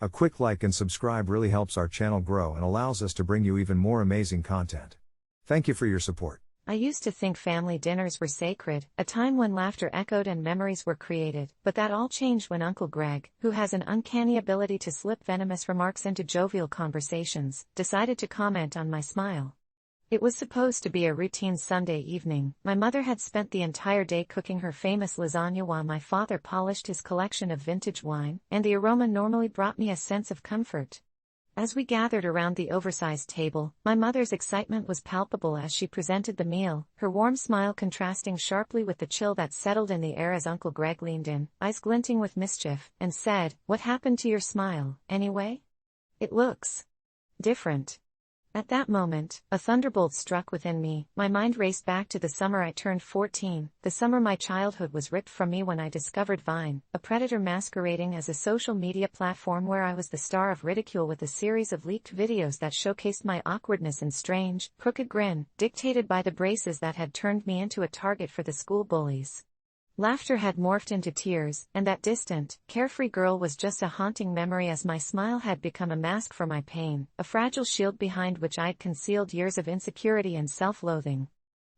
A quick like and subscribe really helps our channel grow and allows us to bring you even more amazing content. Thank you for your support. I used to think family dinners were sacred, a time when laughter echoed and memories were created, but that all changed when Uncle Greg, who has an uncanny ability to slip venomous remarks into jovial conversations, decided to comment on my smile. It was supposed to be a routine Sunday evening. My mother had spent the entire day cooking her famous lasagna while my father polished his collection of vintage wine, and the aroma normally brought me a sense of comfort. As we gathered around the oversized table, my mother's excitement was palpable as she presented the meal, her warm smile contrasting sharply with the chill that settled in the air as Uncle Greg leaned in, eyes glinting with mischief, and said, "What happened to your smile, anyway? It looks different." At that moment, a thunderbolt struck within me. My mind raced back to the summer I turned 14, the summer my childhood was ripped from me when I discovered Vine, a predator masquerading as a social media platform where I was the star of ridicule with a series of leaked videos that showcased my awkwardness and strange, crooked grin, dictated by the braces that had turned me into a target for the school bullies. Laughter had morphed into tears, and that distant, carefree girl was just a haunting memory as my smile had become a mask for my pain, a fragile shield behind which I'd concealed years of insecurity and self-loathing.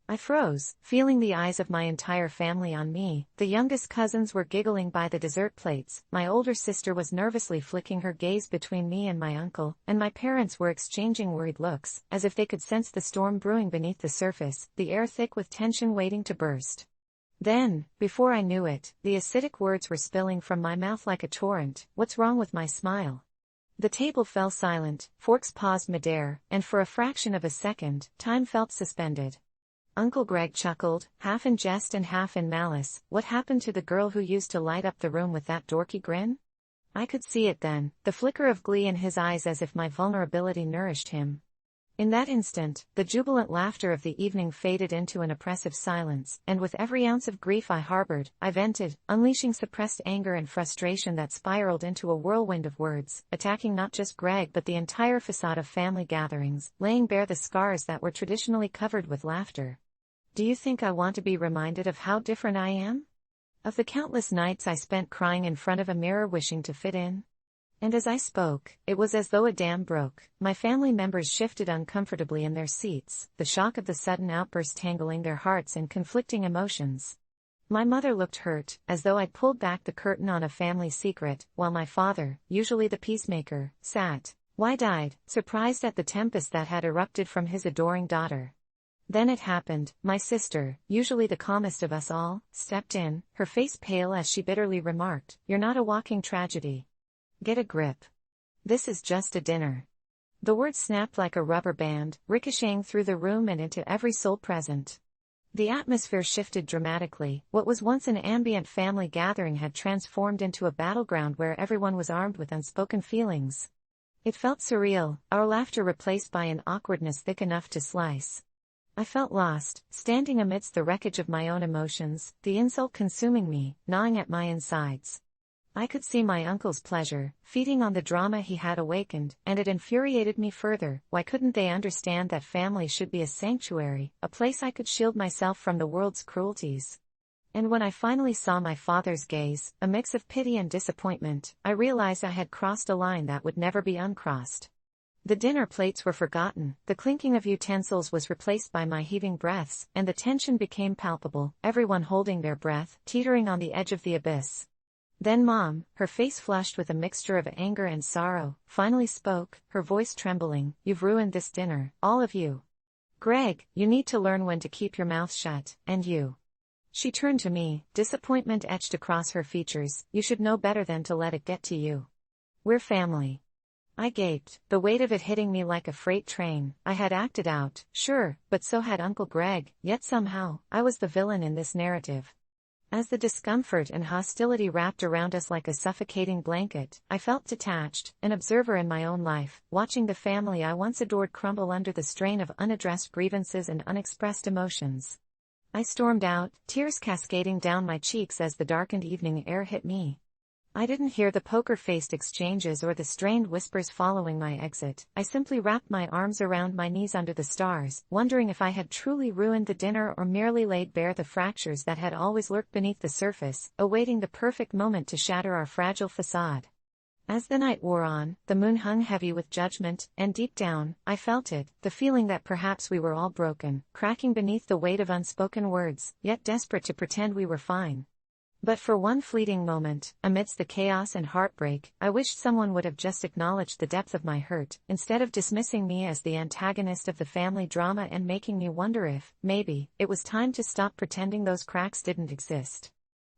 I froze, feeling the eyes of my entire family on me. The youngest cousins were giggling by the dessert plates, my older sister was nervously flicking her gaze between me and my uncle, and my parents were exchanging worried looks, as if they could sense the storm brewing beneath the surface, the air thick with tension waiting to burst. Then, before I knew it, the acidic words were spilling from my mouth like a torrent. "What's wrong with my smile?" The table fell silent, forks paused midair, and for a fraction of a second, time felt suspended. Uncle Greg chuckled, half in jest and half in malice. "What happened to the girl who used to light up the room with that dorky grin?" I could see it then, the flicker of glee in his eyes as if my vulnerability nourished him. In that instant, the jubilant laughter of the evening faded into an oppressive silence, and with every ounce of grief I harbored, I vented, unleashing suppressed anger and frustration that spiraled into a whirlwind of words, attacking not just Greg but the entire facade of family gatherings, laying bare the scars that were traditionally covered with laughter. Do you think I want to be reminded of how different I am? Of the countless nights I spent crying in front of a mirror wishing to fit in? And as I spoke, it was as though a dam broke. My family members shifted uncomfortably in their seats, the shock of the sudden outburst tangling their hearts in conflicting emotions. My mother looked hurt, as though I'd pulled back the curtain on a family secret, while my father, usually the peacemaker, sat, wide-eyed, surprised at the tempest that had erupted from his adoring daughter. Then it happened. My sister, usually the calmest of us all, stepped in, her face pale as she bitterly remarked, "You're not a walking tragedy. Get a grip. This is just a dinner." The words snapped like a rubber band, ricocheting through the room and into every soul present. The atmosphere shifted dramatically. What was once an ambient family gathering had transformed into a battleground where everyone was armed with unspoken feelings. It felt surreal, our laughter replaced by an awkwardness thick enough to slice. I felt lost, standing amidst the wreckage of my own emotions, the insult consuming me, gnawing at my insides. I could see my uncle's pleasure, feeding on the drama he had awakened, and it infuriated me further. Why couldn't they understand that family should be a sanctuary, a place I could shield myself from the world's cruelties? And when I finally saw my father's gaze, a mix of pity and disappointment, I realized I had crossed a line that would never be uncrossed. The dinner plates were forgotten, the clinking of utensils was replaced by my heaving breaths, and the tension became palpable, everyone holding their breath, teetering on the edge of the abyss. Then Mom, her face flushed with a mixture of anger and sorrow, finally spoke, her voice trembling, "You've ruined this dinner, all of you. Greg, you need to learn when to keep your mouth shut, and you." She turned to me, disappointment etched across her features. "You should know better than to let it get to you. We're family." I gaped, the weight of it hitting me like a freight train. I had acted out, sure, but so had Uncle Greg, yet somehow, I was the villain in this narrative. As the discomfort and hostility wrapped around us like a suffocating blanket, I felt detached, an observer in my own life, watching the family I once adored crumble under the strain of unaddressed grievances and unexpressed emotions. I stormed out, tears cascading down my cheeks as the darkened evening air hit me. I didn't hear the poker-faced exchanges or the strained whispers following my exit. I simply wrapped my arms around my knees under the stars, wondering if I had truly ruined the dinner or merely laid bare the fractures that had always lurked beneath the surface, awaiting the perfect moment to shatter our fragile facade. As the night wore on, the moon hung heavy with judgment, and deep down, I felt it, the feeling that perhaps we were all broken, cracking beneath the weight of unspoken words, yet desperate to pretend we were fine. But for one fleeting moment, amidst the chaos and heartbreak, I wished someone would have just acknowledged the depth of my hurt, instead of dismissing me as the antagonist of the family drama and making me wonder if, maybe, it was time to stop pretending those cracks didn't exist.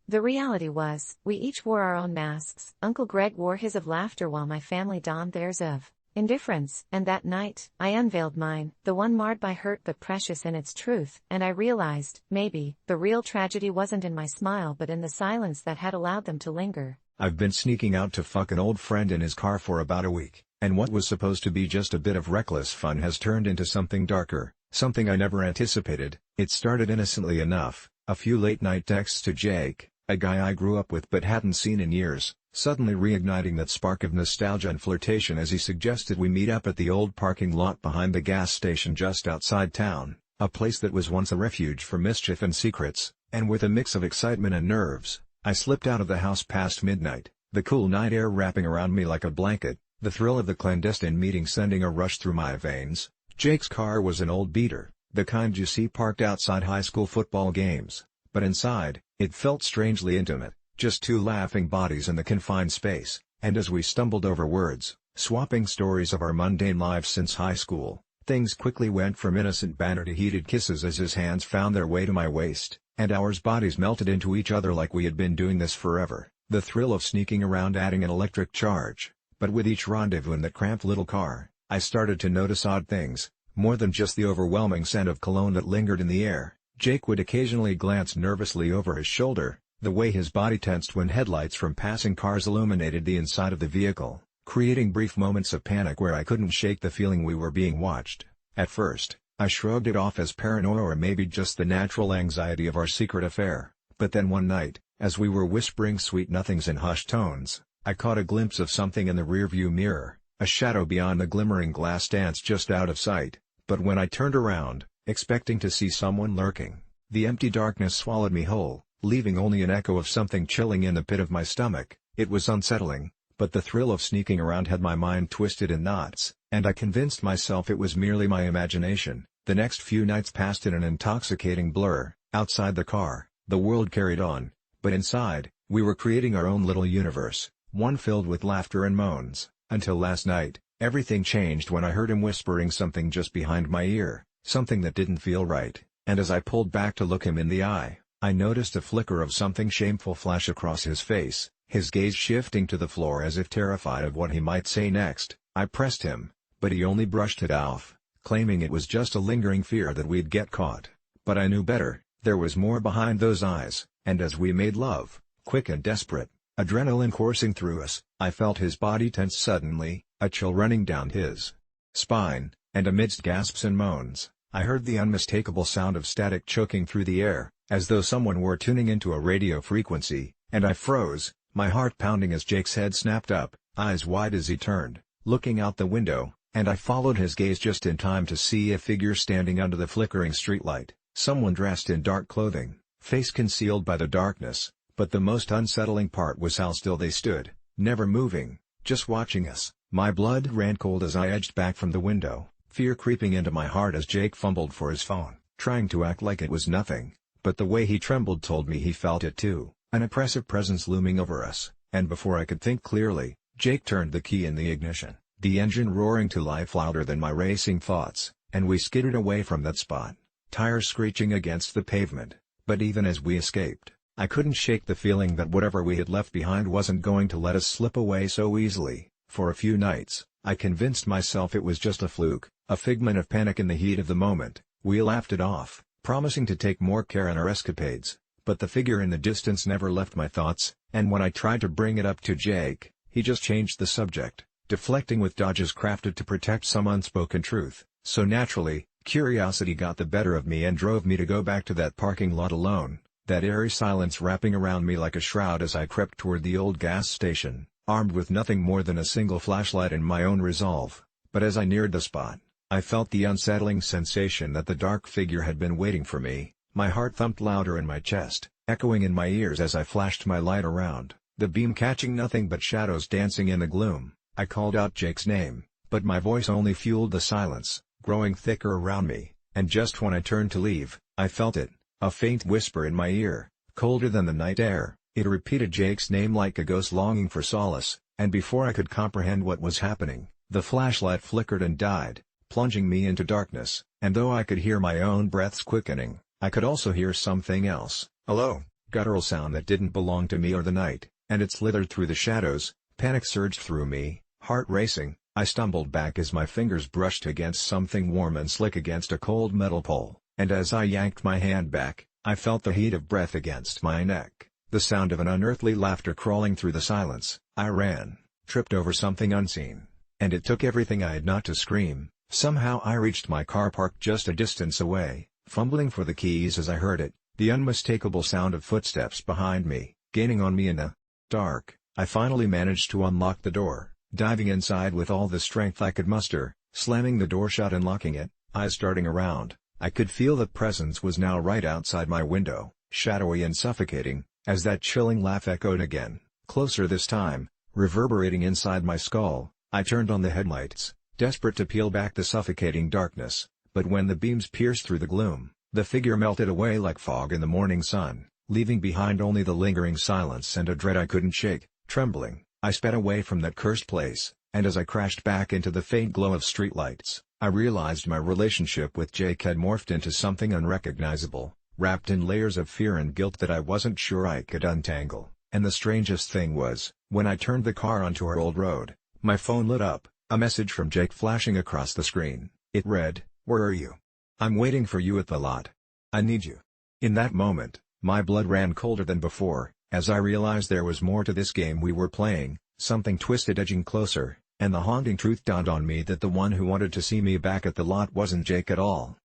The reality was, we each wore our own masks. Uncle Greg wore his of laughter while my family donned theirs of indifference, and that night, I unveiled mine, the one marred by hurt but precious in its truth, and I realized, maybe, the real tragedy wasn't in my smile but in the silence that had allowed them to linger. I've been sneaking out to fuck an old friend in his car for about a week, and what was supposed to be just a bit of reckless fun has turned into something darker, something I never anticipated. It started innocently enough, a few late-night texts to Jake, a guy I grew up with but hadn't seen in years, suddenly reigniting that spark of nostalgia and flirtation as he suggested we meet up at the old parking lot behind the gas station just outside town, a place that was once a refuge for mischief and secrets, and with a mix of excitement and nerves, I slipped out of the house past midnight, the cool night air wrapping around me like a blanket, the thrill of the clandestine meeting sending a rush through my veins. Jake's car was an old beater, the kind you see parked outside high school football games, but inside, it felt strangely intimate. Just two laughing bodies in the confined space, and as we stumbled over words, swapping stories of our mundane lives since high school, things quickly went from innocent banter to heated kisses as his hands found their way to my waist, and our bodies melted into each other like we had been doing this forever, the thrill of sneaking around adding an electric charge. But with each rendezvous in that cramped little car, I started to notice odd things, more than just the overwhelming scent of cologne that lingered in the air. Jake would occasionally glance nervously over his shoulder, the way his body tensed when headlights from passing cars illuminated the inside of the vehicle, creating brief moments of panic where I couldn't shake the feeling we were being watched. At first, I shrugged it off as paranoia or maybe just the natural anxiety of our secret affair, but then one night, as we were whispering sweet nothings in hushed tones, I caught a glimpse of something in the rearview mirror, a shadow beyond the glimmering glass dance just out of sight, but when I turned around, expecting to see someone lurking, the empty darkness swallowed me whole, leaving only an echo of something chilling in the pit of my stomach. It was unsettling, but the thrill of sneaking around had my mind twisted in knots, and I convinced myself it was merely my imagination. The next few nights passed in an intoxicating blur. Outside the car, the world carried on, but inside, we were creating our own little universe, one filled with laughter and moans, until last night, everything changed when I heard him whispering something just behind my ear, something that didn't feel right, and as I pulled back to look him in the eye, I noticed a flicker of something shameful flash across his face, his gaze shifting to the floor as if terrified of what he might say next. I pressed him, but he only brushed it off, claiming it was just a lingering fear that we'd get caught. But I knew better, there was more behind those eyes, and as we made love, quick and desperate, adrenaline coursing through us, I felt his body tense suddenly, a chill running down his spine, and amidst gasps and moans, I heard the unmistakable sound of static choking through the air, as though someone were tuning into a radio frequency, and I froze, my heart pounding as Jake's head snapped up, eyes wide as he turned, looking out the window, and I followed his gaze just in time to see a figure standing under the flickering streetlight, someone dressed in dark clothing, face concealed by the darkness, but the most unsettling part was how still they stood, never moving, just watching us. My blood ran cold as I edged back from the window, fear creeping into my heart as Jake fumbled for his phone, trying to act like it was nothing. But the way he trembled told me he felt it too, an oppressive presence looming over us, and before I could think clearly, Jake turned the key in the ignition, the engine roaring to life louder than my racing thoughts, and we skidded away from that spot, tires screeching against the pavement. But even as we escaped, I couldn't shake the feeling that whatever we had left behind wasn't going to let us slip away so easily. For a few nights, I convinced myself it was just a fluke, a figment of panic in the heat of the moment. We laughed it off, promising to take more care in our escapades, but the figure in the distance never left my thoughts, and when I tried to bring it up to Jake, he just changed the subject, deflecting with dodges crafted to protect some unspoken truth. So naturally, curiosity got the better of me and drove me to go back to that parking lot alone, that eerie silence wrapping around me like a shroud as I crept toward the old gas station, armed with nothing more than a single flashlight and my own resolve. But as I neared the spot, I felt the unsettling sensation that the dark figure had been waiting for me. My heart thumped louder in my chest, echoing in my ears as I flashed my light around, the beam catching nothing but shadows dancing in the gloom. I called out Jake's name, but my voice only fueled the silence, growing thicker around me, and just when I turned to leave, I felt it, a faint whisper in my ear, colder than the night air. It repeated Jake's name like a ghost longing for solace, and before I could comprehend what was happening, the flashlight flickered and died, plunging me into darkness, and though I could hear my own breaths quickening, I could also hear something else, a low, guttural sound that didn't belong to me or the night, and it slithered through the shadows. Panic surged through me, heart racing. I stumbled back as my fingers brushed against something warm and slick against a cold metal pole, and as I yanked my hand back, I felt the heat of breath against my neck. The sound of an unearthly laughter crawling through the silence. I ran, tripped over something unseen, and it took everything I had not to scream. Somehow I reached my car parked just a distance away, fumbling for the keys as I heard it, the unmistakable sound of footsteps behind me, gaining on me in the dark. I finally managed to unlock the door, diving inside with all the strength I could muster, slamming the door shut and locking it, eyes darting around. I could feel that presence was now right outside my window, shadowy and suffocating, as that chilling laugh echoed again, closer this time, reverberating inside my skull. I turned on the headlights, desperate to peel back the suffocating darkness, but when the beams pierced through the gloom, the figure melted away like fog in the morning sun, leaving behind only the lingering silence and a dread I couldn't shake. Trembling, I sped away from that cursed place, and as I crashed back into the faint glow of streetlights, I realized my relationship with Jake had morphed into something unrecognizable, wrapped in layers of fear and guilt that I wasn't sure I could untangle. And the strangest thing was, when I turned the car onto our old road, my phone lit up, a message from Jake flashing across the screen. It read, "Where are you? I'm waiting for you at the lot. I need you." In that moment, my blood ran colder than before, as I realized there was more to this game we were playing, something twisted edging closer, and the haunting truth dawned on me that the one who wanted to see me back at the lot wasn't Jake at all.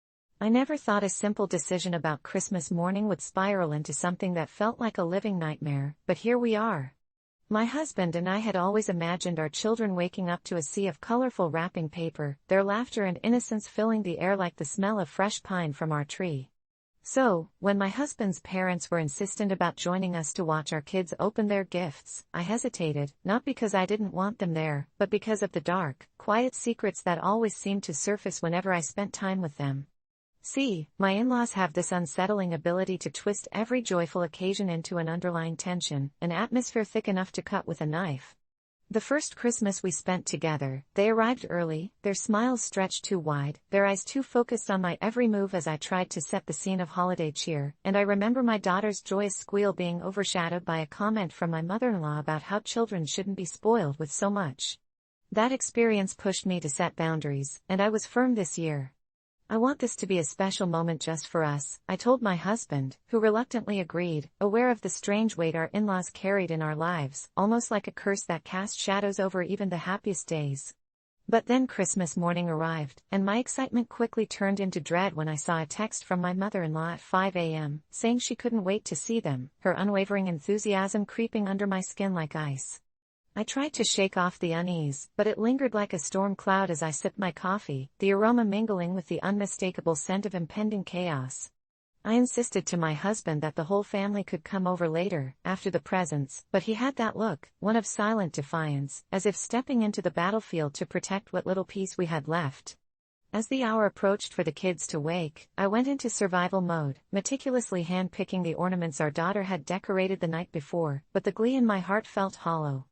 I never thought a simple decision about Christmas morning would spiral into something that felt like a living nightmare, but here we are. My husband and I had always imagined our children waking up to a sea of colorful wrapping paper, their laughter and innocence filling the air like the smell of fresh pine from our tree. So, when my husband's parents were insistent about joining us to watch our kids open their gifts, I hesitated, not because I didn't want them there, but because of the dark, quiet secrets that always seemed to surface whenever I spent time with them. See, my in-laws have this unsettling ability to twist every joyful occasion into an underlying tension, an atmosphere thick enough to cut with a knife. The first Christmas we spent together, they arrived early, their smiles stretched too wide, their eyes too focused on my every move as I tried to set the scene of holiday cheer, and I remember my daughter's joyous squeal being overshadowed by a comment from my mother-in-law about how children shouldn't be spoiled with so much. That experience pushed me to set boundaries, and I was firm this year. I want this to be a special moment just for us, I told my husband, who reluctantly agreed, aware of the strange weight our in-laws carried in our lives, almost like a curse that cast shadows over even the happiest days. But then Christmas morning arrived, and my excitement quickly turned into dread when I saw a text from my mother-in-law at 5 a.m., saying she couldn't wait to see them, her unwavering enthusiasm creeping under my skin like ice. I tried to shake off the unease, but it lingered like a storm cloud as I sipped my coffee, the aroma mingling with the unmistakable scent of impending chaos. I insisted to my husband that the whole family could come over later, after the presents, but he had that look, one of silent defiance, as if stepping into the battlefield to protect what little peace we had left. As the hour approached for the kids to wake, I went into survival mode, meticulously hand-picking the ornaments our daughter had decorated the night before, but the glee in my heart felt hollow.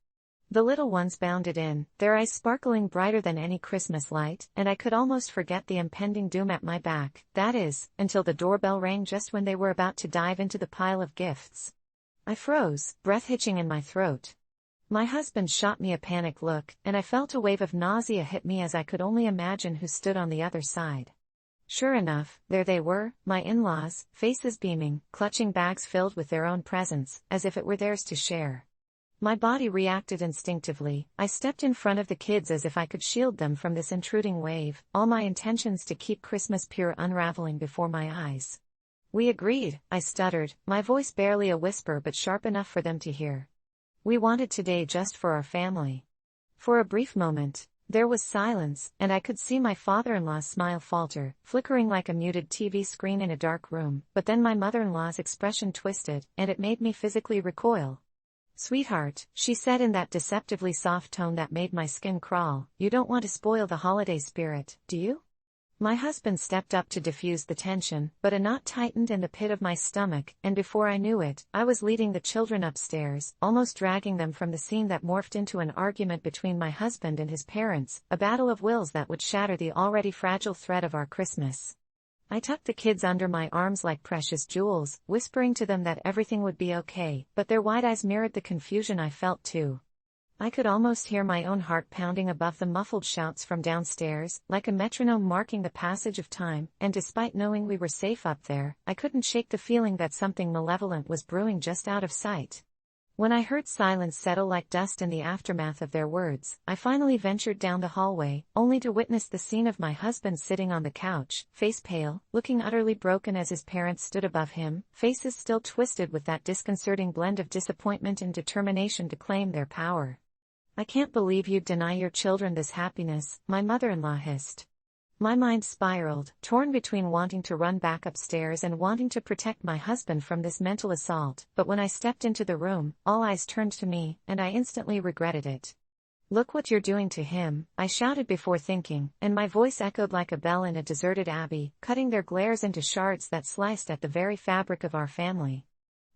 The little ones bounded in, their eyes sparkling brighter than any Christmas light, and I could almost forget the impending doom at my back, that is, until the doorbell rang just when they were about to dive into the pile of gifts. I froze, breath hitching in my throat. My husband shot me a panicked look, and I felt a wave of nausea hit me as I could only imagine who stood on the other side. Sure enough, there they were, my in-laws, faces beaming, clutching bags filled with their own presents, as if it were theirs to share. My body reacted instinctively. I stepped in front of the kids as if I could shield them from this intruding wave, all my intentions to keep Christmas pure unraveling before my eyes. We agreed, I stuttered, my voice barely a whisper but sharp enough for them to hear. We wanted today just for our family. For a brief moment, there was silence, and I could see my father-in-law's smile falter, flickering like a muted TV screen in a dark room, but then my mother-in-law's expression twisted, and it made me physically recoil. "Sweetheart," she said in that deceptively soft tone that made my skin crawl, "you don't want to spoil the holiday spirit, do you?" My husband stepped up to diffuse the tension, but a knot tightened in the pit of my stomach, and before I knew it, I was leading the children upstairs, almost dragging them from the scene that morphed into an argument between my husband and his parents, a battle of wills that would shatter the already fragile thread of our Christmas. I tucked the kids under my arms like precious jewels, whispering to them that everything would be okay, but their wide eyes mirrored the confusion I felt too. I could almost hear my own heart pounding above the muffled shouts from downstairs, like a metronome marking the passage of time, and despite knowing we were safe up there, I couldn't shake the feeling that something malevolent was brewing just out of sight. When I heard silence settle like dust in the aftermath of their words, I finally ventured down the hallway, only to witness the scene of my husband sitting on the couch, face pale, looking utterly broken as his parents stood above him, faces still twisted with that disconcerting blend of disappointment and determination to claim their power. "I can't believe you'd deny your children this happiness," my mother-in-law hissed. My mind spiraled, torn between wanting to run back upstairs and wanting to protect my husband from this mental assault, but when I stepped into the room, all eyes turned to me, and I instantly regretted it. "Look what you're doing to him," I shouted before thinking, and my voice echoed like a bell in a deserted abbey, cutting their glares into shards that sliced at the very fabric of our family.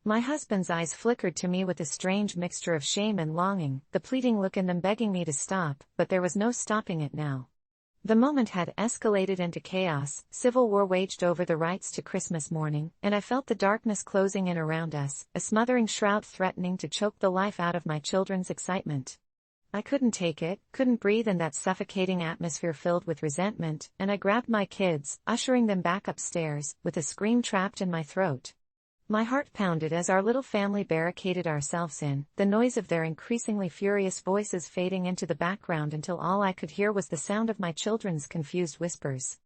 My husband's eyes flickered to me with a strange mixture of shame and longing, the pleading look in them begging me to stop, but there was no stopping it now. The moment had escalated into chaos, civil war waged over the rights to Christmas morning, and I felt the darkness closing in around us, a smothering shroud threatening to choke the life out of my children's excitement. I couldn't take it, couldn't breathe in that suffocating atmosphere filled with resentment, and I grabbed my kids, ushering them back upstairs, with a scream trapped in my throat. My heart pounded as our little family barricaded ourselves in, the noise of their increasingly furious voices fading into the background until all I could hear was the sound of my children's confused whispers.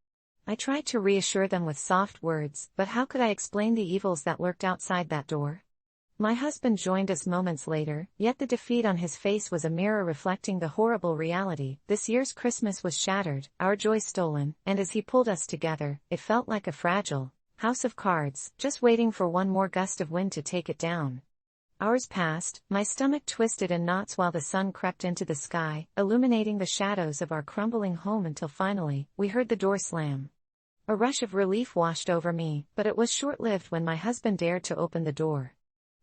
I tried to reassure them with soft words, but how could I explain the evils that lurked outside that door? My husband joined us moments later, yet the defeat on his face was a mirror reflecting the horrible reality. This year's Christmas was shattered, our joy stolen, and as he pulled us together, it felt like a fragile house of cards, just waiting for one more gust of wind to take it down. Hours passed, my stomach twisted in knots while the sun crept into the sky, illuminating the shadows of our crumbling home until finally, we heard the door slam. A rush of relief washed over me, but it was short-lived when my husband dared to open the door.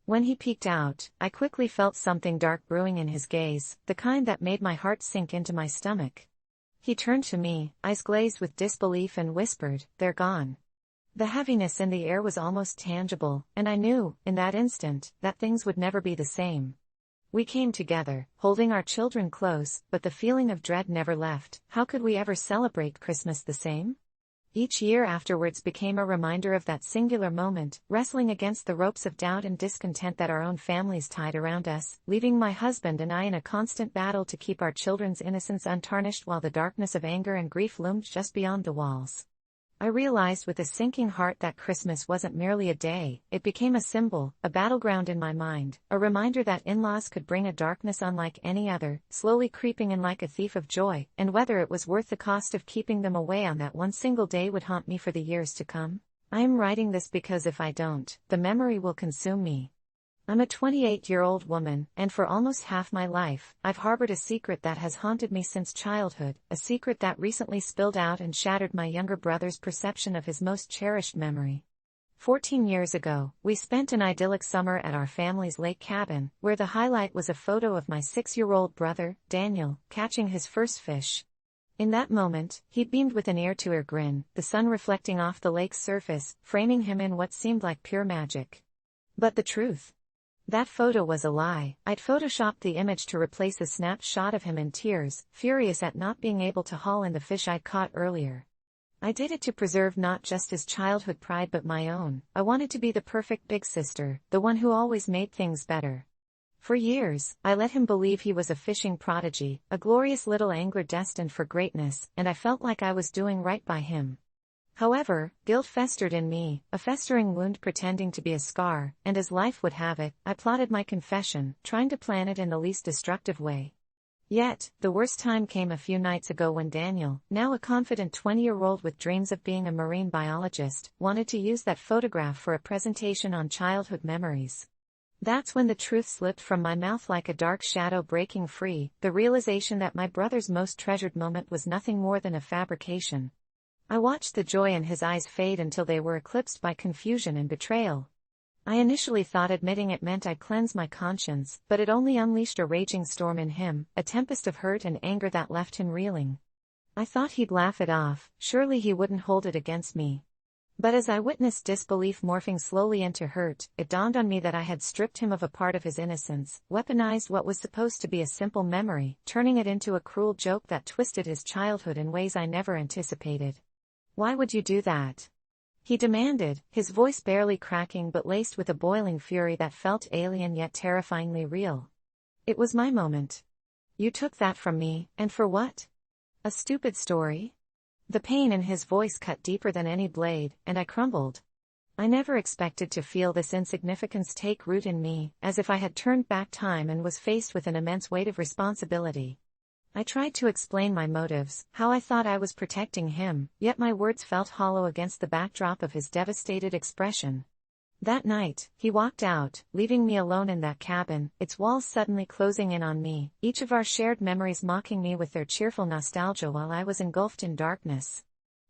When he peeked out, I quickly felt something dark brewing in his gaze, the kind that made my heart sink into my stomach. He turned to me, eyes glazed with disbelief, and whispered, "They're gone." The heaviness in the air was almost tangible, and I knew, in that instant, that things would never be the same. We came together, holding our children close, but the feeling of dread never left. How could we ever celebrate Christmas the same? Each year afterwards became a reminder of that singular moment, wrestling against the ropes of doubt and discontent that our own families tied around us, leaving my husband and I in a constant battle to keep our children's innocence untarnished while the darkness of anger and grief loomed just beyond the walls. I realized with a sinking heart that Christmas wasn't merely a day, it became a symbol, a battleground in my mind, a reminder that in-laws could bring a darkness unlike any other, slowly creeping in like a thief of joy, and whether it was worth the cost of keeping them away on that one single day would haunt me for the years to come. I am writing this because if I don't, the memory will consume me. I'm a 28-year-old woman, and for almost half my life, I've harbored a secret that has haunted me since childhood, a secret that recently spilled out and shattered my younger brother's perception of his most cherished memory. 14 years ago, we spent an idyllic summer at our family's lake cabin, where the highlight was a photo of my 6-year-old brother, Daniel, catching his first fish. In that moment, he beamed with an ear-to-ear grin, the sun reflecting off the lake's surface, framing him in what seemed like pure magic. But the truth? That photo was a lie. I'd photoshopped the image to replace a snapshot of him in tears, furious at not being able to haul in the fish I'd caught earlier. I did it to preserve not just his childhood pride but my own. I wanted to be the perfect big sister, the one who always made things better. For years, I let him believe he was a fishing prodigy, a glorious little angler destined for greatness, and I felt like I was doing right by him. However, guilt festered in me, a festering wound pretending to be a scar, and as life would have it, I plotted my confession, trying to plan it in the least destructive way. Yet, the worst time came a few nights ago when Daniel, now a confident 20-year-old with dreams of being a marine biologist, wanted to use that photograph for a presentation on childhood memories. That's when the truth slipped from my mouth like a dark shadow breaking free, the realization that my brother's most treasured moment was nothing more than a fabrication. I watched the joy in his eyes fade until they were eclipsed by confusion and betrayal. I initially thought admitting it meant I'd cleanse my conscience, but it only unleashed a raging storm in him, a tempest of hurt and anger that left him reeling. I thought he'd laugh it off, surely he wouldn't hold it against me. But as I witnessed disbelief morphing slowly into hurt, it dawned on me that I had stripped him of a part of his innocence, weaponized what was supposed to be a simple memory, turning it into a cruel joke that twisted his childhood in ways I never anticipated. "Why would you do that?" he demanded, his voice barely cracking but laced with a boiling fury that felt alien yet terrifyingly real. "It was my moment. You took that from me, and for what? A stupid story?" The pain in his voice cut deeper than any blade, and I crumbled. I never expected to feel this insignificance take root in me, as if I had turned back time and was faced with an immense weight of responsibility. I tried to explain my motives, how I thought I was protecting him, yet my words felt hollow against the backdrop of his devastated expression. That night, he walked out, leaving me alone in that cabin, its walls suddenly closing in on me, each of our shared memories mocking me with their cheerful nostalgia while I was engulfed in darkness.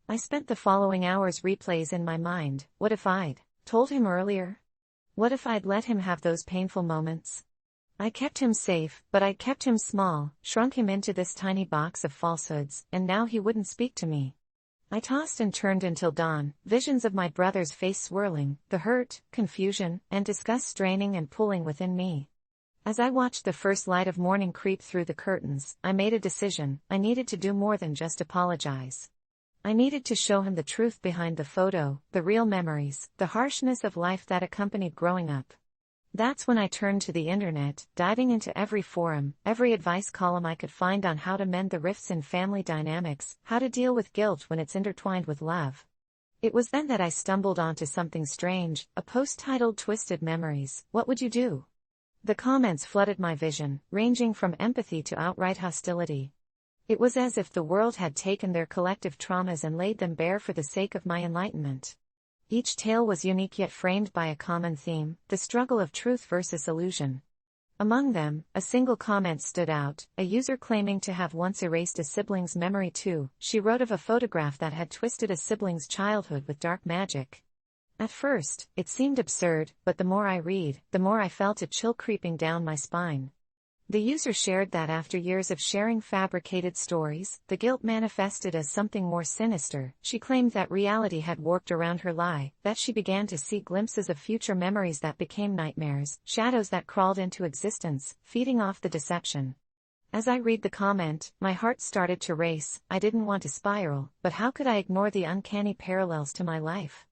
I spent the following hours replays in my mind. What if I'd told him earlier? What if I'd let him have those painful moments? I kept him safe, but I kept him small, shrunk him into this tiny box of falsehoods, and now he wouldn't speak to me. I tossed and turned until dawn, visions of my brother's face swirling, the hurt, confusion, and disgust straining and pulling within me. As I watched the first light of morning creep through the curtains, I made a decision. I needed to do more than just apologize. I needed to show him the truth behind the photo, the real memories, the harshness of life that accompanied growing up. That's when I turned to the internet, diving into every forum, every advice column I could find on how to mend the rifts in family dynamics, how to deal with guilt when it's intertwined with love. It was then that I stumbled onto something strange, a post titled "Twisted Memories, What Would You Do?" The comments flooded my vision, ranging from empathy to outright hostility. It was as if the world had taken their collective traumas and laid them bare for the sake of my enlightenment. Each tale was unique yet framed by a common theme, the struggle of truth versus illusion. Among them, a single comment stood out, a user claiming to have once erased a sibling's memory too. She wrote of a photograph that had twisted a sibling's childhood with dark magic. At first, it seemed absurd, but the more I read, the more I felt a chill creeping down my spine. The user shared that after years of sharing fabricated stories, the guilt manifested as something more sinister. She claimed that reality had warped around her lie, that she began to see glimpses of future memories that became nightmares, shadows that crawled into existence, feeding off the deception. As I read the comment, my heart started to race. I didn't want to spiral, but how could I ignore the uncanny parallels to my life?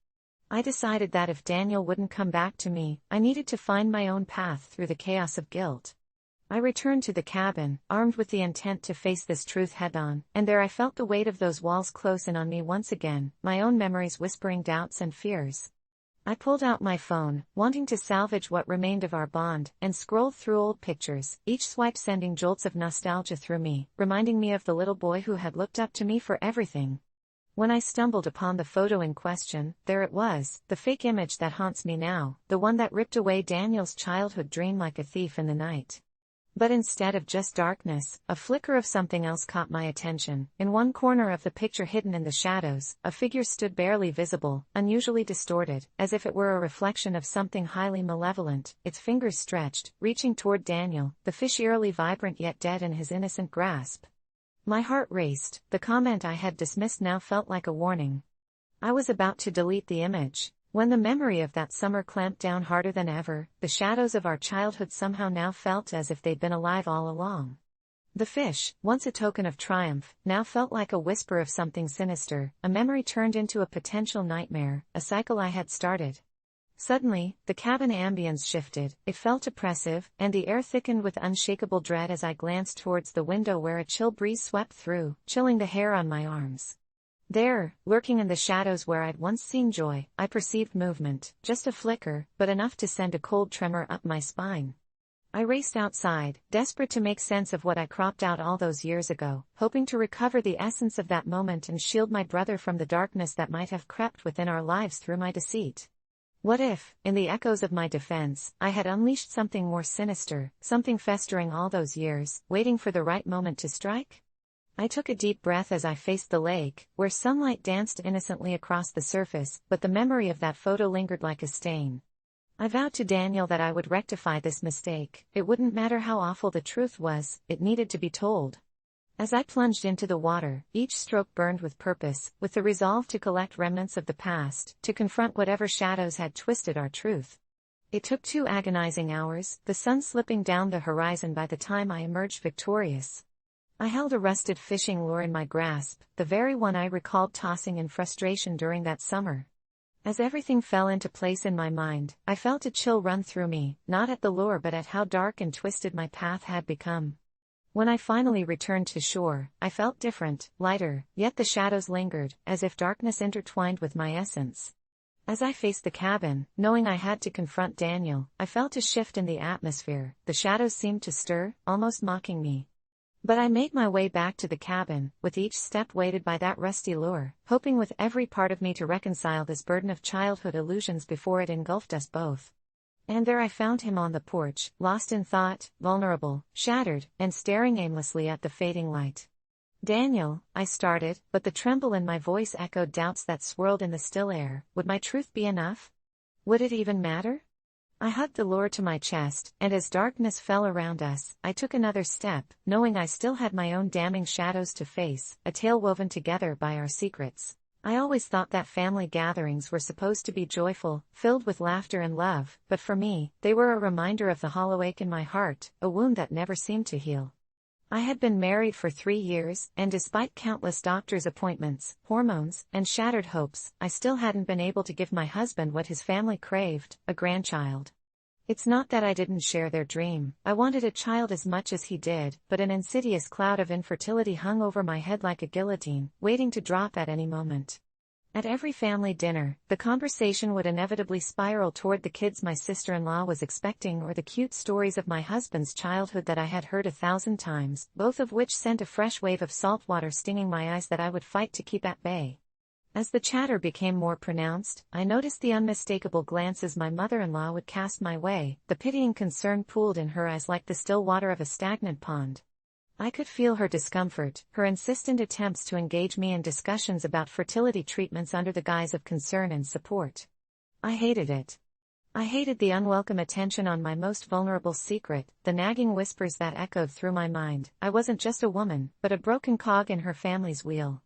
I decided that if Daniel wouldn't come back to me, I needed to find my own path through the chaos of guilt. I returned to the cabin, armed with the intent to face this truth head-on, and there I felt the weight of those walls close in on me once again, my own memories whispering doubts and fears. I pulled out my phone, wanting to salvage what remained of our bond, and scrolled through old pictures, each swipe sending jolts of nostalgia through me, reminding me of the little boy who had looked up to me for everything. When I stumbled upon the photo in question, there it was, the fake image that haunts me now, the one that ripped away Daniel's childhood dream like a thief in the night. But instead of just darkness, a flicker of something else caught my attention. In one corner of the picture, hidden in the shadows, a figure stood barely visible, unusually distorted, as if it were a reflection of something highly malevolent, its fingers stretched, reaching toward Daniel, the fish eerily vibrant yet dead in his innocent grasp. My heart raced. The comment I had dismissed now felt like a warning. I was about to delete the image, when the memory of that summer clamped down harder than ever. The shadows of our childhood somehow now felt as if they'd been alive all along. The fish, once a token of triumph, now felt like a whisper of something sinister, a memory turned into a potential nightmare, a cycle I had started. Suddenly, the cabin ambience shifted. It felt oppressive, and the air thickened with unshakable dread as I glanced towards the window where a chill breeze swept through, chilling the hair on my arms. There, lurking in the shadows where I'd once seen joy, I perceived movement, just a flicker, but enough to send a cold tremor up my spine. I raced outside, desperate to make sense of what I cropped out all those years ago, hoping to recover the essence of that moment and shield my brother from the darkness that might have crept within our lives through my deceit. What if, in the echoes of my defense, I had unleashed something more sinister, something festering all those years, waiting for the right moment to strike? I took a deep breath as I faced the lake, where sunlight danced innocently across the surface, but the memory of that photo lingered like a stain. I vowed to Daniel that I would rectify this mistake. It wouldn't matter how awful the truth was, it needed to be told. As I plunged into the water, each stroke burned with purpose, with the resolve to collect remnants of the past, to confront whatever shadows had twisted our truth. It took 2 agonizing hours, the sun slipping down the horizon by the time I emerged victorious. I held a rusted fishing lure in my grasp, the very one I recalled tossing in frustration during that summer. As everything fell into place in my mind, I felt a chill run through me, not at the lure but at how dark and twisted my path had become. When I finally returned to shore, I felt different, lighter, yet the shadows lingered, as if darkness intertwined with my essence. As I faced the cabin, knowing I had to confront Daniel, I felt a shift in the atmosphere. The shadows seemed to stir, almost mocking me. But I made my way back to the cabin, with each step weighted by that rusty lure, hoping with every part of me to reconcile this burden of childhood illusions before it engulfed us both. And there I found him on the porch, lost in thought, vulnerable, shattered, and staring aimlessly at the fading light. "Daniel," I started, but the tremble in my voice echoed doubts that swirled in the still air. Would my truth be enough? Would it even matter? I hugged the lure to my chest, and as darkness fell around us, I took another step, knowing I still had my own damning shadows to face, a tale woven together by our secrets. I always thought that family gatherings were supposed to be joyful, filled with laughter and love, but for me, they were a reminder of the hollow ache in my heart, a wound that never seemed to heal. I had been married for 3 years, and despite countless doctor's appointments, hormones, and shattered hopes, I still hadn't been able to give my husband what his family craved, a grandchild. It's not that I didn't share their dream. I wanted a child as much as he did, but an insidious cloud of infertility hung over my head like a guillotine, waiting to drop at any moment. At every family dinner, the conversation would inevitably spiral toward the kids my sister-in-law was expecting or the cute stories of my husband's childhood that I had heard 1,000 times, both of which sent a fresh wave of salt water stinging my eyes that I would fight to keep at bay. As the chatter became more pronounced, I noticed the unmistakable glances my mother-in-law would cast my way, the pitying concern pooled in her eyes like the still water of a stagnant pond. I could feel her discomfort, her insistent attempts to engage me in discussions about fertility treatments under the guise of concern and support. I hated it. I hated the unwelcome attention on my most vulnerable secret, the nagging whispers that echoed through my mind. I wasn't just a woman, but a broken cog in her family's wheel.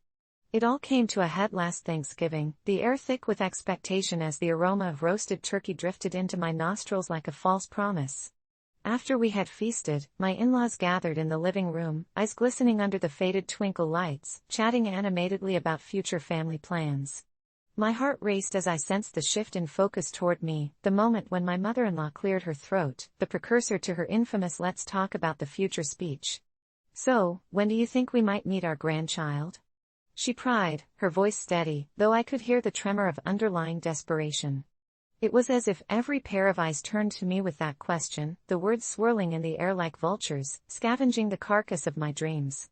It all came to a head last Thanksgiving, the air thick with expectation as the aroma of roasted turkey drifted into my nostrils like a false promise. After we had feasted, my in-laws gathered in the living room, eyes glistening under the faded twinkle lights, chatting animatedly about future family plans. My heart raced as I sensed the shift in focus toward me, the moment when my mother-in-law cleared her throat, the precursor to her infamous "let's talk about the future" speech. "So, when do you think we might meet our grandchild?" she pried, her voice steady, though I could hear the tremor of underlying desperation. It was as if every pair of eyes turned to me with that question, the words swirling in the air like vultures, scavenging the carcass of my dreams.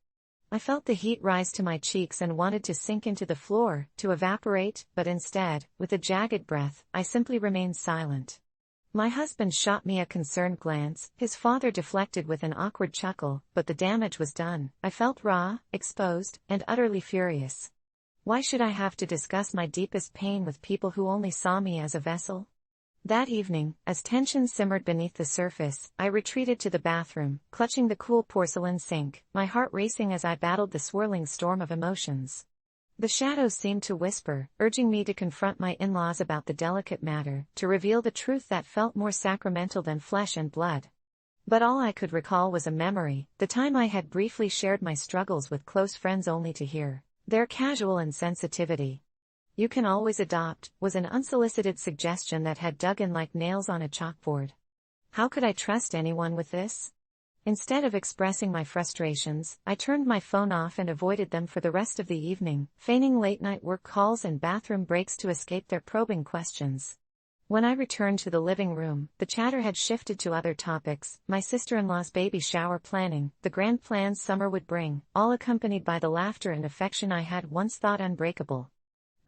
I felt the heat rise to my cheeks and wanted to sink into the floor, to evaporate, but instead, with a jagged breath, I simply remained silent. My husband shot me a concerned glance, his father deflected with an awkward chuckle, but the damage was done. I felt raw, exposed, and utterly furious. Why should I have to discuss my deepest pain with people who only saw me as a vessel? That evening, as tension simmered beneath the surface, I retreated to the bathroom, clutching the cool porcelain sink, my heart racing as I battled the swirling storm of emotions. The shadows seemed to whisper, urging me to confront my in-laws about the delicate matter, to reveal the truth that felt more sacramental than flesh and blood. But all I could recall was a memory, the time I had briefly shared my struggles with close friends only to hear their casual insensitivity. "You can always adopt," was an unsolicited suggestion that had dug in like nails on a chalkboard. How could I trust anyone with this? Instead of expressing my frustrations, I turned my phone off and avoided them for the rest of the evening, feigning late-night work calls and bathroom breaks to escape their probing questions. When I returned to the living room, the chatter had shifted to other topics, my sister-in-law's baby shower planning, the grand plans summer would bring, all accompanied by the laughter and affection I had once thought unbreakable.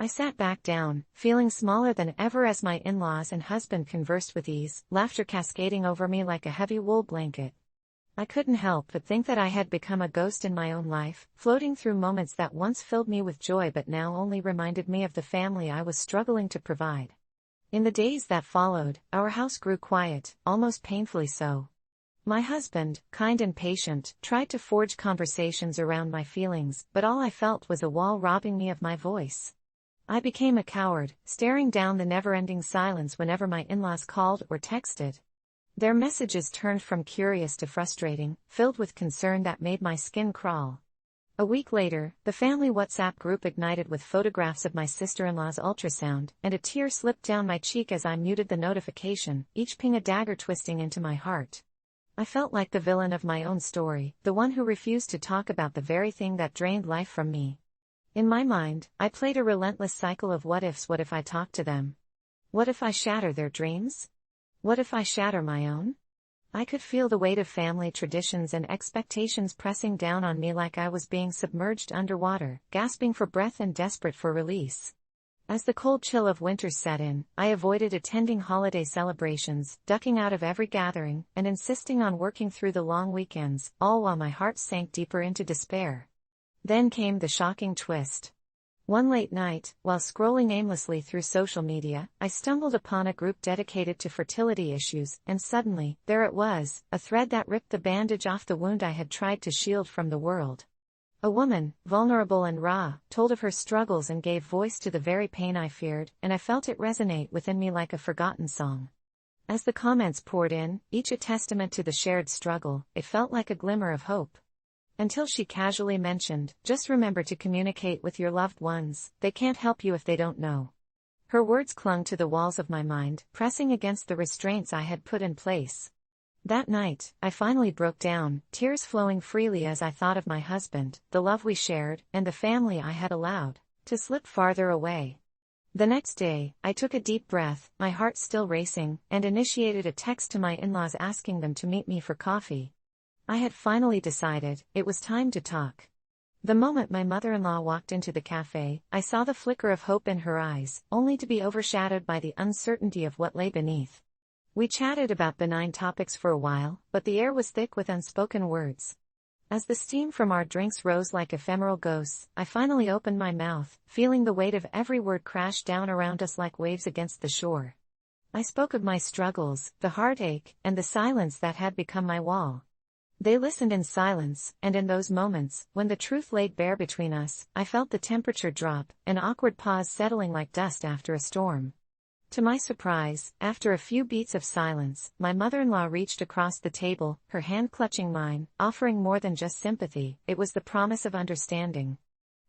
I sat back down, feeling smaller than ever as my in-laws and husband conversed with ease, laughter cascading over me like a heavy wool blanket. I couldn't help but think that I had become a ghost in my own life, floating through moments that once filled me with joy but now only reminded me of the family I was struggling to provide. In the days that followed, our house grew quiet, almost painfully so. My husband, kind and patient, tried to forge conversations around my feelings, but all I felt was a wall robbing me of my voice. I became a coward, staring down the never-ending silence whenever my in-laws called or texted. Their messages turned from curious to frustrating, filled with concern that made my skin crawl. A week later, the family WhatsApp group ignited with photographs of my sister-in-law's ultrasound, and a tear slipped down my cheek as I muted the notification, each ping a dagger twisting into my heart. I felt like the villain of my own story, the one who refused to talk about the very thing that drained life from me. In my mind, I played a relentless cycle of what ifs. What if I talk to them? What if I shatter their dreams? What if I shatter my own? I could feel the weight of family traditions and expectations pressing down on me like I was being submerged underwater, gasping for breath and desperate for release. As the cold chill of winter set in, I avoided attending holiday celebrations, ducking out of every gathering, and insisting on working through the long weekends, all while my heart sank deeper into despair. Then came the shocking twist. One late night, while scrolling aimlessly through social media, I stumbled upon a group dedicated to fertility issues, and suddenly, there it was, a thread that ripped the bandage off the wound I had tried to shield from the world. A woman, vulnerable and raw, told of her struggles and gave voice to the very pain I feared, and I felt it resonate within me like a forgotten song. As the comments poured in, each a testament to the shared struggle, it felt like a glimmer of hope. Until she casually mentioned, just remember to communicate with your loved ones, they can't help you if they don't know. Her words clung to the walls of my mind, pressing against the restraints I had put in place. That night, I finally broke down, tears flowing freely as I thought of my husband, the love we shared, and the family I had allowed to slip farther away. The next day, I took a deep breath, my heart still racing, and initiated a text to my in-laws asking them to meet me for coffee. I had finally decided, it was time to talk. The moment my mother-in-law walked into the cafe, I saw the flicker of hope in her eyes, only to be overshadowed by the uncertainty of what lay beneath. We chatted about benign topics for a while, but the air was thick with unspoken words. As the steam from our drinks rose like ephemeral ghosts, I finally opened my mouth, feeling the weight of every word crash down around us like waves against the shore. I spoke of my struggles, the heartache, and the silence that had become my wall. They listened in silence, and in those moments, when the truth laid bare between us, I felt the temperature drop, an awkward pause settling like dust after a storm. To my surprise, after a few beats of silence, my mother-in-law reached across the table, her hand clutching mine, offering more than just sympathy, it was the promise of understanding.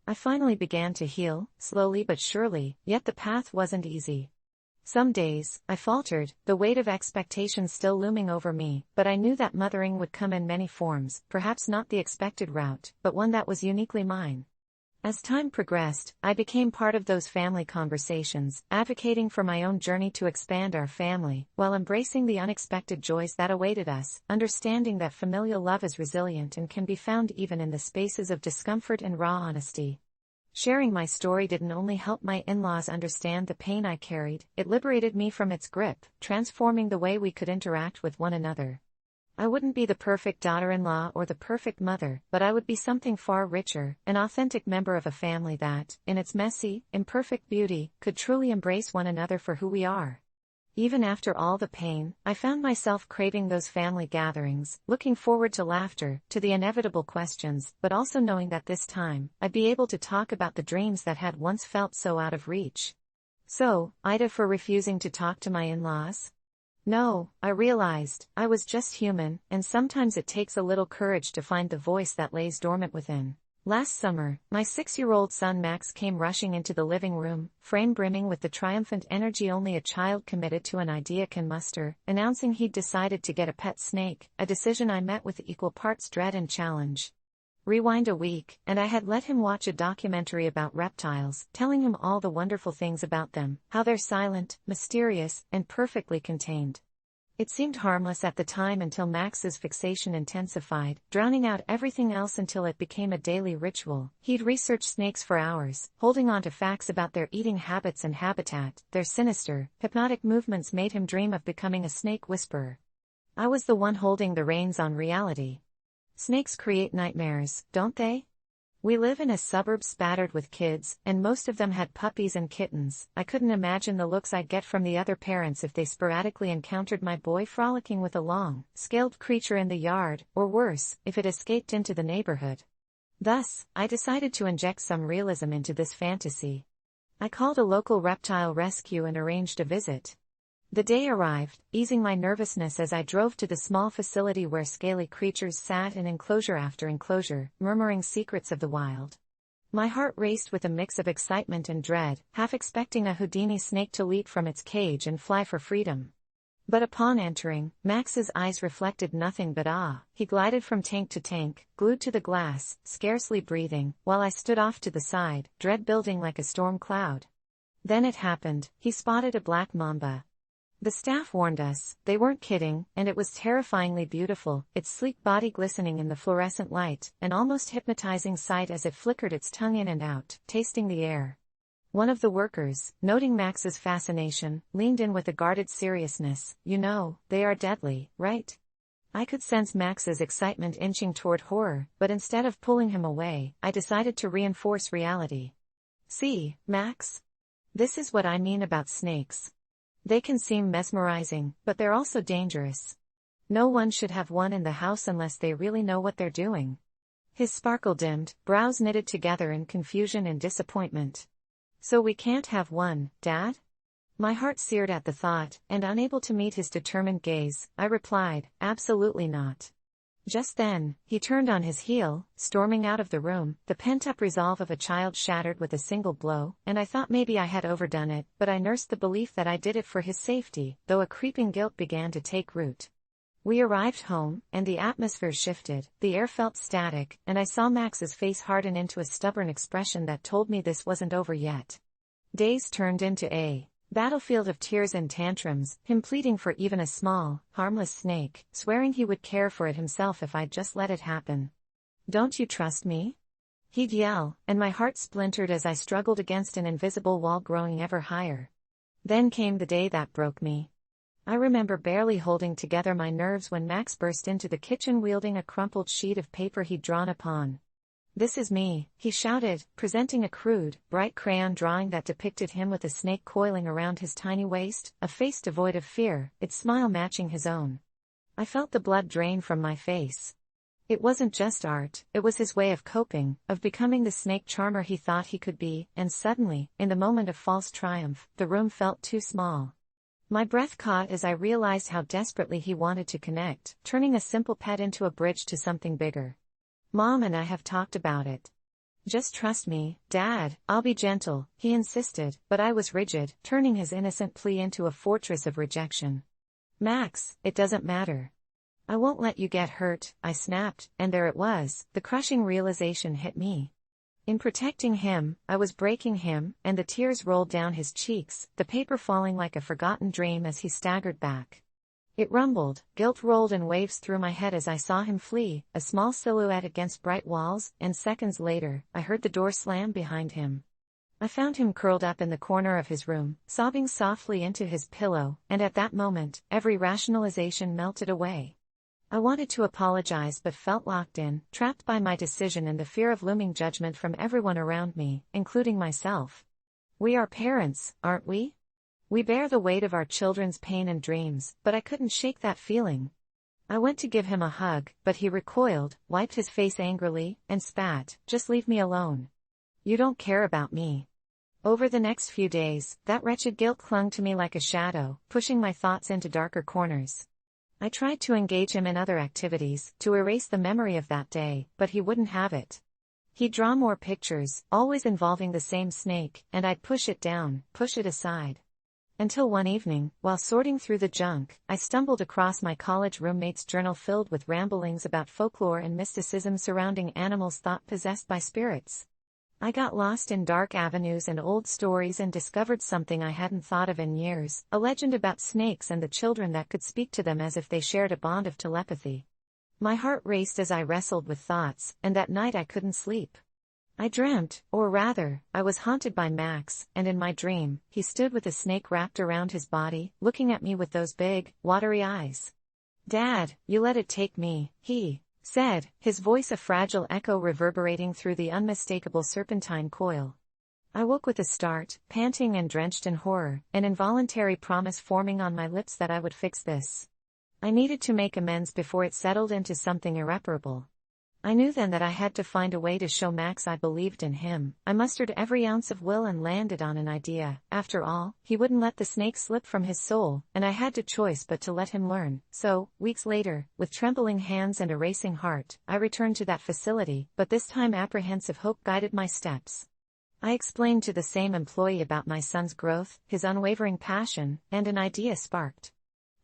I finally began to heal, slowly but surely, yet the path wasn't easy. Some days, I faltered, the weight of expectations still looming over me, but I knew that mothering would come in many forms, perhaps not the expected route, but one that was uniquely mine. As time progressed, I became part of those family conversations, advocating for my own journey to expand our family, while embracing the unexpected joys that awaited us, understanding that familial love is resilient and can be found even in the spaces of discomfort and raw honesty. Sharing my story didn't only help my in-laws understand the pain I carried, it liberated me from its grip, transforming the way we could interact with one another. I wouldn't be the perfect daughter-in-law or the perfect mother, but I would be something far richer, an authentic member of a family that, in its messy, imperfect beauty, could truly embrace one another for who we are. Even after all the pain, I found myself craving those family gatherings, looking forward to laughter, to the inevitable questions, but also knowing that this time, I'd be able to talk about the dreams that had once felt so out of reach. So, AITA for refusing to talk to my in-laws? No, I realized, I was just human, and sometimes it takes a little courage to find the voice that lays dormant within. Last summer, my 6-year-old son Max came rushing into the living room, frame brimming with the triumphant energy only a child committed to an idea can muster, announcing he'd decided to get a pet snake, a decision I met with equal parts dread and challenge. Rewind a week, and I had let him watch a documentary about reptiles, telling him all the wonderful things about them, how they're silent, mysterious, and perfectly contained. It seemed harmless at the time until Max's fixation intensified, drowning out everything else until it became a daily ritual. He'd research snakes for hours, holding on to facts about their eating habits and habitat. Their sinister, hypnotic movements made him dream of becoming a snake whisperer. I was the one holding the reins on reality. Snakes create nightmares, don't they? We live in a suburb spattered with kids, and most of them had puppies and kittens. I couldn't imagine the looks I'd get from the other parents if they sporadically encountered my boy frolicking with a long, scaled creature in the yard, or worse, if it escaped into the neighborhood. Thus, I decided to inject some realism into this fantasy. I called a local reptile rescue and arranged a visit. The day arrived, easing my nervousness as I drove to the small facility where scaly creatures sat in enclosure after enclosure, murmuring secrets of the wild. My heart raced with a mix of excitement and dread, half expecting a Houdini snake to leap from its cage and fly for freedom. But upon entering, Max's eyes reflected nothing but awe. He glided from tank to tank, glued to the glass, scarcely breathing, while I stood off to the side, dread building like a storm cloud. Then it happened. He spotted a black mamba. The staff warned us, they weren't kidding, and it was terrifyingly beautiful, its sleek body glistening in the fluorescent light, an almost hypnotizing sight as it flickered its tongue in and out, tasting the air. One of the workers, noting Max's fascination, leaned in with a guarded seriousness. You know, they are deadly, right? I could sense Max's excitement inching toward horror, but instead of pulling him away, I decided to reinforce reality. See, Max? This is what I mean about snakes. They can seem mesmerizing, but they're also dangerous. No one should have one in the house unless they really know what they're doing. His sparkle dimmed, brows knitted together in confusion and disappointment. So we can't have one, Dad? My heart seared at the thought, and unable to meet his determined gaze, I replied, absolutely not. Just then, he turned on his heel, storming out of the room, the pent-up resolve of a child shattered with a single blow, and I thought maybe I had overdone it, but I nursed the belief that I did it for his safety, though a creeping guilt began to take root. We arrived home, and the atmosphere shifted, the air felt static, and I saw Max's face harden into a stubborn expression that told me this wasn't over yet. Days turned into a battlefield of tears and tantrums, him pleading for even a small, harmless snake, swearing he would care for it himself if I'd just let it happen. Don't you trust me? He'd yell, and my heart splintered as I struggled against an invisible wall growing ever higher. Then came the day that broke me. I remember barely holding together my nerves when Max burst into the kitchen wielding a crumpled sheet of paper he'd drawn upon. This is me, he shouted, presenting a crude, bright crayon drawing that depicted him with a snake coiling around his tiny waist, a face devoid of fear, its smile matching his own. I felt the blood drain from my face. It wasn't just art, it was his way of coping, of becoming the snake charmer he thought he could be, and suddenly, in the moment of false triumph, the room felt too small. My breath caught as I realized how desperately he wanted to connect, turning a simple pet into a bridge to something bigger. Mom and I have talked about it. Just trust me, Dad, I'll be gentle, he insisted, but I was rigid, turning his innocent plea into a fortress of rejection. Max, it doesn't matter. I won't let you get hurt, I snapped, and there it was, the crushing realization hit me. In protecting him, I was breaking him, and the tears rolled down his cheeks, the paper falling like a forgotten dream as he staggered back. It rumbled, guilt rolled in waves through my head as I saw him flee, a small silhouette against bright walls, and seconds later, I heard the door slam behind him. I found him curled up in the corner of his room, sobbing softly into his pillow, and at that moment, every rationalization melted away. I wanted to apologize but felt locked in, trapped by my decision and the fear of looming judgment from everyone around me, including myself. We are parents, aren't we? We bear the weight of our children's pain and dreams, but I couldn't shake that feeling. I went to give him a hug, but he recoiled, wiped his face angrily, and spat, "Just leave me alone. You don't care about me." Over the next few days, that wretched guilt clung to me like a shadow, pushing my thoughts into darker corners. I tried to engage him in other activities, to erase the memory of that day, but he wouldn't have it. He'd draw more pictures, always involving the same snake, and I'd push it down, push it aside. Until one evening, while sorting through the junk, I stumbled across my college roommate's journal filled with ramblings about folklore and mysticism surrounding animals thought possessed by spirits. I got lost in dark avenues and old stories and discovered something I hadn't thought of in years, a legend about snakes and the children that could speak to them as if they shared a bond of telepathy. My heart raced as I wrestled with thoughts, and that night I couldn't sleep. I dreamt, or rather, I was haunted by Max, and in my dream, he stood with a snake wrapped around his body, looking at me with those big, watery eyes. "Dad, you let it take me," he said, his voice a fragile echo reverberating through the unmistakable serpentine coil. I woke with a start, panting and drenched in horror, an involuntary promise forming on my lips that I would fix this. I needed to make amends before it settled into something irreparable. I knew then that I had to find a way to show Max I believed in him. I mustered every ounce of will and landed on an idea. After all, he wouldn't let the snake slip from his soul, and I had no choice but to let him learn. So, weeks later, with trembling hands and a racing heart, I returned to that facility, but this time apprehensive hope guided my steps. I explained to the same employee about my son's growth, his unwavering passion, and an idea sparked.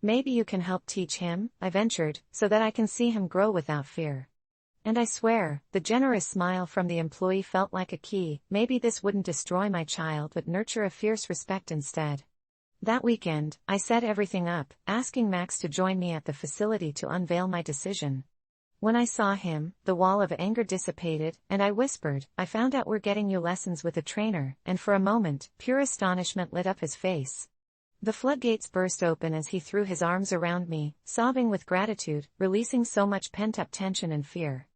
"Maybe you can help teach him," I ventured, "so that I can see him grow without fear." And I swear, the generous smile from the employee felt like a key. Maybe this wouldn't destroy my child but nurture a fierce respect instead. That weekend, I set everything up, asking Max to join me at the facility to unveil my decision. When I saw him, the wall of anger dissipated, and I whispered, "I found out we're getting you lessons with a trainer," and for a moment, pure astonishment lit up his face. The floodgates burst open as he threw his arms around me, sobbing with gratitude, releasing so much pent-up tension and fear.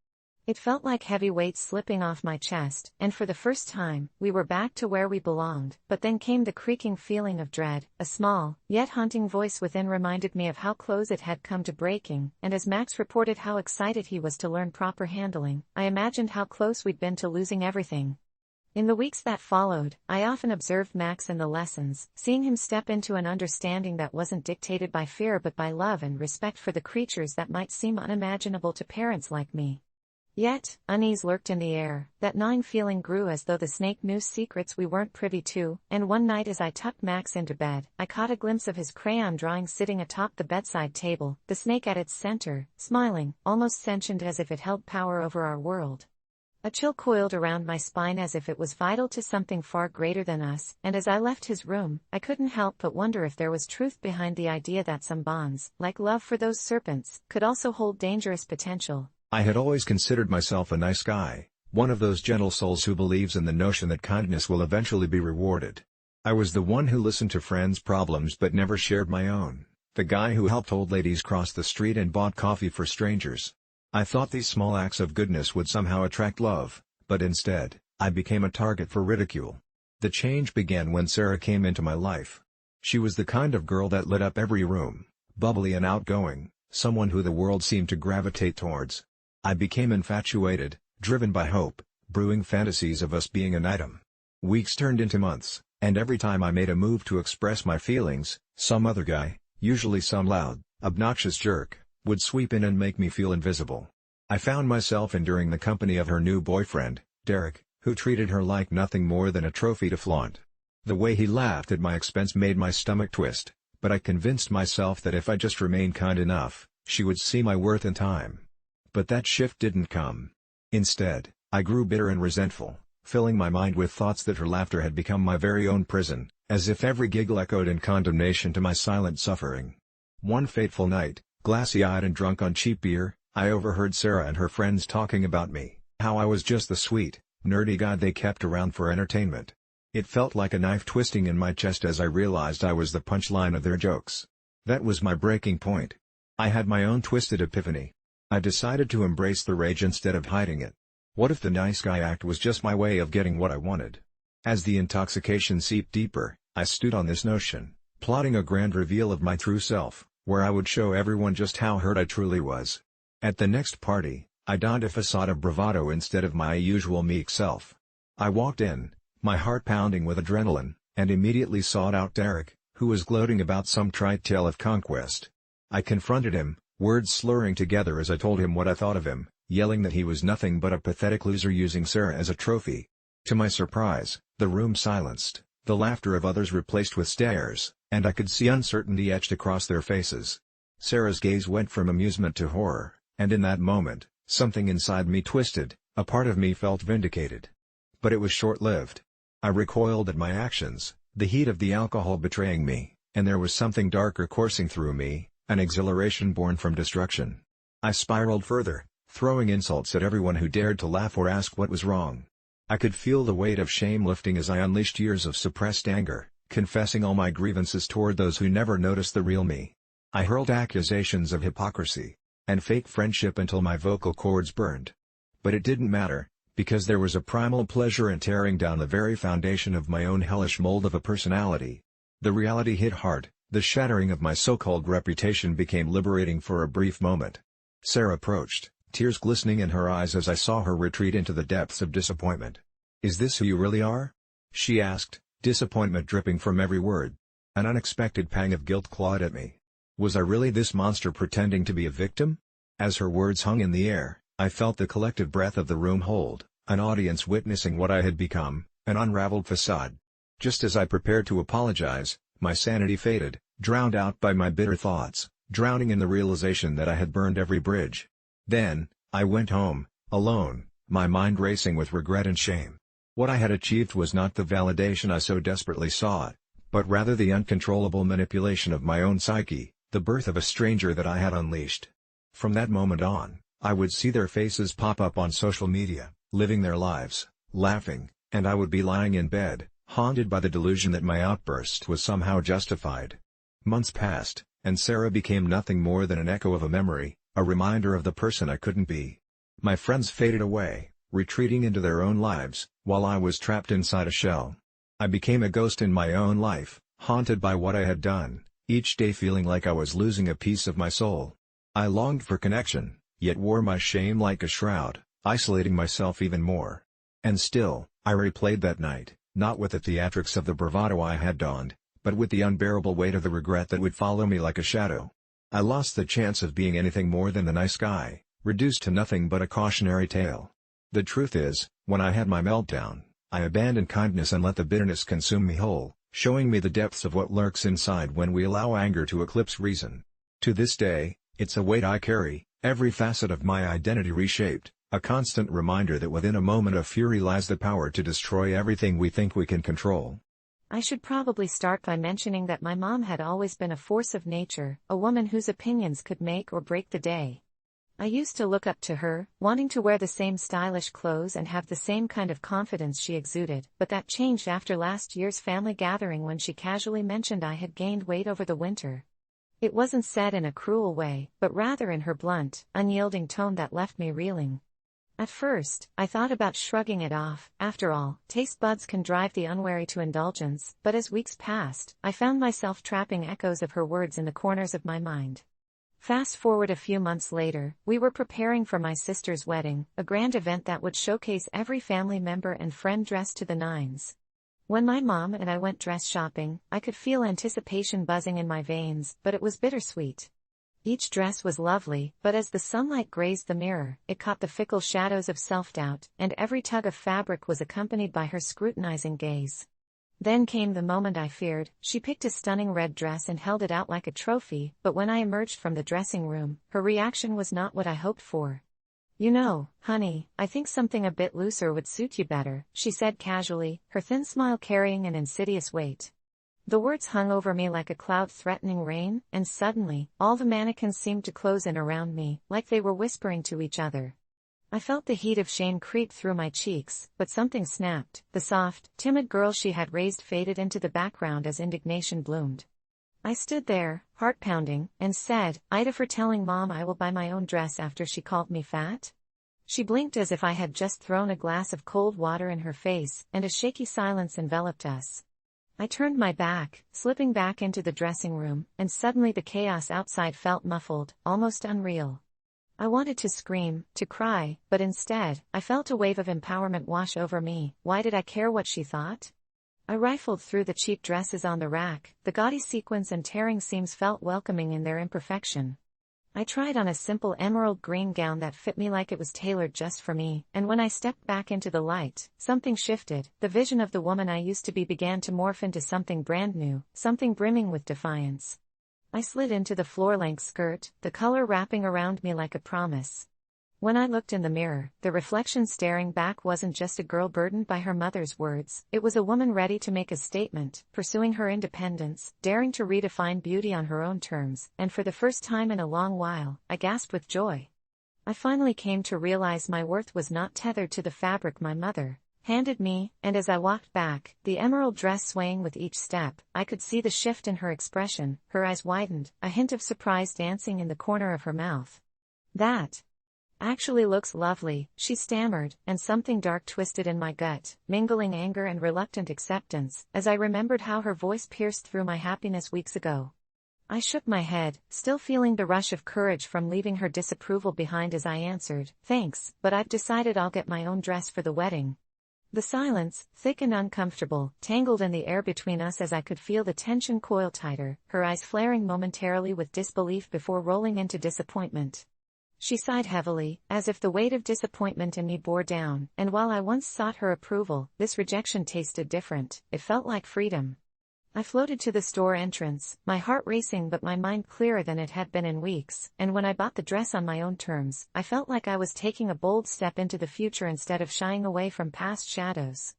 It felt like heavy weights slipping off my chest, and for the first time, we were back to where we belonged. But then came the creaking feeling of dread. A small, yet haunting voice within reminded me of how close it had come to breaking, and as Max reported how excited he was to learn proper handling, I imagined how close we'd been to losing everything. In the weeks that followed, I often observed Max in the lessons, seeing him step into an understanding that wasn't dictated by fear but by love and respect for the creatures that might seem unimaginable to parents like me. Yet, unease lurked in the air. That gnawing feeling grew as though the snake knew secrets we weren't privy to, and one night as I tucked Max into bed, I caught a glimpse of his crayon drawing sitting atop the bedside table, the snake at its center, smiling, almost sentient as if it held power over our world. A chill coiled around my spine as if it was vital to something far greater than us, and as I left his room, I couldn't help but wonder if there was truth behind the idea that some bonds, like love for those serpents, could also hold dangerous potential. I had always considered myself a nice guy, one of those gentle souls who believes in the notion that kindness will eventually be rewarded. I was the one who listened to friends' problems but never shared my own, the guy who helped old ladies cross the street and bought coffee for strangers. I thought these small acts of goodness would somehow attract love, but instead, I became a target for ridicule. The change began when Sarah came into my life. She was the kind of girl that lit up every room, bubbly and outgoing, someone who the world seemed to gravitate towards. I became infatuated, driven by hope, brewing fantasies of us being an item. Weeks turned into months, and every time I made a move to express my feelings, some other guy, usually some loud, obnoxious jerk, would sweep in and make me feel invisible. I found myself enduring the company of her new boyfriend, Derek, who treated her like nothing more than a trophy to flaunt. The way he laughed at my expense made my stomach twist, but I convinced myself that if I just remained kind enough, she would see my worth in time. But that shift didn't come. Instead, I grew bitter and resentful, filling my mind with thoughts that her laughter had become my very own prison, as if every giggle echoed in condemnation to my silent suffering. One fateful night, glassy-eyed and drunk on cheap beer, I overheard Sarah and her friends talking about me, how I was just the sweet, nerdy guy they kept around for entertainment. It felt like a knife twisting in my chest as I realized I was the punchline of their jokes. That was my breaking point. I had my own twisted epiphany. I decided to embrace the rage instead of hiding it. What if the nice guy act was just my way of getting what I wanted? As the intoxication seeped deeper, I stewed on this notion, plotting a grand reveal of my true self, where I would show everyone just how hurt I truly was. At the next party, I donned a facade of bravado instead of my usual meek self. I walked in, my heart pounding with adrenaline, and immediately sought out Derek, who was gloating about some trite tale of conquest. I confronted him, words slurring together as I told him what I thought of him, yelling that he was nothing but a pathetic loser using Sarah as a trophy. To my surprise, the room silenced, the laughter of others replaced with stares, and I could see uncertainty etched across their faces. Sarah's gaze went from amusement to horror, and in that moment, something inside me twisted, a part of me felt vindicated. But it was short-lived. I recoiled at my actions, the heat of the alcohol betraying me, and there was something darker coursing through me, an exhilaration born from destruction. I spiraled further, throwing insults at everyone who dared to laugh or ask what was wrong. I could feel the weight of shame lifting as I unleashed years of suppressed anger, confessing all my grievances toward those who never noticed the real me. I hurled accusations of hypocrisy and fake friendship until my vocal cords burned. But it didn't matter, because there was a primal pleasure in tearing down the very foundation of my own hellish mold of a personality. The reality hit hard, the shattering of my so-called reputation became liberating for a brief moment. Sarah approached, tears glistening in her eyes as I saw her retreat into the depths of disappointment. "Is this who you really are?" she asked, disappointment dripping from every word. An unexpected pang of guilt clawed at me. Was I really this monster pretending to be a victim? As her words hung in the air, I felt the collective breath of the room hold, an audience witnessing what I had become, an unraveled facade. Just as I prepared to apologize, my sanity faded, drowned out by my bitter thoughts, drowning in the realization that I had burned every bridge. Then, I went home, alone, my mind racing with regret and shame. What I had achieved was not the validation I so desperately sought, but rather the uncontrollable manipulation of my own psyche, the birth of a stranger that I had unleashed. From that moment on, I would see their faces pop up on social media, living their lives, laughing, and I would be lying in bed, haunted by the delusion that my outburst was somehow justified. Months passed, and Sarah became nothing more than an echo of a memory, a reminder of the person I couldn't be. My friends faded away, retreating into their own lives, while I was trapped inside a shell. I became a ghost in my own life, haunted by what I had done, each day feeling like I was losing a piece of my soul. I longed for connection, yet wore my shame like a shroud, isolating myself even more. And still, I replayed that night, not with the theatrics of the bravado I had donned, but with the unbearable weight of the regret that would follow me like a shadow. I lost the chance of being anything more than the nice guy, reduced to nothing but a cautionary tale. The truth is, when I had my meltdown, I abandoned kindness and let the bitterness consume me whole, showing me the depths of what lurks inside when we allow anger to eclipse reason. To this day, it's a weight I carry, every facet of my identity reshaped, a constant reminder that within a moment of fury lies the power to destroy everything we think we can control. I should probably start by mentioning that my mom had always been a force of nature, a woman whose opinions could make or break the day. I used to look up to her, wanting to wear the same stylish clothes and have the same kind of confidence she exuded, but that changed after last year's family gathering when she casually mentioned I had gained weight over the winter. It wasn't said in a cruel way, but rather in her blunt, unyielding tone that left me reeling. At first, I thought about shrugging it off. After all, taste buds can drive the unwary to indulgence, but as weeks passed, I found myself trapping echoes of her words in the corners of my mind. Fast forward a few months later, we were preparing for my sister's wedding, a grand event that would showcase every family member and friend dressed to the nines. When my mom and I went dress shopping, I could feel anticipation buzzing in my veins, but it was bittersweet. Each dress was lovely, but as the sunlight grazed the mirror, it caught the fickle shadows of self-doubt, and every tug of fabric was accompanied by her scrutinizing gaze. Then came the moment I feared. She picked a stunning red dress and held it out like a trophy, but when I emerged from the dressing room, her reaction was not what I hoped for. "You know, honey, I think something a bit looser would suit you better," she said casually, her thin smile carrying an insidious weight. The words hung over me like a cloud threatening rain, and suddenly, all the mannequins seemed to close in around me, like they were whispering to each other. I felt the heat of shame creep through my cheeks, but something snapped. The soft, timid girl she had raised faded into the background as indignation bloomed. I stood there, heart pounding, and said, "AITA for telling Mom I will buy my own dress after she called me fat?" She blinked as if I had just thrown a glass of cold water in her face, and a shaky silence enveloped us. I turned my back, slipping back into the dressing room, and suddenly the chaos outside felt muffled, almost unreal. I wanted to scream, to cry, but instead, I felt a wave of empowerment wash over me. Why did I care what she thought? I rifled through the cheap dresses on the rack. The gaudy sequins and tearing seams felt welcoming in their imperfection. I tried on a simple emerald green gown that fit me like it was tailored just for me, and when I stepped back into the light, something shifted. The vision of the woman I used to be began to morph into something brand new, something brimming with defiance. I slid into the floor-length skirt, the color wrapping around me like a promise. When I looked in the mirror, the reflection staring back wasn't just a girl burdened by her mother's words, it was a woman ready to make a statement, pursuing her independence, daring to redefine beauty on her own terms, and for the first time in a long while, I gasped with joy. I finally came to realize my worth was not tethered to the fabric my mother handed me, and as I walked back, the emerald dress swaying with each step, I could see the shift in her expression. Her eyes widened, a hint of surprise dancing in the corner of her mouth. "That actually looks lovely," she stammered, and something dark twisted in my gut, mingling anger and reluctant acceptance, as I remembered how her voice pierced through my happiness weeks ago. I shook my head, still feeling the rush of courage from leaving her disapproval behind as I answered, "Thanks, but I've decided I'll get my own dress for the wedding." The silence, thick and uncomfortable, tangled in the air between us as I could feel the tension coil tighter, her eyes flaring momentarily with disbelief before rolling into disappointment. She sighed heavily, as if the weight of disappointment in me bore down, and while I once sought her approval, this rejection tasted different. It felt like freedom. I floated to the store entrance, my heart racing but my mind clearer than it had been in weeks, and when I bought the dress on my own terms, I felt like I was taking a bold step into the future instead of shying away from past shadows.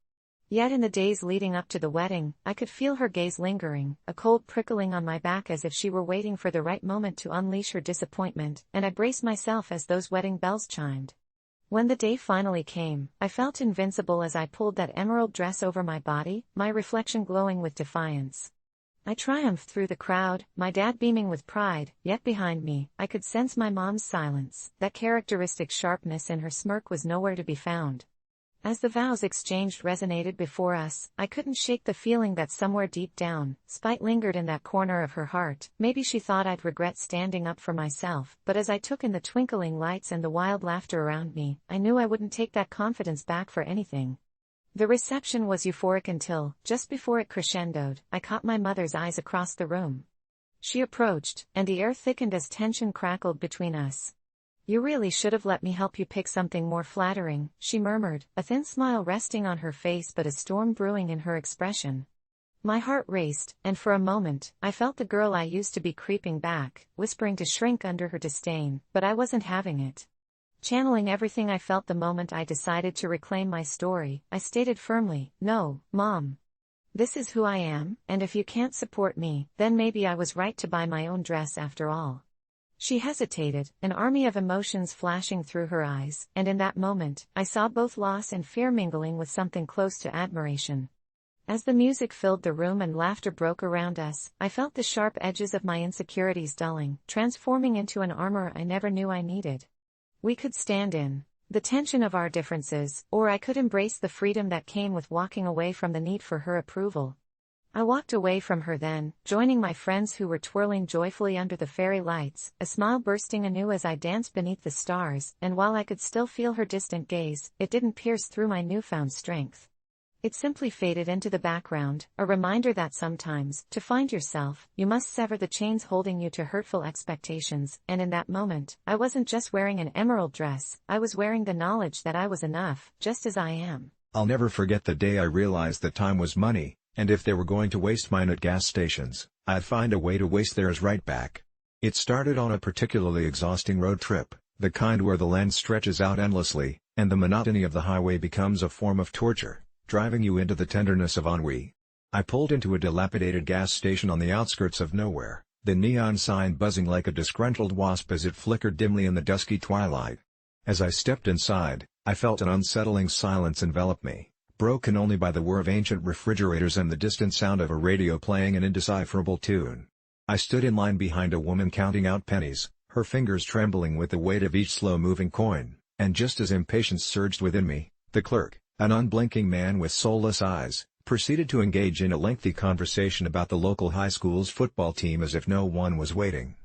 Yet in the days leading up to the wedding, I could feel her gaze lingering, a cold prickling on my back as if she were waiting for the right moment to unleash her disappointment, and I braced myself as those wedding bells chimed. When the day finally came, I felt invincible as I pulled that emerald dress over my body, my reflection glowing with defiance. I triumphed through the crowd, my dad beaming with pride, yet behind me, I could sense my mom's silence. That characteristic sharpness in her smirk was nowhere to be found. As the vows exchanged resonated before us, I couldn't shake the feeling that somewhere deep down, spite lingered in that corner of her heart. Maybe she thought I'd regret standing up for myself, but as I took in the twinkling lights and the wild laughter around me, I knew I wouldn't take that confidence back for anything. The reception was euphoric until, just before it crescendoed, I caught my mother's eyes across the room. She approached, and the air thickened as tension crackled between us. "You really should have let me help you pick something more flattering," she murmured, a thin smile resting on her face but a storm brewing in her expression. My heart raced, and for a moment, I felt the girl I used to be creeping back, whispering to shrink under her disdain, but I wasn't having it. Channeling everything I felt the moment I decided to reclaim my story, I stated firmly, "No, Mom. This is who I am, and if you can't support me, then maybe I was right to buy my own dress after all." She hesitated, an army of emotions flashing through her eyes, and in that moment, I saw both loss and fear mingling with something close to admiration. As the music filled the room and laughter broke around us, I felt the sharp edges of my insecurities dulling, transforming into an armor I never knew I needed. We could stand in the tension of our differences, or I could embrace the freedom that came with walking away from the need for her approval. I walked away from her then, joining my friends who were twirling joyfully under the fairy lights, a smile bursting anew as I danced beneath the stars, and while I could still feel her distant gaze, it didn't pierce through my newfound strength. It simply faded into the background, a reminder that sometimes, to find yourself, you must sever the chains holding you to hurtful expectations, and in that moment, I wasn't just wearing an emerald dress, I was wearing the knowledge that I was enough, just as I am. I'll never forget the day I realized that time was money, and if they were going to waste mine at gas stations, I'd find a way to waste theirs right back. It started on a particularly exhausting road trip, the kind where the land stretches out endlessly, and the monotony of the highway becomes a form of torture, driving you into the tenderness of ennui. I pulled into a dilapidated gas station on the outskirts of nowhere, the neon sign buzzing like a disgruntled wasp as it flickered dimly in the dusky twilight. As I stepped inside, I felt an unsettling silence envelop me, broken only by the whir of ancient refrigerators and the distant sound of a radio playing an indecipherable tune. I stood in line behind a woman counting out pennies, her fingers trembling with the weight of each slow-moving coin, and just as impatience surged within me, the clerk, an unblinking man with soulless eyes, proceeded to engage in a lengthy conversation about the local high school's football team as if no one was waiting.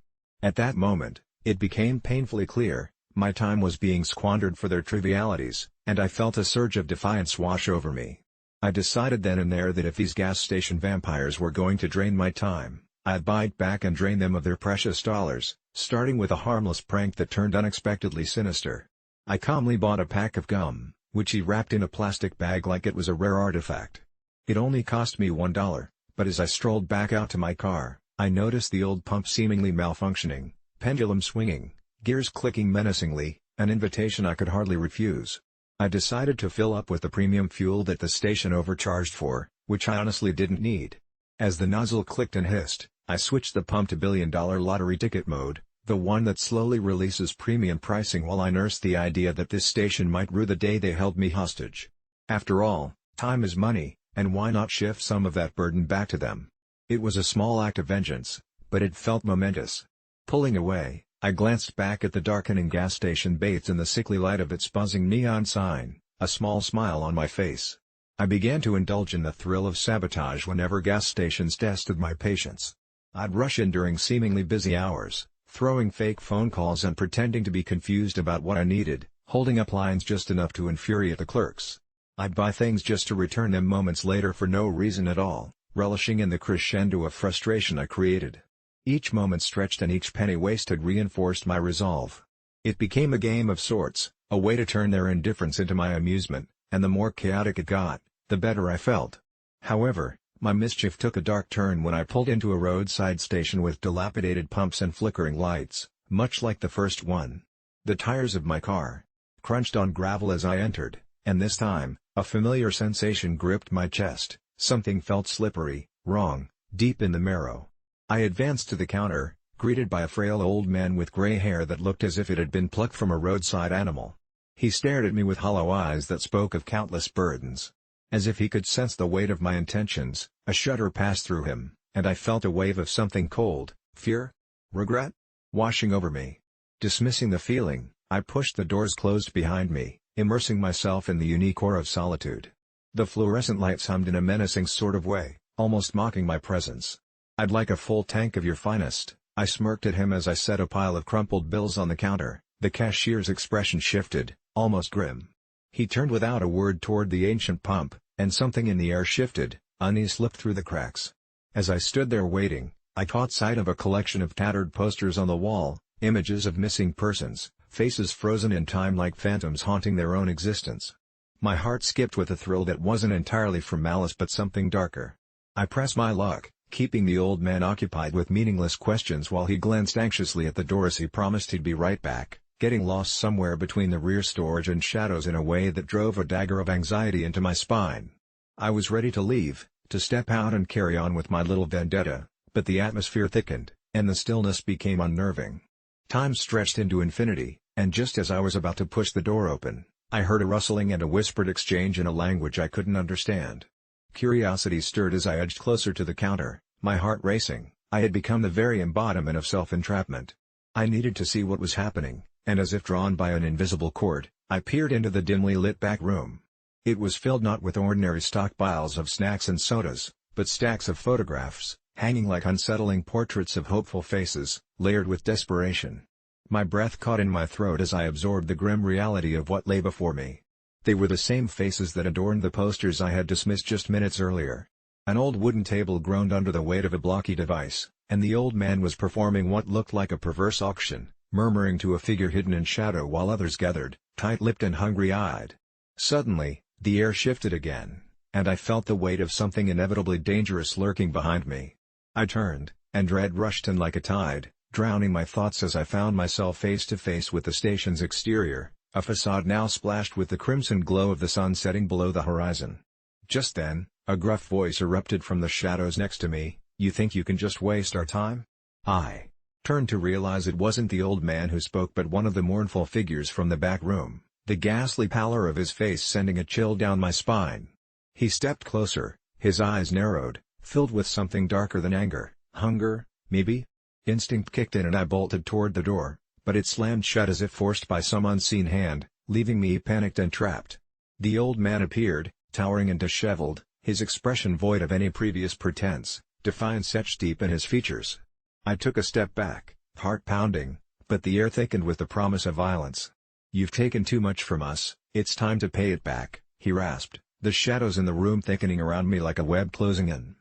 At that moment, it became painfully clear, my time was being squandered for their trivialities, and I felt a surge of defiance wash over me. I decided then and there that if these gas station vampires were going to drain my time, I'd bite back and drain them of their precious dollars, starting with a harmless prank that turned unexpectedly sinister. I calmly bought a pack of gum, which he wrapped in a plastic bag like it was a rare artifact. It only cost me $1, but as I strolled back out to my car, I noticed the old pump seemingly malfunctioning, pendulum swinging, gears clicking menacingly, An invitation I could hardly refuse. I decided to fill up with the premium fuel that the station overcharged for, which I honestly didn't need. As the nozzle clicked and hissed, I switched the pump to billion-dollar lottery ticket mode, the one that slowly releases premium pricing while I nursed the idea that this station might rue the day they held me hostage. After all, time is money, and why not shift some of that burden back to them? It was a small act of vengeance, but it felt momentous. Pulling away, I glanced back at the darkening gas station bathed in the sickly light of its buzzing neon sign, a small smile on my face. I began to indulge in the thrill of sabotage whenever gas stations tested my patience. I'd rush in during seemingly busy hours, throwing fake phone calls and pretending to be confused about what I needed, holding up lines just enough to infuriate the clerks. I'd buy things just to return them moments later for no reason at all, relishing in the crescendo of frustration I created. Each moment stretched and each penny wasted reinforced my resolve. It became a game of sorts, a way to turn their indifference into my amusement, and the more chaotic it got, the better I felt. However, my mischief took a dark turn when I pulled into a roadside station with dilapidated pumps and flickering lights, much like the first one. The tires of my car crunched on gravel as I entered, and this time, a familiar sensation gripped my chest. Something felt slippery, wrong, deep in the marrow. I advanced to the counter, greeted by a frail old man with gray hair that looked as if it had been plucked from a roadside animal. He stared at me with hollow eyes that spoke of countless burdens. As if he could sense the weight of my intentions, a shudder passed through him, and I felt a wave of something cold, fear? Regret? Washing over me. Dismissing the feeling, I pushed the doors closed behind me, immersing myself in the unique aura of solitude. The fluorescent lights hummed in a menacing sort of way, almost mocking my presence. "I'd like a full tank of your finest," I smirked at him as I set a pile of crumpled bills on the counter. The cashier's expression shifted, almost grim. He turned without a word toward the ancient pump, and something in the air shifted, unease slipped through the cracks. As I stood there waiting, I caught sight of a collection of tattered posters on the wall, images of missing persons, faces frozen in time like phantoms haunting their own existence. My heart skipped with a thrill that wasn't entirely from malice but something darker. I pressed my luck, keeping the old man occupied with meaningless questions while he glanced anxiously at the door as he promised he'd be right back, getting lost somewhere between the rear storage and shadows in a way that drove a dagger of anxiety into my spine. I was ready to leave, to step out and carry on with my little vendetta, but the atmosphere thickened, and the stillness became unnerving. Time stretched into infinity, and just as I was about to push the door open, I heard a rustling and a whispered exchange in a language I couldn't understand. Curiosity stirred as I edged closer to the counter, my heart racing. I had become the very embodiment of self-entrapment. I needed to see what was happening, and as if drawn by an invisible cord, I peered into the dimly lit back room. It was filled not with ordinary stockpiles of snacks and sodas, but stacks of photographs, hanging like unsettling portraits of hopeful faces, layered with desperation. My breath caught in my throat as I absorbed the grim reality of what lay before me. They were the same faces that adorned the posters I had dismissed just minutes earlier. An old wooden table groaned under the weight of a blocky device, and the old man was performing what looked like a perverse auction, murmuring to a figure hidden in shadow while others gathered, tight-lipped and hungry-eyed. Suddenly, the air shifted again, and I felt the weight of something inevitably dangerous lurking behind me. I turned, and dread rushed in like a tide, drowning my thoughts as I found myself face to face with the station's exterior, a facade now splashed with the crimson glow of the sun setting below the horizon. Just then, a gruff voice erupted from the shadows next to me, "You think you can just waste our time?" I turned to realize it wasn't the old man who spoke but one of the mournful figures from the back room, the ghastly pallor of his face sending a chill down my spine. He stepped closer, his eyes narrowed, filled with something darker than anger, hunger, maybe? Instinct kicked in and I bolted toward the door, but it slammed shut as if forced by some unseen hand, leaving me panicked and trapped. The old man appeared, towering and disheveled, his expression void of any previous pretense, defiance etched deep in his features. I took a step back, heart pounding, but the air thickened with the promise of violence. "You've taken too much from us, it's time to pay it back," he rasped, the shadows in the room thickening around me like a web closing in.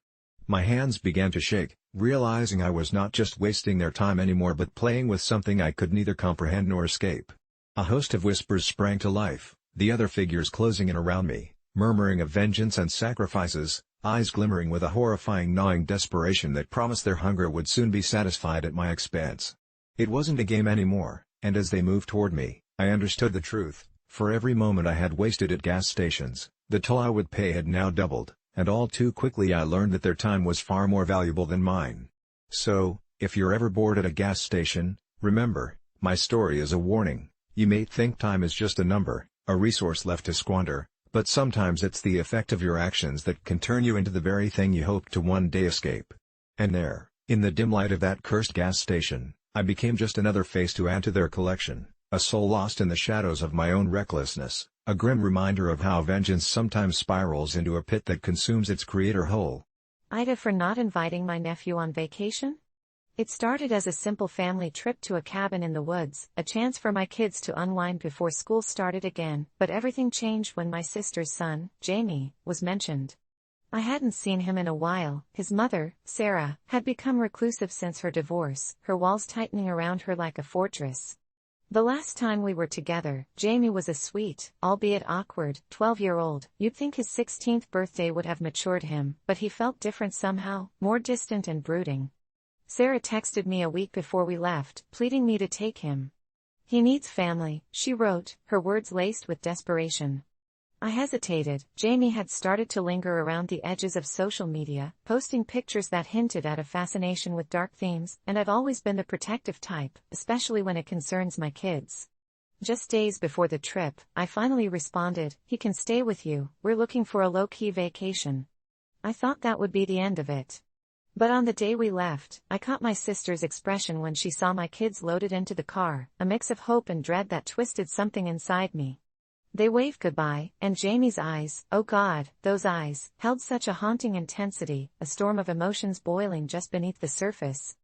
My hands began to shake, realizing I was not just wasting their time anymore but playing with something I could neither comprehend nor escape. A host of whispers sprang to life, the other figures closing in around me, murmuring of vengeance and sacrifices, eyes glimmering with a horrifying gnawing desperation that promised their hunger would soon be satisfied at my expense. It wasn't a game anymore, and as they moved toward me, I understood the truth. For every moment I had wasted at gas stations, the toll I would pay had now doubled, and all too quickly I learned that their time was far more valuable than mine. So, if you're ever bored at a gas station, remember, my story is a warning. You may think time is just a number, a resource left to squander, but sometimes it's the effect of your actions that can turn you into the very thing you hope to one day escape. And there, in the dim light of that cursed gas station, I became just another face to add to their collection. A soul lost in the shadows of my own recklessness, a grim reminder of how vengeance sometimes spirals into a pit that consumes its creator whole. AITA for not inviting my nephew on vacation? It started as a simple family trip to a cabin in the woods, a chance for my kids to unwind before school started again, but everything changed when my sister's son, Jamie, was mentioned. I hadn't seen him in a while. His mother, Sarah, had become reclusive since her divorce, her walls tightening around her like a fortress. The last time we were together, Jamie was a sweet, albeit awkward, 12-year-old. You'd think his 16th birthday would have matured him, but he felt different somehow, more distant and brooding. Sarah texted me a week before we left, pleading me to take him. He needs family, she wrote, her words laced with desperation. I hesitated. Jamie had started to linger around the edges of social media, posting pictures that hinted at a fascination with dark themes, and I've always been the protective type, especially when it concerns my kids. Just days before the trip, I finally responded, "He can stay with you, we're looking for a low-key vacation." I thought that would be the end of it. But on the day we left, I caught my sister's expression when she saw my kids loaded into the car, a mix of hope and dread that twisted something inside me. They waved goodbye, and Jamie's eyes, oh God, those eyes, held such a haunting intensity, a storm of emotions boiling just beneath the surface.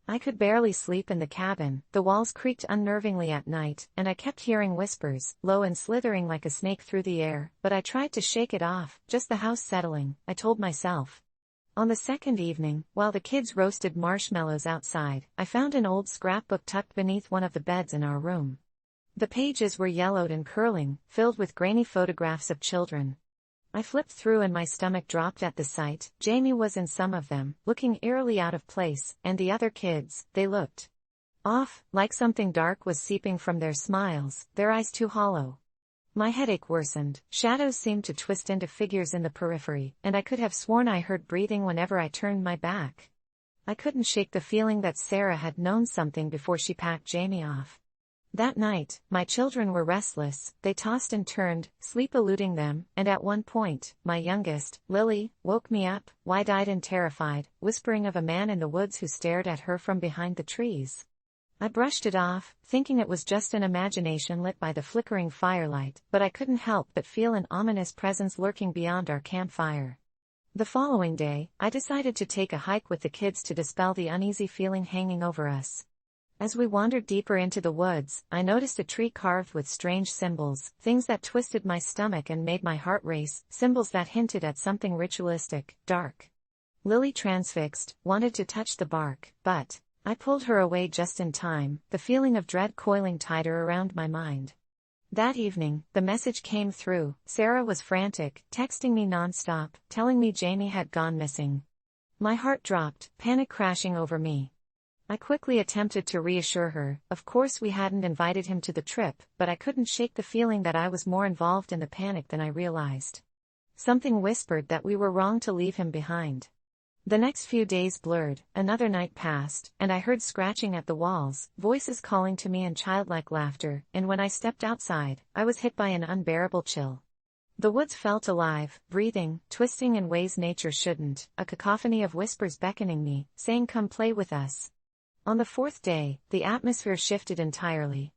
I could barely sleep in the cabin, the walls creaked unnervingly at night, and I kept hearing whispers, low and slithering like a snake through the air, but I tried to shake it off, just the house settling, I told myself. On the second evening, while the kids roasted marshmallows outside, I found an old scrapbook tucked beneath one of the beds in our room. The pages were yellowed and curling, filled with grainy photographs of children. I flipped through and my stomach dropped at the sight. Jamie was in some of them, looking eerily out of place, and the other kids, they looked off, like something dark was seeping from their smiles, their eyes too hollow. My headache worsened, shadows seemed to twist into figures in the periphery, and I could have sworn I heard breathing whenever I turned my back. I couldn't shake the feeling that Sarah had known something before she packed Jamie off. That night, my children were restless, they tossed and turned, sleep eluding them, and at one point, my youngest, Lily, woke me up, wide-eyed and terrified, whispering of a man in the woods who stared at her from behind the trees. I brushed it off, thinking it was just an imagination lit by the flickering firelight, but I couldn't help but feel an ominous presence lurking beyond our campfire. The following day, I decided to take a hike with the kids to dispel the uneasy feeling hanging over us. As we wandered deeper into the woods, I noticed a tree carved with strange symbols, things that twisted my stomach and made my heart race, symbols that hinted at something ritualistic, dark. Lily, transfixed, wanted to touch the bark, but I pulled her away just in time, the feeling of dread coiling tighter around my mind. That evening, the message came through. Sarah was frantic, texting me nonstop, telling me Jamie had gone missing. My heart dropped, panic crashing over me. I quickly attempted to reassure her. Of course we hadn't invited him to the trip, but I couldn't shake the feeling that I was more involved in the panic than I realized. Something whispered that we were wrong to leave him behind. The next few days blurred, another night passed, and I heard scratching at the walls, voices calling to me and childlike laughter, and when I stepped outside, I was hit by an unbearable chill. The woods felt alive, breathing, twisting in ways nature shouldn't, a cacophony of whispers beckoning me, saying come play with us. On the fourth day, the atmosphere shifted entirely.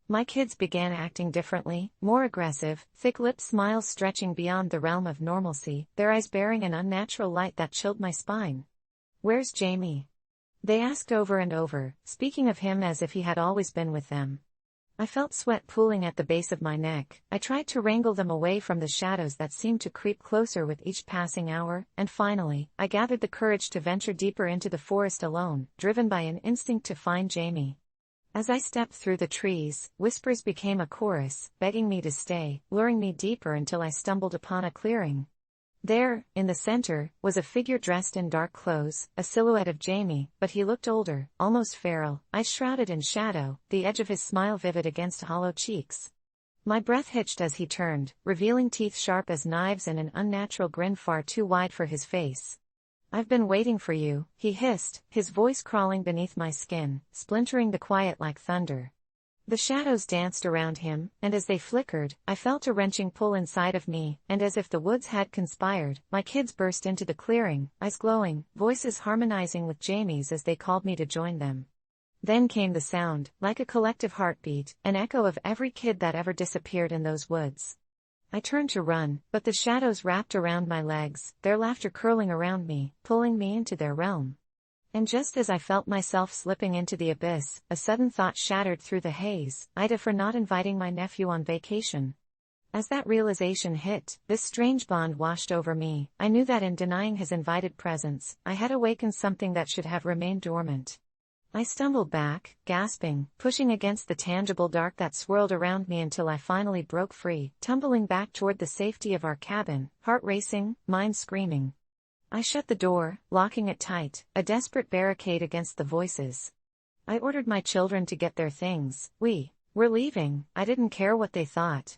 My kids began acting differently, more aggressive, thick-lipped smiles stretching beyond the realm of normalcy, their eyes bearing an unnatural light that chilled my spine. "Where's Jamie?" they asked over and over, speaking of him as if he had always been with them. I felt sweat pooling at the base of my neck. I tried to wrangle them away from the shadows that seemed to creep closer with each passing hour, and finally, I gathered the courage to venture deeper into the forest alone, driven by an instinct to find Jamie. As I stepped through the trees, whispers became a chorus, begging me to stay, luring me deeper until I stumbled upon a clearing. There, in the center, was a figure dressed in dark clothes, a silhouette of Jamie, but he looked older, almost feral, eyes shrouded in shadow, the edge of his smile vivid against hollow cheeks. My breath hitched as he turned, revealing teeth sharp as knives and an unnatural grin far too wide for his face. "I've been waiting for you," he hissed, his voice crawling beneath my skin, splintering the quiet like thunder. The shadows danced around him, and as they flickered, I felt a wrenching pull inside of me, and as if the woods had conspired, my kids burst into the clearing, eyes glowing, voices harmonizing with Jamie's as they called me to join them. Then came the sound, like a collective heartbeat, an echo of every kid that ever disappeared in those woods. I turned to run, but the shadows wrapped around my legs, their laughter curling around me, pulling me into their realm. And just as I felt myself slipping into the abyss, a sudden thought shattered through the haze: AITA for not inviting my nephew on vacation. As that realization hit, this strange bond washed over me. I knew that in denying his invited presence, I had awakened something that should have remained dormant. I stumbled back, gasping, pushing against the tangible dark that swirled around me until I finally broke free, tumbling back toward the safety of our cabin, heart racing, mind screaming. I shut the door, locking it tight, a desperate barricade against the voices. I ordered my children to get their things. We're leaving. I didn't care what they thought.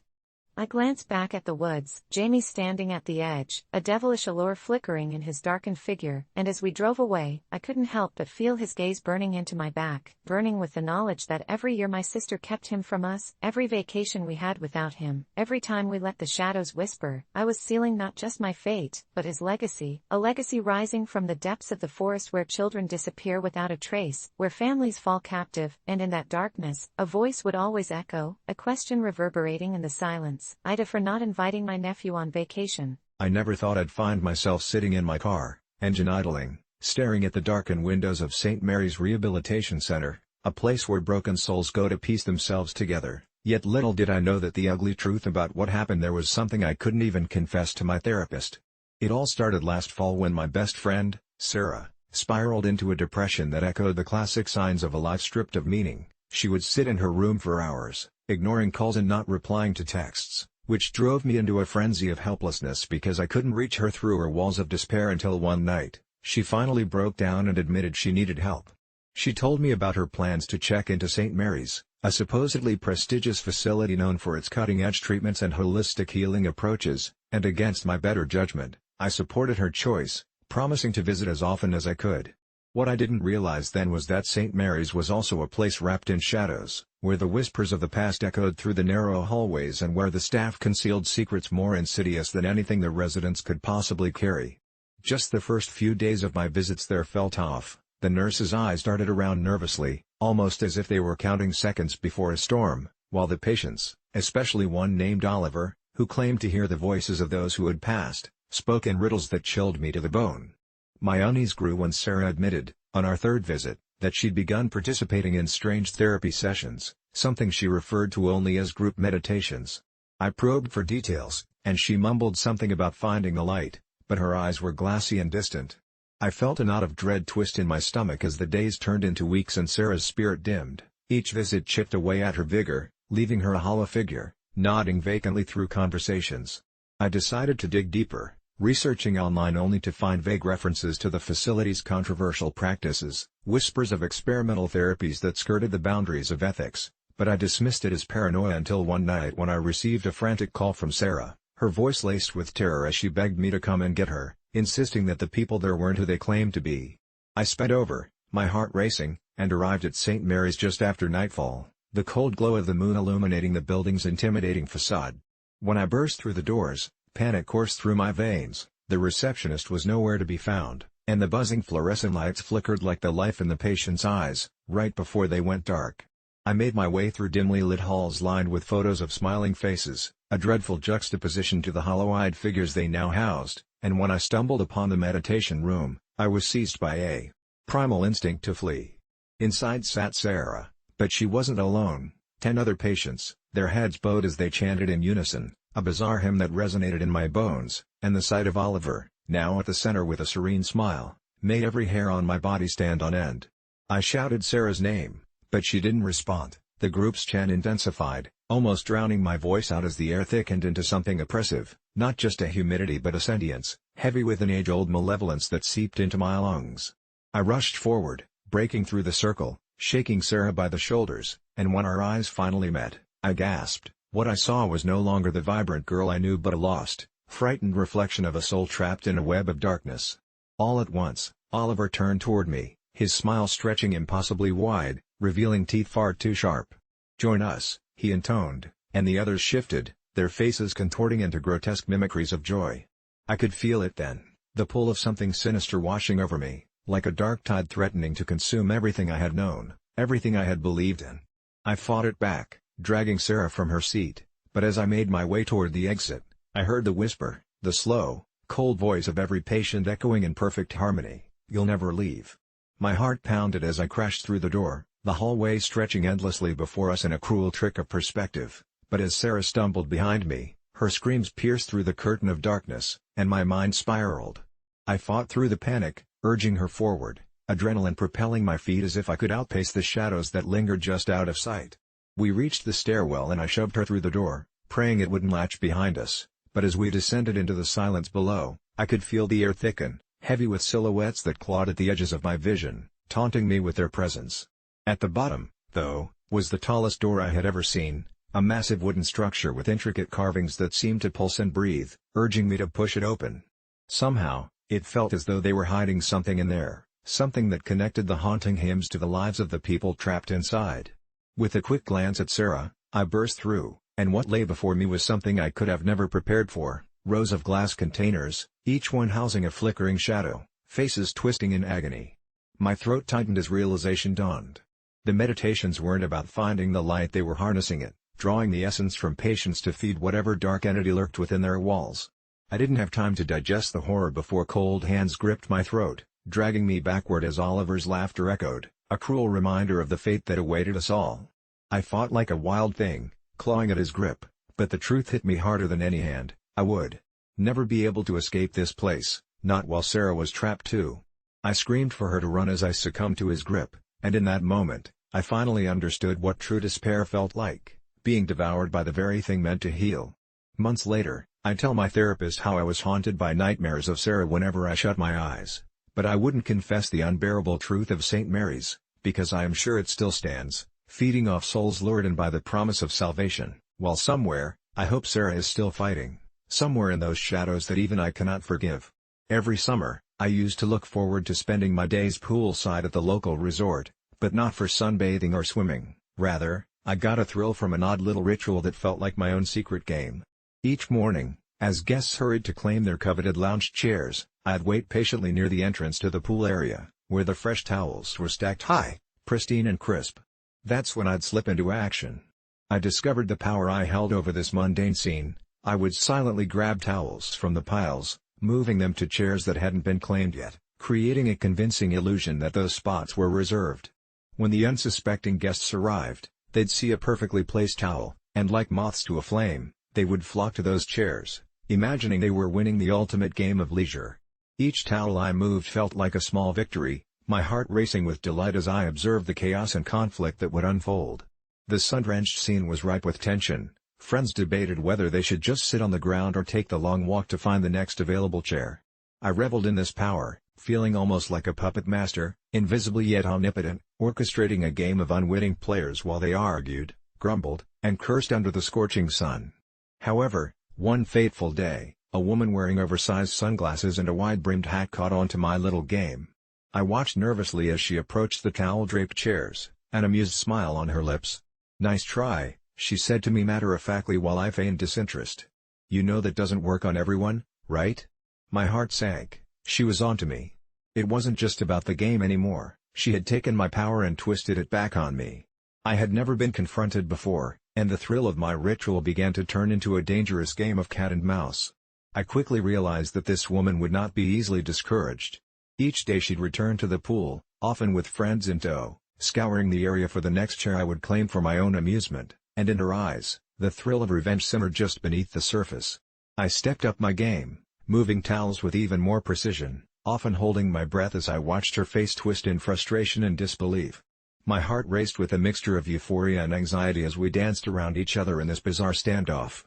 I glanced back at the woods, Jamie standing at the edge, a devilish allure flickering in his darkened figure, and as we drove away, I couldn't help but feel his gaze burning into my back, burning with the knowledge that every year my sister kept him from us, every vacation we had without him, every time we let the shadows whisper, I was sealing not just my fate, but his legacy, a legacy rising from the depths of the forest where children disappear without a trace, where families fall captive, and in that darkness, a voice would always echo, a question reverberating in the silence. AITA for not inviting my nephew on vacation. I never thought I'd find myself sitting in my car, engine idling, staring at the darkened windows of St. Mary's Rehabilitation Center, a place where broken souls go to piece themselves together. Yet little did I know that the ugly truth about what happened there was something I couldn't even confess to my therapist. It all started last fall when my best friend, Sarah, spiraled into a depression that echoed the classic signs of a life stripped of meaning. She would sit in her room for hours, ignoring calls and not replying to texts, which drove me into a frenzy of helplessness because I couldn't reach her through her walls of despair until one night, she finally broke down and admitted she needed help. She told me about her plans to check into St. Mary's, a supposedly prestigious facility known for its cutting-edge treatments and holistic healing approaches, and against my better judgment, I supported her choice, promising to visit as often as I could. What I didn't realize then was that St. Mary's was also a place wrapped in shadows, where the whispers of the past echoed through the narrow hallways and where the staff concealed secrets more insidious than anything the residents could possibly carry. Just the first few days of my visits there felt off. The nurses' eyes darted around nervously, almost as if they were counting seconds before a storm, while the patients, especially one named Oliver, who claimed to hear the voices of those who had passed, spoke in riddles that chilled me to the bone. My unease grew when Sarah admitted, on our third visit, that she'd begun participating in strange therapy sessions, something she referred to only as group meditations. I probed for details, and she mumbled something about finding the light, but her eyes were glassy and distant. I felt a knot of dread twist in my stomach as the days turned into weeks and Sarah's spirit dimmed. Each visit chipped away at her vigor, leaving her a hollow figure, nodding vacantly through conversations. I decided to dig deeper, researching online only to find vague references to the facility's controversial practices, whispers of experimental therapies that skirted the boundaries of ethics, but I dismissed it as paranoia until one night when I received a frantic call from Sarah, her voice laced with terror as she begged me to come and get her, insisting that the people there weren't who they claimed to be. I sped over, my heart racing, and arrived at St. Mary's just after nightfall, the cold glow of the moon illuminating the building's intimidating facade. When I burst through the doors, panic coursed through my veins. The receptionist was nowhere to be found, and the buzzing fluorescent lights flickered like the life in the patient's eyes, right before they went dark. I made my way through dimly lit halls lined with photos of smiling faces, a dreadful juxtaposition to the hollow-eyed figures they now housed, and when I stumbled upon the meditation room, I was seized by a primal instinct to flee. Inside sat Sarah, but she wasn't alone. 10 other patients, their heads bowed as they chanted in unison, a bizarre hymn that resonated in my bones, and the sight of Oliver, now at the center with a serene smile, made every hair on my body stand on end. I shouted Sarah's name, but she didn't respond, The group's chant intensified, almost drowning my voice out as the air thickened into something oppressive, not just a humidity but a sentience, heavy with an age-old malevolence that seeped into my lungs. I rushed forward, breaking through the circle, shaking Sarah by the shoulders, and when our eyes finally met, I gasped. What I saw was no longer the vibrant girl I knew but a lost, frightened reflection of a soul trapped in a web of darkness. All at once, Oliver turned toward me, his smile stretching impossibly wide, revealing teeth far too sharp. "Join us," he intoned, and the others shifted, their faces contorting into grotesque mimicries of joy. I could feel it then, the pull of something sinister washing over me, like a dark tide threatening to consume everything I had known, everything I had believed in. I fought it back, dragging Sarah from her seat, but as I made my way toward the exit, I heard the whisper, the slow, cold voice of every patient echoing in perfect harmony, "You'll never leave." My heart pounded as I crashed through the door, the hallway stretching endlessly before us in a cruel trick of perspective, but as Sarah stumbled behind me, her screams pierced through the curtain of darkness, and my mind spiraled. I fought through the panic, urging her forward, adrenaline propelling my feet as if I could outpace the shadows that lingered just out of sight. We reached the stairwell and I shoved her through the door, praying it wouldn't latch behind us, but as we descended into the silence below, I could feel the air thicken, heavy with silhouettes that clawed at the edges of my vision, taunting me with their presence. At the bottom, though, was the tallest door I had ever seen, a massive wooden structure with intricate carvings that seemed to pulse and breathe, urging me to push it open. Somehow, it felt as though they were hiding something in there, something that connected the haunting hymns to the lives of the people trapped inside. With a quick glance at Sarah, I burst through, and what lay before me was something I could have never prepared for: rows of glass containers, each one housing a flickering shadow, faces twisting in agony. My throat tightened as realization dawned. The meditations weren't about finding the light, they were harnessing it, drawing the essence from patients to feed whatever dark entity lurked within their walls. I didn't have time to digest the horror before cold hands gripped my throat, dragging me backward as Oliver's laughter echoed, a cruel reminder of the fate that awaited us all. I fought like a wild thing, clawing at his grip, but the truth hit me harder than any hand: I would never be able to escape this place, not while Sarah was trapped too. I screamed for her to run as I succumbed to his grip, and in that moment, I finally understood what true despair felt like, being devoured by the very thing meant to heal. Months later, I tell my therapist how I was haunted by nightmares of Sarah whenever I shut my eyes, but I wouldn't confess the unbearable truth of St. Mary's, because I am sure it still stands, feeding off souls lured in by the promise of salvation, while somewhere, I hope Sarah is still fighting, somewhere in those shadows that even I cannot forgive. Every summer, I used to look forward to spending my days poolside at the local resort, but not for sunbathing or swimming. Rather, I got a thrill from an odd little ritual that felt like my own secret game. Each morning, as guests hurried to claim their coveted lounge chairs, I'd wait patiently near the entrance to the pool area, where the fresh towels were stacked high, pristine and crisp. That's when I'd slip into action. I discovered the power I held over this mundane scene. I would silently grab towels from the piles, moving them to chairs that hadn't been claimed yet, creating a convincing illusion that those spots were reserved. When the unsuspecting guests arrived, they'd see a perfectly placed towel, and like moths to a flame, they would flock to those chairs, imagining they were winning the ultimate game of leisure. Each towel I moved felt like a small victory, my heart racing with delight as I observed the chaos and conflict that would unfold. The sun-drenched scene was ripe with tension. Friends debated whether they should just sit on the ground or take the long walk to find the next available chair. I reveled in this power, feeling almost like a puppet master, invisible yet omnipotent, orchestrating a game of unwitting players while they argued, grumbled, and cursed under the scorching sun. However, one fateful day, a woman wearing oversized sunglasses and a wide-brimmed hat caught on to my little game. I watched nervously as she approached the towel-draped chairs, an amused smile on her lips. "Nice try," she said to me matter-of-factly while I feigned disinterest. "You know that doesn't work on everyone, right?" My heart sank. She was onto me. It wasn't just about the game anymore, she had taken my power and twisted it back on me. I had never been confronted before, and the thrill of my ritual began to turn into a dangerous game of cat and mouse. I quickly realized that this woman would not be easily discouraged. Each day she'd return to the pool, often with friends in tow, scouring the area for the next chair I would claim for my own amusement, and in her eyes, the thrill of revenge simmered just beneath the surface. I stepped up my game, moving towels with even more precision, often holding my breath as I watched her face twist in frustration and disbelief. My heart raced with a mixture of euphoria and anxiety as we danced around each other in this bizarre standoff.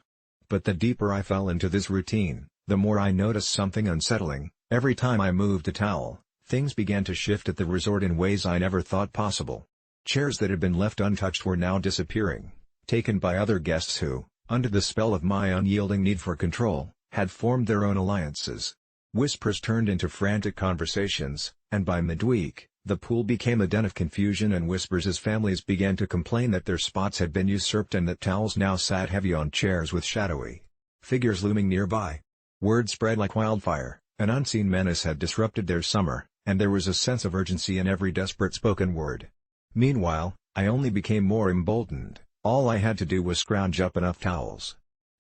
But the deeper I fell into this routine, the more I noticed something unsettling. Every time I moved a towel, things began to shift at the resort in ways I never thought possible. Chairs that had been left untouched were now disappearing, taken by other guests who, under the spell of my unyielding need for control, had formed their own alliances. Whispers turned into frantic conversations, and by midweek, the pool became a den of confusion and whispers as families began to complain that their spots had been usurped and that towels now sat heavy on chairs with shadowy figures looming nearby. Word spread like wildfire, an unseen menace had disrupted their summer, and there was a sense of urgency in every desperate spoken word. Meanwhile, I only became more emboldened. All I had to do was scrounge up enough towels.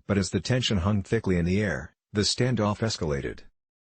But as the tension hung thickly in the air, the standoff escalated.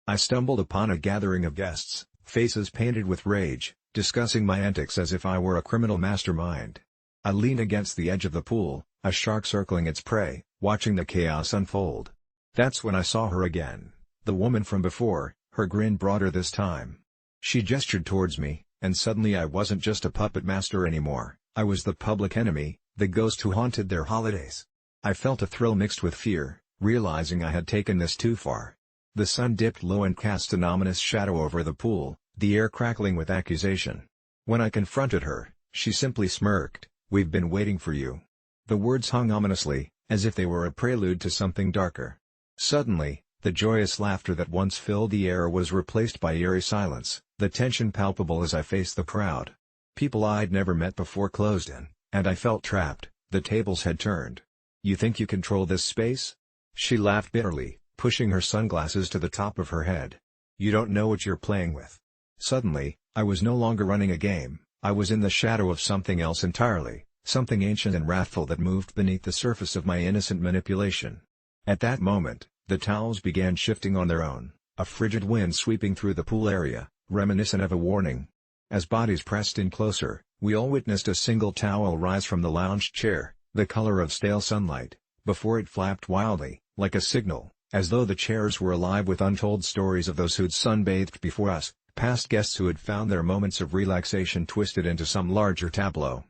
I stumbled upon a gathering of guests, faces painted with rage, discussing my antics as if I were a criminal mastermind. I leaned against the edge of the pool, a shark circling its prey, watching the chaos unfold. That's when I saw her again, the woman from before, her grin broader this time. She gestured towards me, and suddenly I wasn't just a puppet master anymore, I was the public enemy, the ghost who haunted their holidays. I felt a thrill mixed with fear, realizing I had taken this too far. The sun dipped low and cast an ominous shadow over the pool, the air crackling with accusation. When I confronted her, she simply smirked, "We've been waiting for you." The words hung ominously, as if they were a prelude to something darker. Suddenly, the joyous laughter that once filled the air was replaced by eerie silence, the tension palpable as I faced the crowd. People I'd never met before closed in, and I felt trapped. The tables had turned. "You think you control this space?" She laughed bitterly, pushing her sunglasses to the top of her head. "You don't know what you're playing with." Suddenly, I was no longer running a game, I was in the shadow of something else entirely, something ancient and wrathful that moved beneath the surface of my innocent manipulation. At that moment, the towels began shifting on their own, a frigid wind sweeping through the pool area, reminiscent of a warning. As bodies pressed in closer, we all witnessed a single towel rise from the lounge chair, the color of stale sunlight, before it flapped wildly, like a signal, as though the chairs were alive with untold stories of those who'd sunbathed before us, past guests who had found their moments of relaxation twisted into some larger tableau.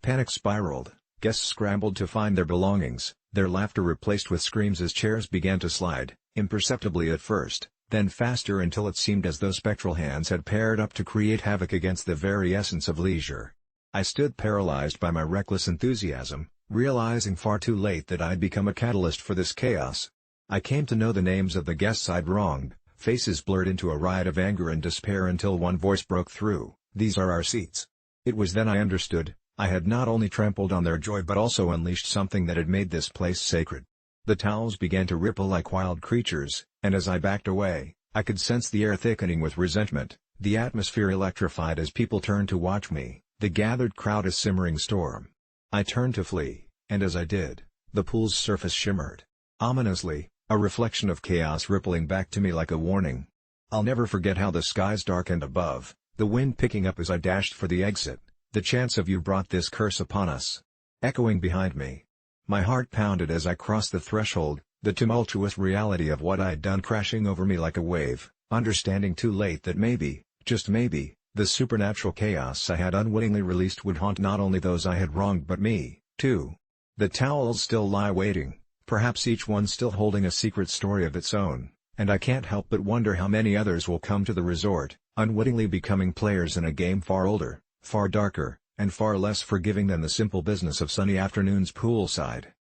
Panic spiraled, guests scrambled to find their belongings, their laughter replaced with screams as chairs began to slide, imperceptibly at first, then faster until it seemed as though spectral hands had paired up to create havoc against the very essence of leisure. I stood paralyzed by my reckless enthusiasm, realizing far too late that I'd become a catalyst for this chaos. I came to know the names of the guests I'd wronged, faces blurred into a riot of anger and despair until one voice broke through, "These are our seats." It was then I understood, I had not only trampled on their joy but also unleashed something that had made this place sacred. The towels began to ripple like wild creatures, and as I backed away, I could sense the air thickening with resentment, the atmosphere electrified as people turned to watch me, the gathered crowd a simmering storm. I turned to flee, and as I did, the pool's surface shimmered. Ominously, a reflection of chaos rippling back to me like a warning. I'll never forget how the skies darkened above, the wind picking up as I dashed for the exit, the chance of "You brought this curse upon us" echoing behind me. My heart pounded as I crossed the threshold, the tumultuous reality of what I'd done crashing over me like a wave, understanding too late that maybe, just maybe, the supernatural chaos I had unwittingly released would haunt not only those I had wronged but me, too. The towels still lie waiting, perhaps each one still holding a secret story of its own, and I can't help but wonder how many others will come to the resort, unwittingly becoming players in a game far older, far darker, and far less forgiving than the simple business of sunny afternoons poolside.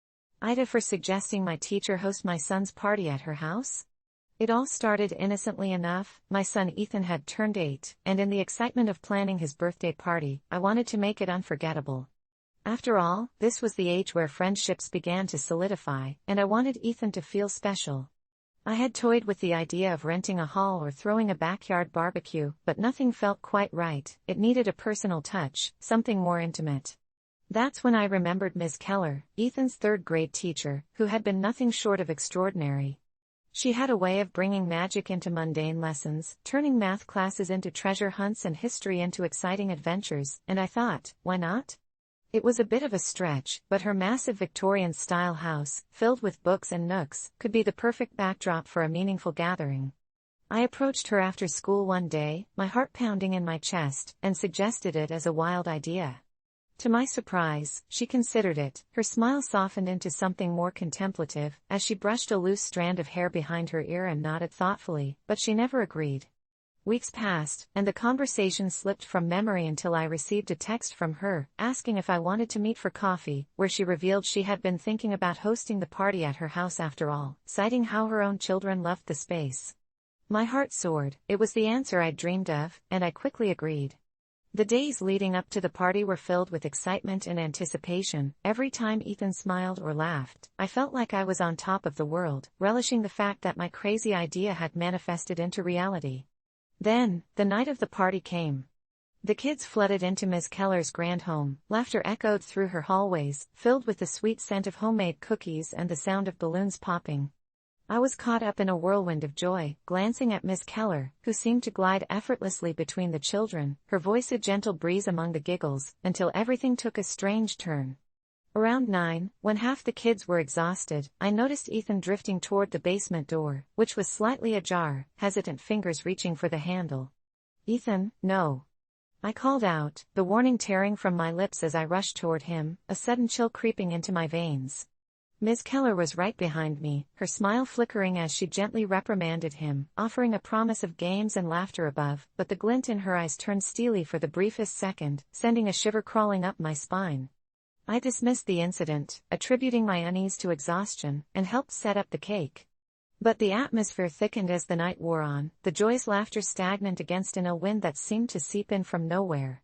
AITA for suggesting my teacher host my son's party at her house? It all started innocently enough. My son Ethan had turned 8, and in the excitement of planning his birthday party, I wanted to make it unforgettable. After all, this was the age where friendships began to solidify, and I wanted Ethan to feel special. I had toyed with the idea of renting a hall or throwing a backyard barbecue, but nothing felt quite right. It needed a personal touch, something more intimate. That's when I remembered Ms. Keller, Ethan's third-grade teacher, who had been nothing short of extraordinary. She had a way of bringing magic into mundane lessons, turning math classes into treasure hunts and history into exciting adventures, and I thought, why not? It was a bit of a stretch, but her massive Victorian-style house, filled with books and nooks, could be the perfect backdrop for a meaningful gathering. I approached her after school one day, my heart pounding in my chest, and suggested it as a wild idea. To my surprise, she considered it. Her smile softened into something more contemplative, as she brushed a loose strand of hair behind her ear and nodded thoughtfully, but she never agreed. Weeks passed, and the conversation slipped from memory until I received a text from her, asking if I wanted to meet for coffee, where she revealed she had been thinking about hosting the party at her house after all, citing how her own children loved the space. My heart soared. It was the answer I'd dreamed of, and I quickly agreed. The days leading up to the party were filled with excitement and anticipation. Every time Ethan smiled or laughed, I felt like I was on top of the world, relishing the fact that my crazy idea had manifested into reality. Then, the night of the party came. The kids flooded into Ms. Keller's grand home. Laughter echoed through her hallways, filled with the sweet scent of homemade cookies and the sound of balloons popping. I was caught up in a whirlwind of joy, glancing at Miss Keller, who seemed to glide effortlessly between the children, her voice a gentle breeze among the giggles, until everything took a strange turn. Around 9, when half the kids were exhausted, I noticed Ethan drifting toward the basement door, which was slightly ajar, hesitant fingers reaching for the handle. "Ethan, no." I called out, the warning tearing from my lips as I rushed toward him, a sudden chill creeping into my veins. Ms. Keller was right behind me, her smile flickering as she gently reprimanded him, offering a promise of games and laughter above, but the glint in her eyes turned steely for the briefest second, sending a shiver crawling up my spine. I dismissed the incident, attributing my unease to exhaustion, and helped set up the cake. But the atmosphere thickened as the night wore on, the joyous laughter stagnant against an ill wind that seemed to seep in from nowhere.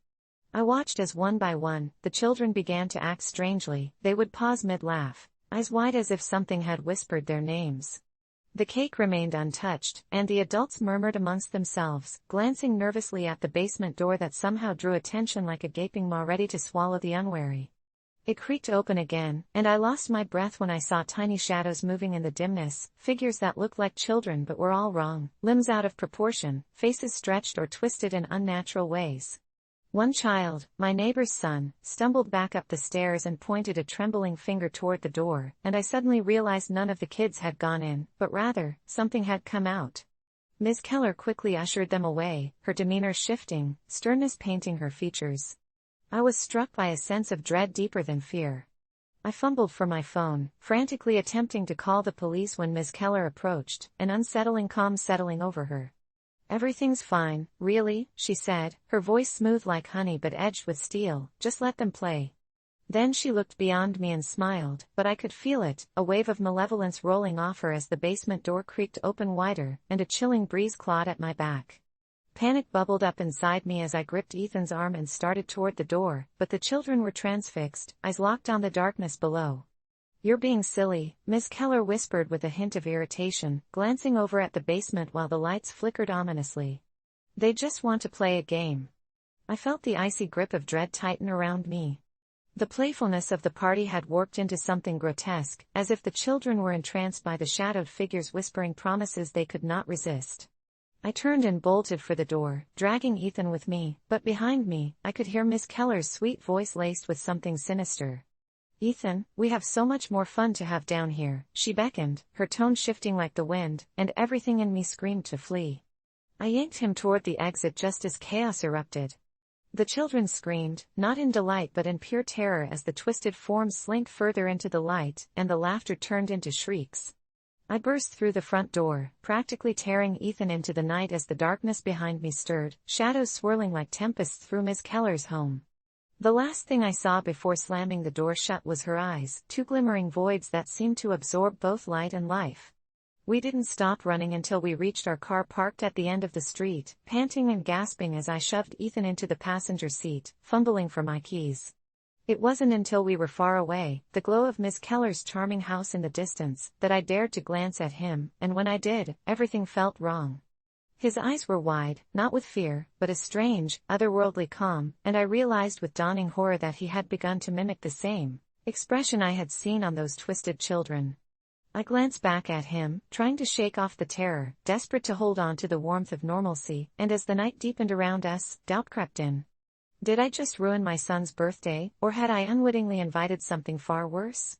I watched as one by one, the children began to act strangely. They would pause mid-laugh, eyes wide as if something had whispered their names. The cake remained untouched, and the adults murmured amongst themselves, glancing nervously at the basement door that somehow drew attention like a gaping maw ready to swallow the unwary. It creaked open again, and I lost my breath when I saw tiny shadows moving in the dimness, figures that looked like children but were all wrong, limbs out of proportion, faces stretched or twisted in unnatural ways. One child, my neighbor's son, stumbled back up the stairs and pointed a trembling finger toward the door, and I suddenly realized none of the kids had gone in, but rather, something had come out. Ms. Keller quickly ushered them away, her demeanor shifting, sternness painting her features. I was struck by a sense of dread deeper than fear. I fumbled for my phone, frantically attempting to call the police when Ms. Keller approached, an unsettling calm settling over her. "Everything's fine, really," she said, her voice smooth like honey but edged with steel. "Just let them play." Then she looked beyond me and smiled, but I could feel it, a wave of malevolence rolling off her as the basement door creaked open wider, and a chilling breeze clawed at my back. Panic bubbled up inside me as I gripped Ethan's arm and started toward the door, but the children were transfixed, eyes locked on the darkness below. "You're being silly," Miss Keller whispered with a hint of irritation, glancing over at the basement while the lights flickered ominously. "They just want to play a game." I felt the icy grip of dread tighten around me. The playfulness of the party had warped into something grotesque, as if the children were entranced by the shadowed figures whispering promises they could not resist. I turned and bolted for the door, dragging Ethan with me, but behind me, I could hear Miss Keller's sweet voice laced with something sinister. "Ethan, we have so much more fun to have down here," she beckoned, her tone shifting like the wind, and everything in me screamed to flee. I yanked him toward the exit just as chaos erupted. The children screamed, not in delight but in pure terror as the twisted forms slinked further into the light, and the laughter turned into shrieks. I burst through the front door, practically tearing Ethan into the night as the darkness behind me stirred, shadows swirling like tempests through Miss Keller's home. The last thing I saw before slamming the door shut was her eyes, two glimmering voids that seemed to absorb both light and life. We didn't stop running until we reached our car parked at the end of the street, panting and gasping as I shoved Ethan into the passenger seat, fumbling for my keys. It wasn't until we were far away, the glow of Miss Keller's charming house in the distance, that I dared to glance at him, and when I did, everything felt wrong. His eyes were wide, not with fear, but a strange, otherworldly calm, and I realized with dawning horror that he had begun to mimic the same expression I had seen on those twisted children. I glanced back at him, trying to shake off the terror, desperate to hold on to the warmth of normalcy, and as the night deepened around us, doubt crept in. Did I just ruin my son's birthday, or had I unwittingly invited something far worse?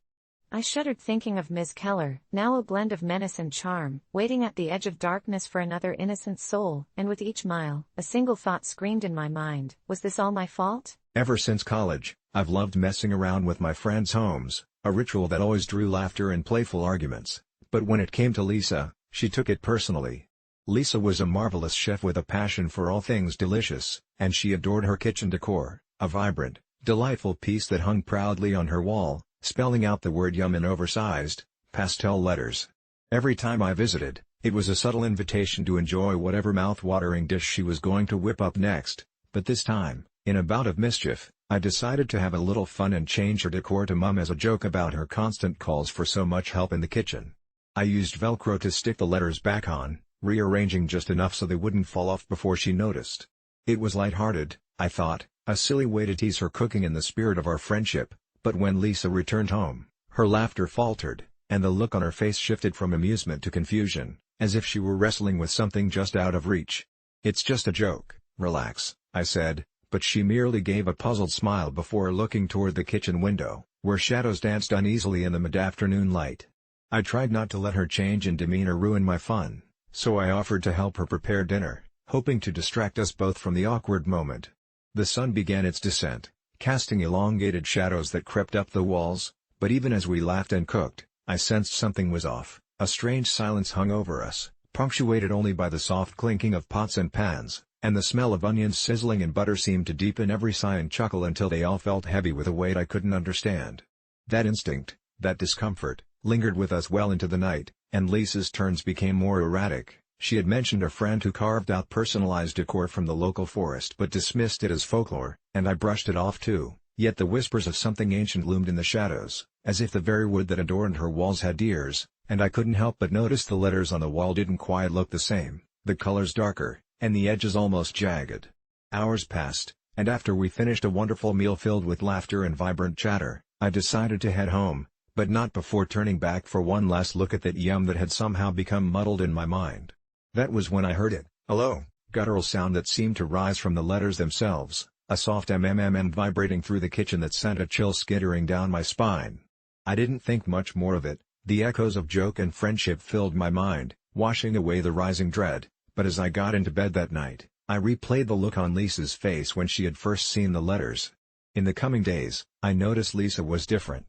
I shuddered thinking of Ms. Keller, now a blend of menace and charm, waiting at the edge of darkness for another innocent soul, and with each mile, a single thought screamed in my mind: was this all my fault? Ever since college, I've loved messing around with my friends' homes, a ritual that always drew laughter and playful arguments, but when it came to Lisa, she took it personally. Lisa was a marvelous chef with a passion for all things delicious, and she adored her kitchen decor, a vibrant, delightful piece that hung proudly on her wall, spelling out the word yum in oversized, pastel letters. Every time I visited, it was a subtle invitation to enjoy whatever mouth-watering dish she was going to whip up next, but this time, in a bout of mischief, I decided to have a little fun and change her decor to Mum as a joke about her constant calls for so much help in the kitchen. I used Velcro to stick the letters back on, rearranging just enough so they wouldn't fall off before she noticed. It was lighthearted, I thought, a silly way to tease her cooking in the spirit of our friendship, but when Lisa returned home, her laughter faltered, and the look on her face shifted from amusement to confusion, as if she were wrestling with something just out of reach. "It's just a joke, relax," I said, but she merely gave a puzzled smile before looking toward the kitchen window, where shadows danced uneasily in the mid-afternoon light. I tried not to let her change in demeanor ruin my fun, so I offered to help her prepare dinner, hoping to distract us both from the awkward moment. The sun began its descent, casting elongated shadows that crept up the walls, but even as we laughed and cooked, I sensed something was off. A strange silence hung over us, punctuated only by the soft clinking of pots and pans, and the smell of onions sizzling and butter seemed to deepen every sigh and chuckle until they all felt heavy with a weight I couldn't understand. That instinct, that discomfort, lingered with us well into the night, and Lisa's turns became more erratic. She had mentioned a friend who carved out personalized decor from the local forest but dismissed it as folklore, and I brushed it off too, yet the whispers of something ancient loomed in the shadows, as if the very wood that adorned her walls had ears, and I couldn't help but notice the letters on the wall didn't quite look the same, the colors darker, and the edges almost jagged. Hours passed, and after we finished a wonderful meal filled with laughter and vibrant chatter, I decided to head home, but not before turning back for one last look at that yum that had somehow become muddled in my mind. That was when I heard it, a low, guttural sound that seemed to rise from the letters themselves, a soft mmm vibrating through the kitchen that sent a chill skittering down my spine. I didn't think much more of it. The echoes of joke and friendship filled my mind, washing away the rising dread, but as I got into bed that night, I replayed the look on Lisa's face when she had first seen the letters. In the coming days, I noticed Lisa was different.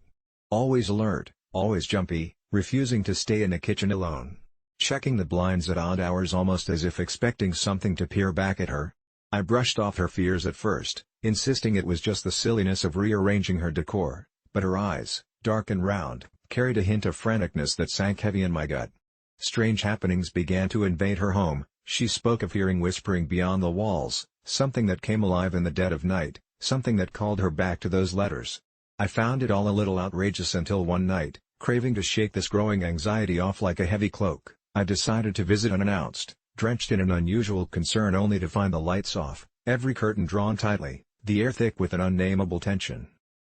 Always alert, always jumpy, refusing to stay in the kitchen alone. Checking the blinds at odd hours almost as if expecting something to peer back at her. I brushed off her fears at first, insisting it was just the silliness of rearranging her decor, but her eyes, dark and round, carried a hint of franticness that sank heavy in my gut. Strange happenings began to invade her home. She spoke of hearing whispering beyond the walls, something that came alive in the dead of night, something that called her back to those letters. I found it all a little outrageous until one night, craving to shake this growing anxiety off like a heavy cloak, I decided to visit unannounced, drenched in an unusual concern only to find the lights off, every curtain drawn tightly, the air thick with an unnamable tension.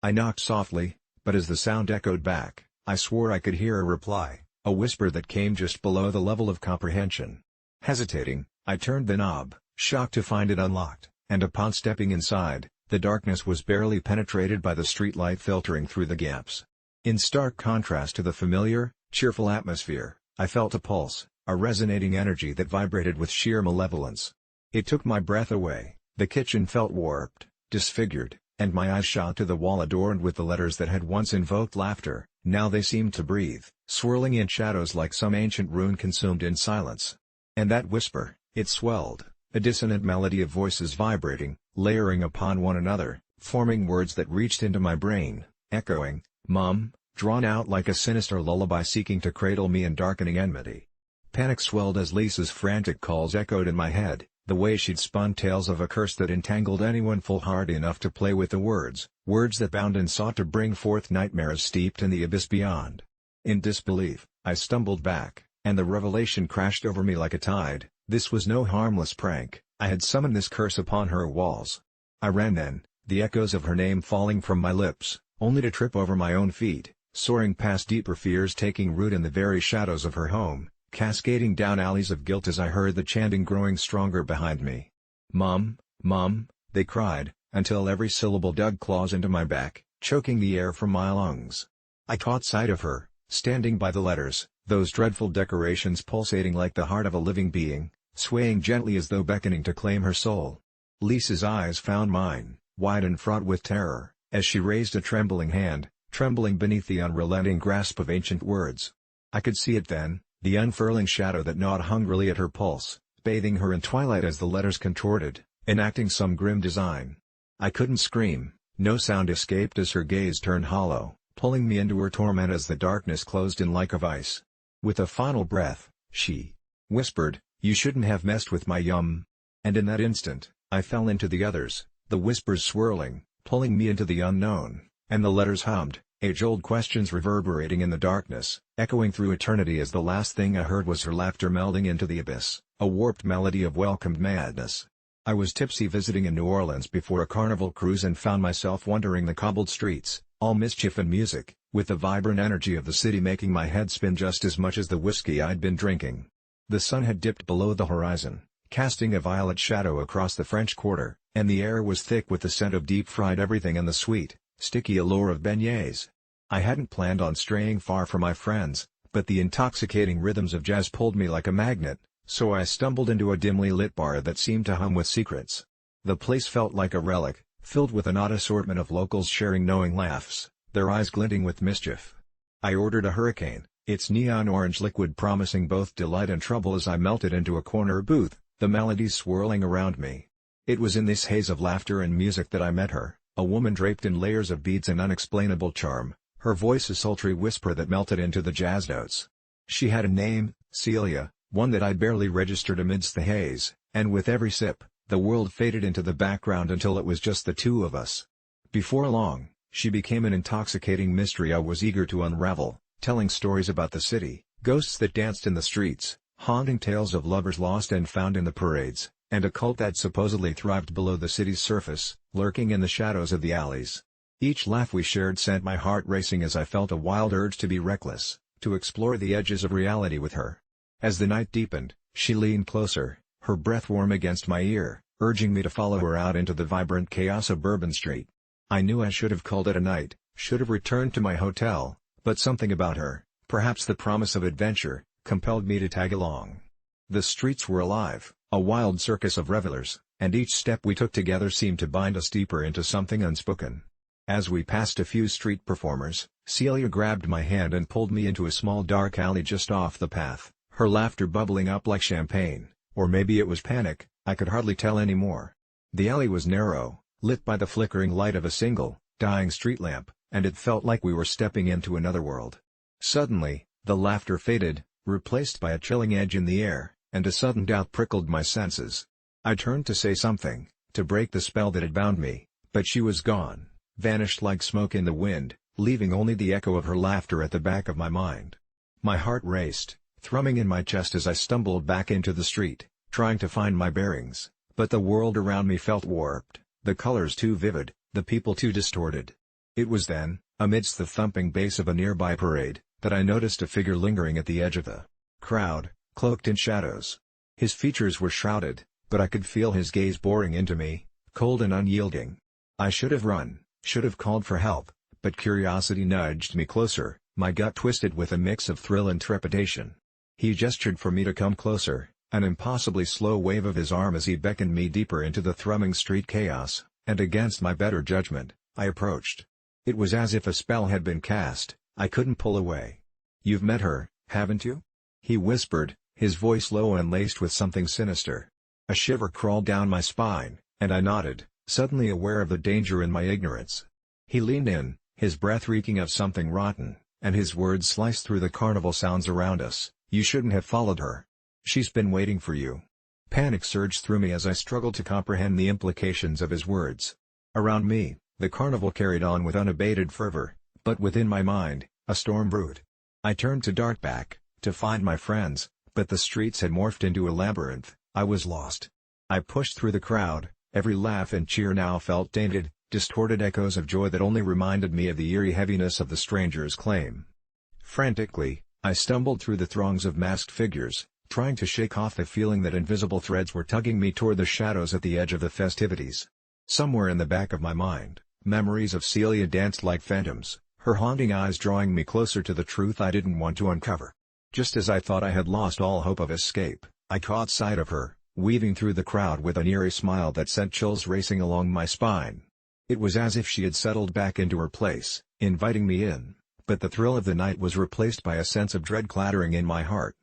I knocked softly, but as the sound echoed back, I swore I could hear a reply, a whisper that came just below the level of comprehension. Hesitating, I turned the knob, shocked to find it unlocked, and upon stepping inside, the darkness was barely penetrated by the streetlight filtering through the gaps. In stark contrast to the familiar, cheerful atmosphere, I felt a pulse, a resonating energy that vibrated with sheer malevolence. It took my breath away. The kitchen felt warped, disfigured, and my eyes shot to the wall adorned with the letters that had once invoked laughter. Now they seemed to breathe, swirling in shadows like some ancient rune consumed in silence. And that whisper, it swelled, a dissonant melody of voices vibrating, layering upon one another, forming words that reached into my brain, echoing, "Mum," drawn out like a sinister lullaby seeking to cradle me in darkening enmity. Panic swelled as Lisa's frantic calls echoed in my head, the way she'd spun tales of a curse that entangled anyone foolhardy enough to play with the words, words that bound and sought to bring forth nightmares steeped in the abyss beyond. In disbelief, I stumbled back, and the revelation crashed over me like a tide. This was no harmless prank. I had summoned this curse upon her walls. I ran then, the echoes of her name falling from my lips, only to trip over my own feet, soaring past deeper fears taking root in the very shadows of her home, cascading down alleys of guilt as I heard the chanting growing stronger behind me. "Mum, Mum," they cried, until every syllable dug claws into my back, choking the air from my lungs. I caught sight of her, standing by the letters, those dreadful decorations pulsating like the heart of a living being, swaying gently as though beckoning to claim her soul. Lisa's eyes found mine, wide and fraught with terror, as she raised a trembling hand, trembling beneath the unrelenting grasp of ancient words. I could see it then, the unfurling shadow that gnawed hungrily at her pulse, bathing her in twilight as the letters contorted, enacting some grim design. I couldn't scream, no sound escaped as her gaze turned hollow, pulling me into her torment as the darkness closed in like a vice. With a final breath, she whispered, "You shouldn't have messed with my yum." And in that instant, I fell into the others, the whispers swirling, pulling me into the unknown, and the letters hummed, age-old questions reverberating in the darkness, echoing through eternity as the last thing I heard was her laughter melding into the abyss, a warped melody of welcomed madness. I was tipsy visiting in New Orleans before a carnival cruise and found myself wandering the cobbled streets, all mischief and music, with the vibrant energy of the city making my head spin just as much as the whiskey I'd been drinking. The sun had dipped below the horizon, casting a violet shadow across the French Quarter, and the air was thick with the scent of deep-fried everything and the sweet, sticky allure of beignets. I hadn't planned on straying far from my friends, but the intoxicating rhythms of jazz pulled me like a magnet, so I stumbled into a dimly lit bar that seemed to hum with secrets. The place felt like a relic, filled with an odd assortment of locals sharing knowing laughs, their eyes glinting with mischief. I ordered a hurricane, its neon orange liquid promising both delight and trouble as I melted into a corner booth, the melodies swirling around me. It was in this haze of laughter and music that I met her, a woman draped in layers of beads and unexplainable charm, her voice a sultry whisper that melted into the jazz notes. She had a name, Celia, one that I'd barely registered amidst the haze, and with every sip, the world faded into the background until it was just the two of us. Before long, she became an intoxicating mystery I was eager to unravel, telling stories about the city, ghosts that danced in the streets, haunting tales of lovers lost and found in the parades, and a cult that supposedly thrived below the city's surface, lurking in the shadows of the alleys. Each laugh we shared sent my heart racing as I felt a wild urge to be reckless, to explore the edges of reality with her. As the night deepened, she leaned closer, her breath warm against my ear, urging me to follow her out into the vibrant chaos of Bourbon Street. I knew I should have called it a night, should have returned to my hotel, but something about her, perhaps the promise of adventure, compelled me to tag along. The streets were alive, a wild circus of revelers, and each step we took together seemed to bind us deeper into something unspoken. As we passed a few street performers, Celia grabbed my hand and pulled me into a small dark alley just off the path, her laughter bubbling up like champagne, or maybe it was panic, I could hardly tell anymore. The alley was narrow, lit by the flickering light of a single, dying street lamp, and it felt like we were stepping into another world. Suddenly, the laughter faded, replaced by a chilling edge in the air, and a sudden doubt prickled my senses. I turned to say something, to break the spell that had bound me, but she was gone, vanished like smoke in the wind, leaving only the echo of her laughter at the back of my mind. My heart raced, thrumming in my chest as I stumbled back into the street, trying to find my bearings, but the world around me felt warped, the colors too vivid, the people too distorted. It was then, amidst the thumping bass of a nearby parade, that I noticed a figure lingering at the edge of the crowd, cloaked in shadows. His features were shrouded, but I could feel his gaze boring into me, cold and unyielding. I should have run, should have called for help, but curiosity nudged me closer, my gut twisted with a mix of thrill and trepidation. He gestured for me to come closer, an impossibly slow wave of his arm as he beckoned me deeper into the thrumming street chaos, and against my better judgment, I approached. It was as if a spell had been cast, I couldn't pull away. "You've met her, haven't you?" he whispered, his voice low and laced with something sinister. A shiver crawled down my spine, and I nodded, suddenly aware of the danger in my ignorance. He leaned in, his breath reeking of something rotten, and his words sliced through the carnival sounds around us. "You shouldn't have followed her. She's been waiting for you." Panic surged through me as I struggled to comprehend the implications of his words. Around me, the carnival carried on with unabated fervor, but within my mind, a storm brewed. I turned to dart back, to find my friends, but the streets had morphed into a labyrinth. I was lost. I pushed through the crowd, every laugh and cheer now felt tainted, distorted echoes of joy that only reminded me of the eerie heaviness of the stranger's claim. Frantically, I stumbled through the throngs of masked figures, trying to shake off the feeling that invisible threads were tugging me toward the shadows at the edge of the festivities. Somewhere in the back of my mind, memories of Celia danced like phantoms, her haunting eyes drawing me closer to the truth I didn't want to uncover. Just as I thought I had lost all hope of escape, I caught sight of her, weaving through the crowd with an eerie smile that sent chills racing along my spine. It was as if she had settled back into her place, inviting me in, but the thrill of the night was replaced by a sense of dread clattering in my heart.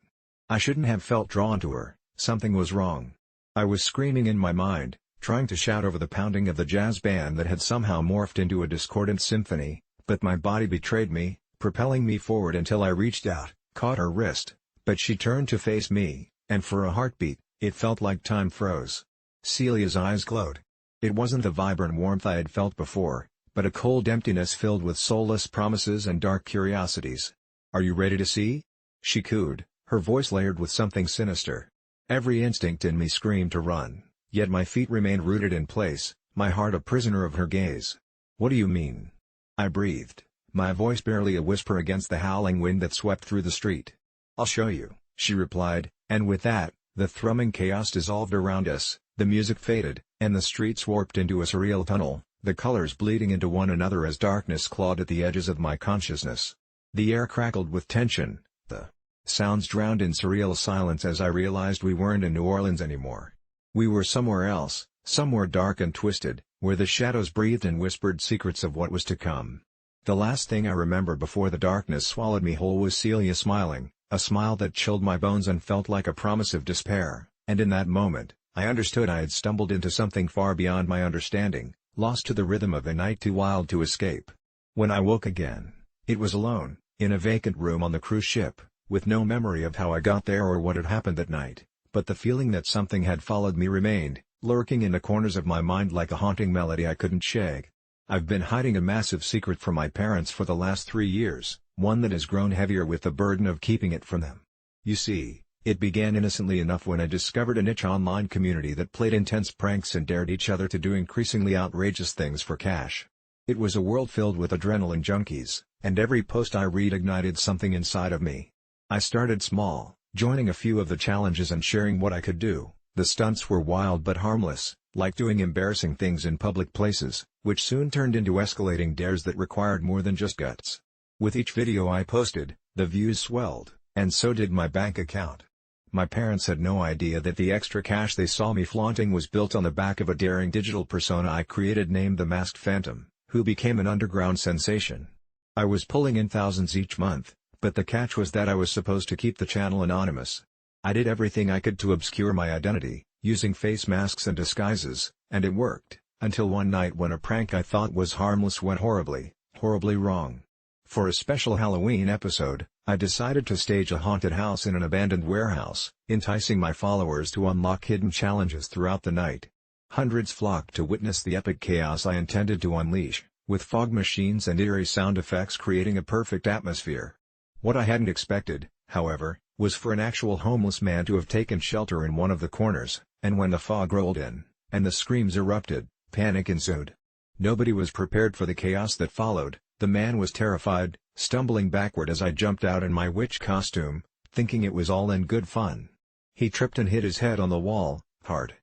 I shouldn't have felt drawn to her, something was wrong. I was screaming in my mind, trying to shout over the pounding of the jazz band that had somehow morphed into a discordant symphony, but my body betrayed me, propelling me forward until I reached out, caught her wrist, but she turned to face me, and for a heartbeat, it felt like time froze. Celia's eyes glowed. It wasn't the vibrant warmth I had felt before, but a cold emptiness filled with soulless promises and dark curiosities. "Are you ready to see?" she cooed, her voice layered with something sinister. Every instinct in me screamed to run, yet my feet remained rooted in place, my heart a prisoner of her gaze. "What do you mean?" I breathed, my voice barely a whisper against the howling wind that swept through the street. "I'll show you," she replied, and with that, the thrumming chaos dissolved around us, the music faded, and the streets warped into a surreal tunnel, the colors bleeding into one another as darkness clawed at the edges of my consciousness. The air crackled with tension, the sounds drowned in surreal silence as I realized we weren't in New Orleans anymore. We were somewhere else, somewhere dark and twisted, where the shadows breathed and whispered secrets of what was to come. The last thing I remember before the darkness swallowed me whole was Celia smiling, a smile that chilled my bones and felt like a promise of despair, and in that moment, I understood I had stumbled into something far beyond my understanding, lost to the rhythm of a night too wild to escape. When I woke again, it was alone, in a vacant room on the cruise ship, with no memory of how I got there or what had happened that night, but the feeling that something had followed me remained, lurking in the corners of my mind like a haunting melody I couldn't shake. I've been hiding a massive secret from my parents for the last 3 years, one that has grown heavier with the burden of keeping it from them. You see, it began innocently enough when I discovered a niche online community that played intense pranks and dared each other to do increasingly outrageous things for cash. It was a world filled with adrenaline junkies, and every post I read ignited something inside of me. I started small, joining a few of the challenges and sharing what I could do. The stunts were wild but harmless, like doing embarrassing things in public places, which soon turned into escalating dares that required more than just guts. With each video I posted, the views swelled, and so did my bank account. My parents had no idea that the extra cash they saw me flaunting was built on the back of a daring digital persona I created named the Masked Phantom, who became an underground sensation. I was pulling in thousands each month, but the catch was that I was supposed to keep the channel anonymous. I did everything I could to obscure my identity, using face masks and disguises, and it worked, until one night when a prank I thought was harmless went horribly, horribly wrong. For a special Halloween episode, I decided to stage a haunted house in an abandoned warehouse, enticing my followers to unlock hidden challenges throughout the night. Hundreds flocked to witness the epic chaos I intended to unleash, with fog machines and eerie sound effects creating a perfect atmosphere. What I hadn't expected, however, was for an actual homeless man to have taken shelter in one of the corners, and when the fog rolled in, and the screams erupted, panic ensued. Nobody was prepared for the chaos that followed. The man was terrified, stumbling backward as I jumped out in my witch costume, thinking it was all in good fun. He tripped and hit his head on the wall, hard.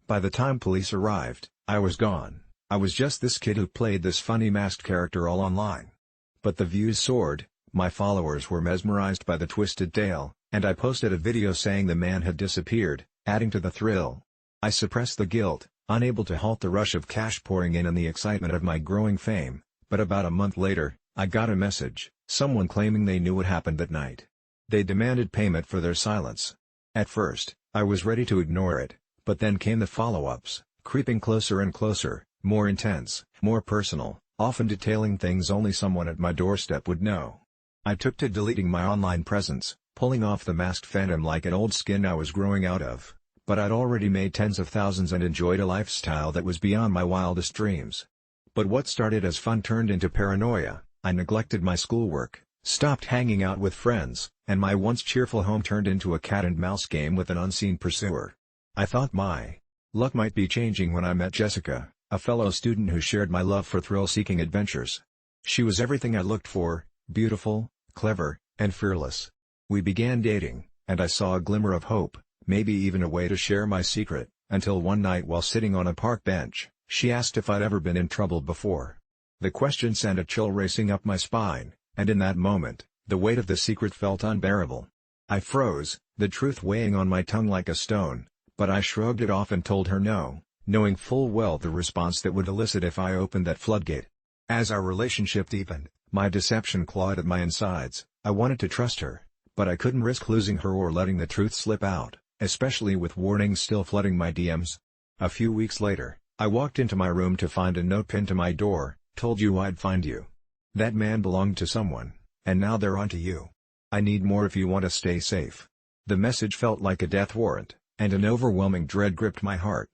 By the time police arrived, I was gone. I was just this kid who played this funny masked character all online. But the views soared, my followers were mesmerized by the twisted tale, and I posted a video saying the man had disappeared, adding to the thrill. I suppressed the guilt, unable to halt the rush of cash pouring in and the excitement of my growing fame. But about a month later, I got a message, someone claiming they knew what happened that night. They demanded payment for their silence. At first, I was ready to ignore it, but then came the follow-ups, creeping closer and closer, more intense, more personal, often detailing things only someone at my doorstep would know. I took to deleting my online presence, pulling off the Masked Phantom like an old skin I was growing out of, but I'd already made tens of thousands and enjoyed a lifestyle that was beyond my wildest dreams. But what started as fun turned into paranoia. I neglected my schoolwork, stopped hanging out with friends, and my once cheerful home turned into a cat-and-mouse game with an unseen pursuer. I thought my luck might be changing when I met Jessica, a fellow student who shared my love for thrill-seeking adventures. She was everything I looked for, beautiful, clever, and fearless. We began dating, and I saw a glimmer of hope, maybe even a way to share my secret, until one night while sitting on a park bench, she asked if I'd ever been in trouble before. The question sent a chill racing up my spine, and in that moment, the weight of the secret felt unbearable. I froze, the truth weighing on my tongue like a stone, but I shrugged it off and told her no, knowing full well the response that would elicit if I opened that floodgate. As our relationship deepened, my deception clawed at my insides. I wanted to trust her, but I couldn't risk losing her or letting the truth slip out, especially with warnings still flooding my DMs. A few weeks later, I walked into my room to find a note pinned to my door: "Told you I'd find you. That man belonged to someone, and now they're onto you. I need more if you want to stay safe." The message felt like a death warrant, and an overwhelming dread gripped my heart.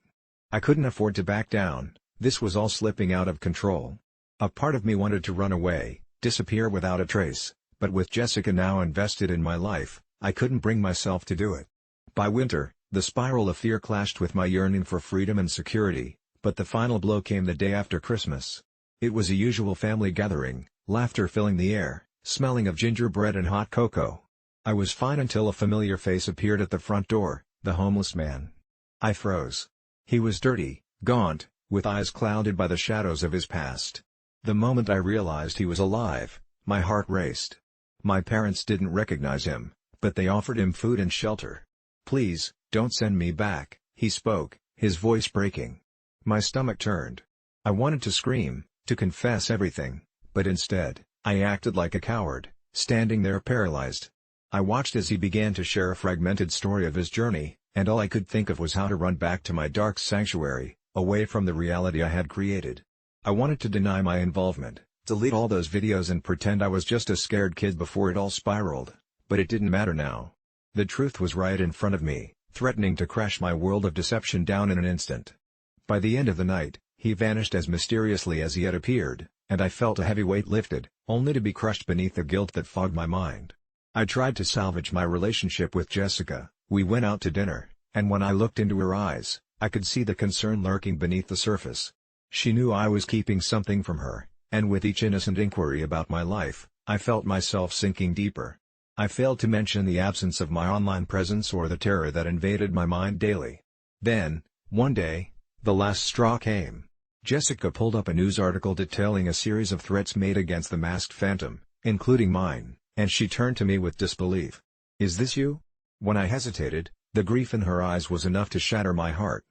I couldn't afford to back down. This was all slipping out of control. A part of me wanted to run away, disappear without a trace, but with Jessica now invested in my life, I couldn't bring myself to do it. By winter, the spiral of fear clashed with my yearning for freedom and security, but the final blow came the day after Christmas. It was a usual family gathering, laughter filling the air, smelling of gingerbread and hot cocoa. I was fine until a familiar face appeared at the front door, the homeless man. I froze. He was dirty, gaunt, with eyes clouded by the shadows of his past. The moment I realized he was alive, my heart raced. My parents didn't recognize him, but they offered him food and shelter. "Please, don't send me back," he spoke, his voice breaking. My stomach turned. I wanted to scream, to confess everything, but instead, I acted like a coward, standing there paralyzed. I watched as he began to share a fragmented story of his journey, and all I could think of was how to run back to my dark sanctuary, away from the reality I had created. I wanted to deny my involvement, delete all those videos and pretend I was just a scared kid before it all spiraled, but it didn't matter now. The truth was right in front of me, threatening to crash my world of deception down in an instant. By the end of the night, he vanished as mysteriously as he had appeared, and I felt a heavy weight lifted, only to be crushed beneath the guilt that fogged my mind. I tried to salvage my relationship with Jessica. We went out to dinner, and when I looked into her eyes, I could see the concern lurking beneath the surface. She knew I was keeping something from her, and with each innocent inquiry about my life, I felt myself sinking deeper. I failed to mention the absence of my online presence or the terror that invaded my mind daily. Then, one day, the last straw came. Jessica pulled up a news article detailing a series of threats made against the masked phantom, including mine, and she turned to me with disbelief. "Is this you?" When I hesitated, the grief in her eyes was enough to shatter my heart.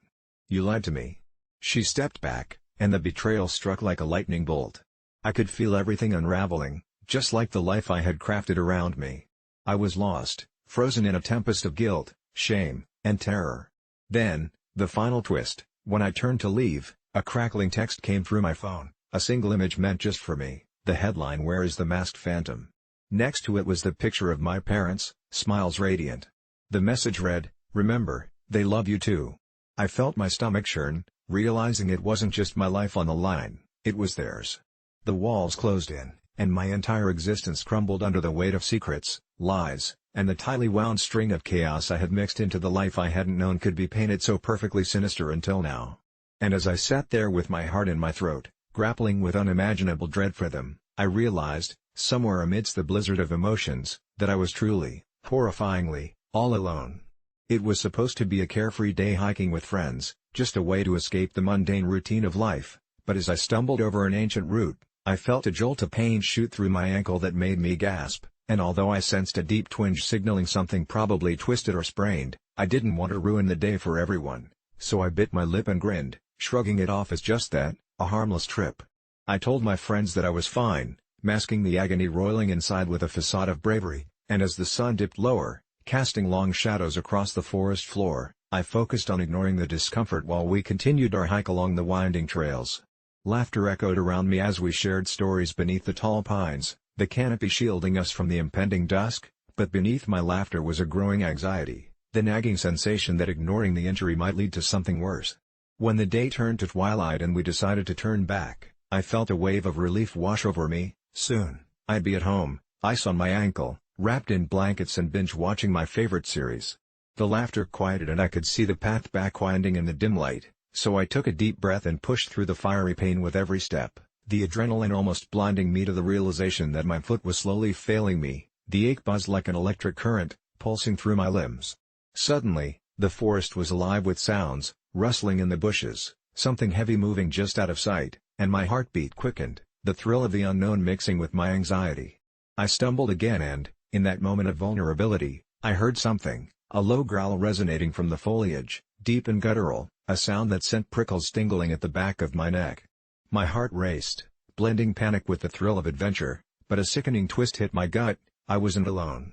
"You lied to me." She stepped back, and the betrayal struck like a lightning bolt. I could feel everything unraveling, just like the life I had crafted around me. I was lost, frozen in a tempest of guilt, shame, and terror. Then, the final twist: when I turned to leave, a crackling text came through my phone, a single image meant just for me, the headline "Where is the masked phantom?" Next to it was the picture of my parents, smiles radiant. The message read, "Remember, they love you too." I felt my stomach churn, realizing it wasn't just my life on the line, it was theirs. The walls closed in, and my entire existence crumbled under the weight of secrets, lies, and the tightly wound string of chaos I had mixed into the life I hadn't known could be painted so perfectly sinister until now. And as I sat there with my heart in my throat, grappling with unimaginable dread for them, I realized, somewhere amidst the blizzard of emotions, that I was truly, horrifyingly, all alone. It was supposed to be a carefree day hiking with friends, just a way to escape the mundane routine of life, but as I stumbled over an ancient route, I felt a jolt of pain shoot through my ankle that made me gasp, and although I sensed a deep twinge signaling something probably twisted or sprained, I didn't want to ruin the day for everyone, so I bit my lip and grinned, shrugging it off as just that, a harmless trip. I told my friends that I was fine, masking the agony roiling inside with a facade of bravery, and as the sun dipped lower, casting long shadows across the forest floor, I focused on ignoring the discomfort while we continued our hike along the winding trails. Laughter echoed around me as we shared stories beneath the tall pines, the canopy shielding us from the impending dusk, but beneath my laughter was a growing anxiety, the nagging sensation that ignoring the injury might lead to something worse. When the day turned to twilight and we decided to turn back, I felt a wave of relief wash over me. Soon, I'd be at home, ice on my ankle, wrapped in blankets and binge-watching my favorite series. The laughter quieted and I could see the path back winding in the dim light, so I took a deep breath and pushed through the fiery pain with every step, the adrenaline almost blinding me to the realization that my foot was slowly failing me, the ache buzzed like an electric current, pulsing through my limbs. Suddenly, the forest was alive with sounds, rustling in the bushes, something heavy moving just out of sight, and my heartbeat quickened, the thrill of the unknown mixing with my anxiety. I stumbled again and, in that moment of vulnerability, I heard something, a low growl resonating from the foliage, deep and guttural, a sound that sent prickles tingling at the back of my neck. My heart raced, blending panic with the thrill of adventure, but a sickening twist hit my gut. I wasn't alone.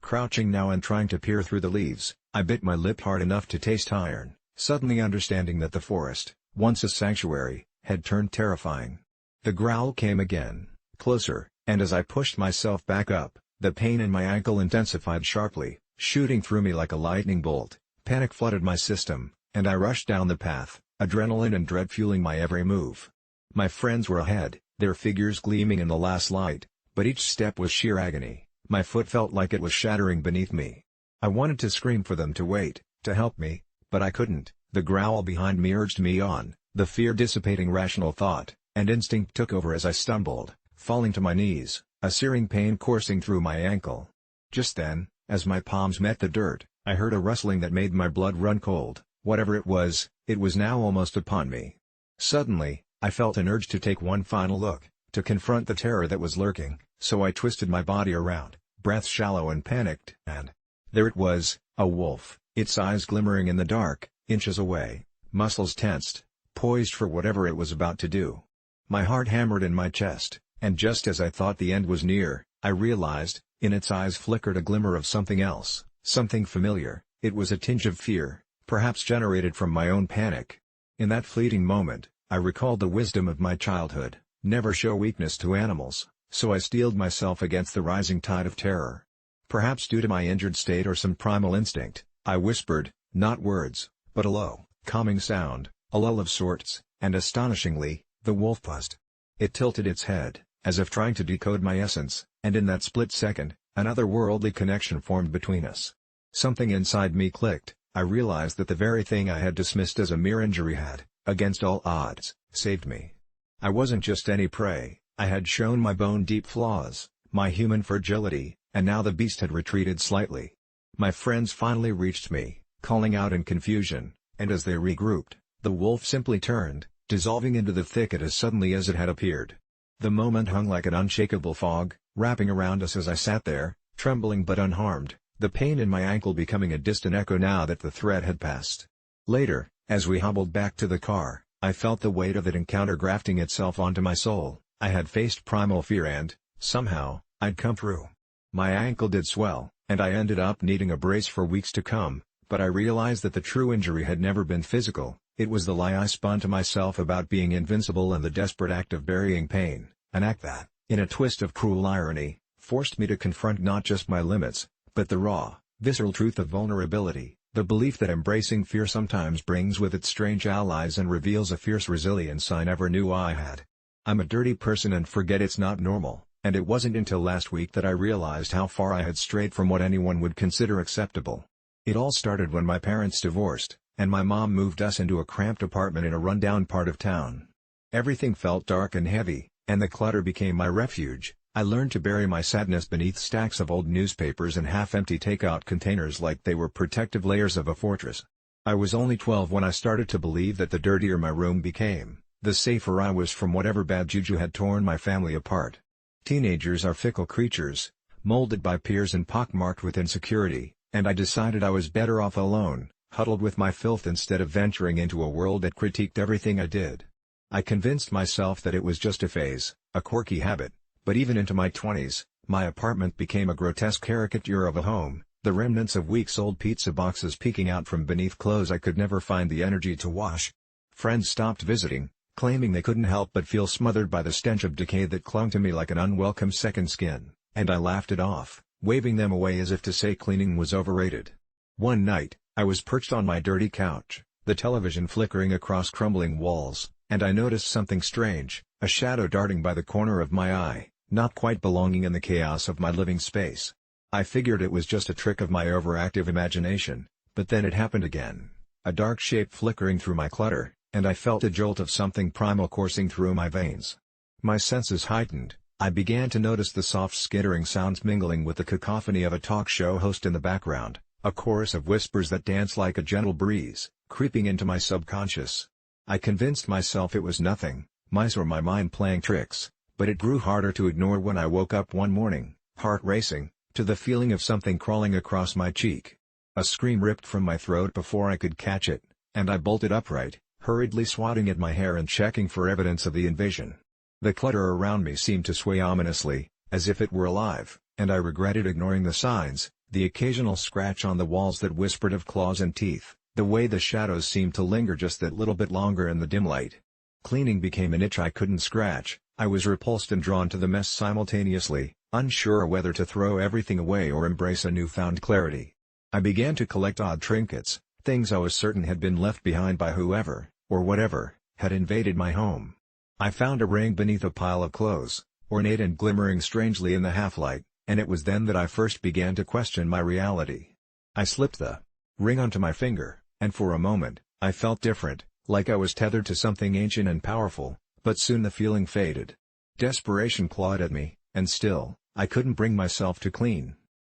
Crouching now and trying to peer through the leaves, I bit my lip hard enough to taste iron, suddenly understanding that the forest, once a sanctuary, had turned terrifying. The growl came again, closer, and as I pushed myself back up, the pain in my ankle intensified sharply, shooting through me like a lightning bolt. Panic flooded my system, and I rushed down the path, adrenaline and dread fueling my every move. My friends were ahead, their figures gleaming in the last light, but each step was sheer agony. My foot felt like it was shattering beneath me. I wanted to scream for them to wait, to help me, but I couldn't. The growl behind me urged me on, the fear dissipating rational thought, and instinct took over as I stumbled, falling to my knees, a searing pain coursing through my ankle. Just then, as my palms met the dirt, I heard a rustling that made my blood run cold. Whatever it was now almost upon me. Suddenly, I felt an urge to take one final look, to confront the terror that was lurking, so I twisted my body around, breath shallow and panicked, and there it was, a wolf, its eyes glimmering in the dark, inches away, muscles tensed, poised for whatever it was about to do. My heart hammered in my chest, and just as I thought the end was near, I realized, in its eyes flickered a glimmer of something else, something familiar. It was a tinge of fear, perhaps generated from my own panic. In that fleeting moment, I recalled the wisdom of my childhood, never show weakness to animals, so I steeled myself against the rising tide of terror. Perhaps due to my injured state or some primal instinct, I whispered, not words, but a low, calming sound, a lull of sorts, and astonishingly, the wolf paused. It tilted its head, as if trying to decode my essence, and in that split second, an otherworldly connection formed between us. Something inside me clicked. I realized that the very thing I had dismissed as a mere injury had, against all odds, saved me. I wasn't just any prey, I had shown my bone-deep flaws, my human fragility, and now the beast had retreated slightly. My friends finally reached me, calling out in confusion, and as they regrouped, the wolf simply turned, dissolving into the thicket as suddenly as it had appeared. The moment hung like an unshakable fog, wrapping around us as I sat there, trembling but unharmed, the pain in my ankle becoming a distant echo now that the threat had passed. Later, as we hobbled back to the car, I felt the weight of that encounter grafting itself onto my soul. I had faced primal fear and, somehow, I'd come through. My ankle did swell, and I ended up needing a brace for weeks to come, but I realized that the true injury had never been physical. It was the lie I spun to myself about being invincible and the desperate act of burying pain, an act that, in a twist of cruel irony, forced me to confront not just my limits, but the raw, visceral truth of vulnerability, the belief that embracing fear sometimes brings with it strange allies and reveals a fierce resilience I never knew I had. I'm a dirty person and forget it's not normal, and it wasn't until last week that I realized how far I had strayed from what anyone would consider acceptable. It all started when my parents divorced, and my mom moved us into a cramped apartment in a rundown part of town. Everything felt dark and heavy, and the clutter became my refuge. I learned to bury my sadness beneath stacks of old newspapers and half-empty takeout containers like they were protective layers of a fortress. I was only 12 when I started to believe that the dirtier my room became, the safer I was from whatever bad juju had torn my family apart. Teenagers are fickle creatures, molded by peers and pockmarked with insecurity, and I decided I was better off alone, huddled with my filth instead of venturing into a world that critiqued everything I did. I convinced myself that it was just a phase, a quirky habit. But even into my 20s, my apartment became a grotesque caricature of a home, the remnants of weeks-old pizza boxes peeking out from beneath clothes I could never find the energy to wash. Friends stopped visiting, claiming they couldn't help but feel smothered by the stench of decay that clung to me like an unwelcome second skin, and I laughed it off, waving them away as if to say cleaning was overrated. One night, I was perched on my dirty couch, the television flickering across crumbling walls, and I noticed something strange, a shadow darting by the corner of my eye, not quite belonging in the chaos of my living space. I figured it was just a trick of my overactive imagination, but then it happened again, a dark shape flickering through my clutter, and I felt a jolt of something primal coursing through my veins. My senses heightened, I began to notice the soft skittering sounds mingling with the cacophony of a talk show host in the background, a chorus of whispers that danced like a gentle breeze, creeping into my subconscious. I convinced myself it was nothing, mice or my mind playing tricks, but it grew harder to ignore when I woke up one morning, heart racing, to the feeling of something crawling across my cheek. A scream ripped from my throat before I could catch it, And I bolted upright, hurriedly swatting at my hair and checking for evidence of the invasion. The clutter around me seemed to sway ominously, as if it were alive, and I regretted ignoring the signs, the occasional scratch on the walls that whispered of claws and teeth, the way the shadows seemed to linger just that little bit longer in the dim light. Cleaning became an itch I couldn't scratch. I was repulsed and drawn to the mess simultaneously, unsure whether to throw everything away or embrace a newfound clarity. I began to collect odd trinkets, things I was certain had been left behind by whoever, or whatever, had invaded my home. I found a ring beneath a pile of clothes, ornate and glimmering strangely in the half-light, and it was then that I first began to question my reality. I slipped the ring onto my finger, and for a moment, I felt different, like I was tethered to something ancient and powerful, but soon the feeling faded. Desperation clawed at me, and still, I couldn't bring myself to clean.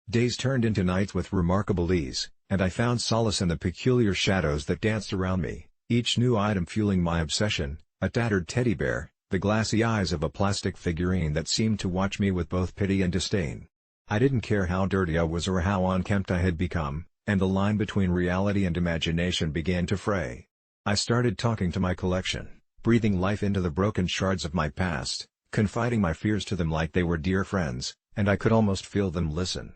Days turned into nights with remarkable ease, and I found solace in the peculiar shadows that danced around me, each new item fueling my obsession, a tattered teddy bear, the glassy eyes of a plastic figurine that seemed to watch me with both pity and disdain. I didn't care how dirty I was or how unkempt I had become, and the line between reality and imagination began to fray. I started talking to my collection, breathing life into the broken shards of my past, confiding my fears to them like they were dear friends, and I could almost feel them listen.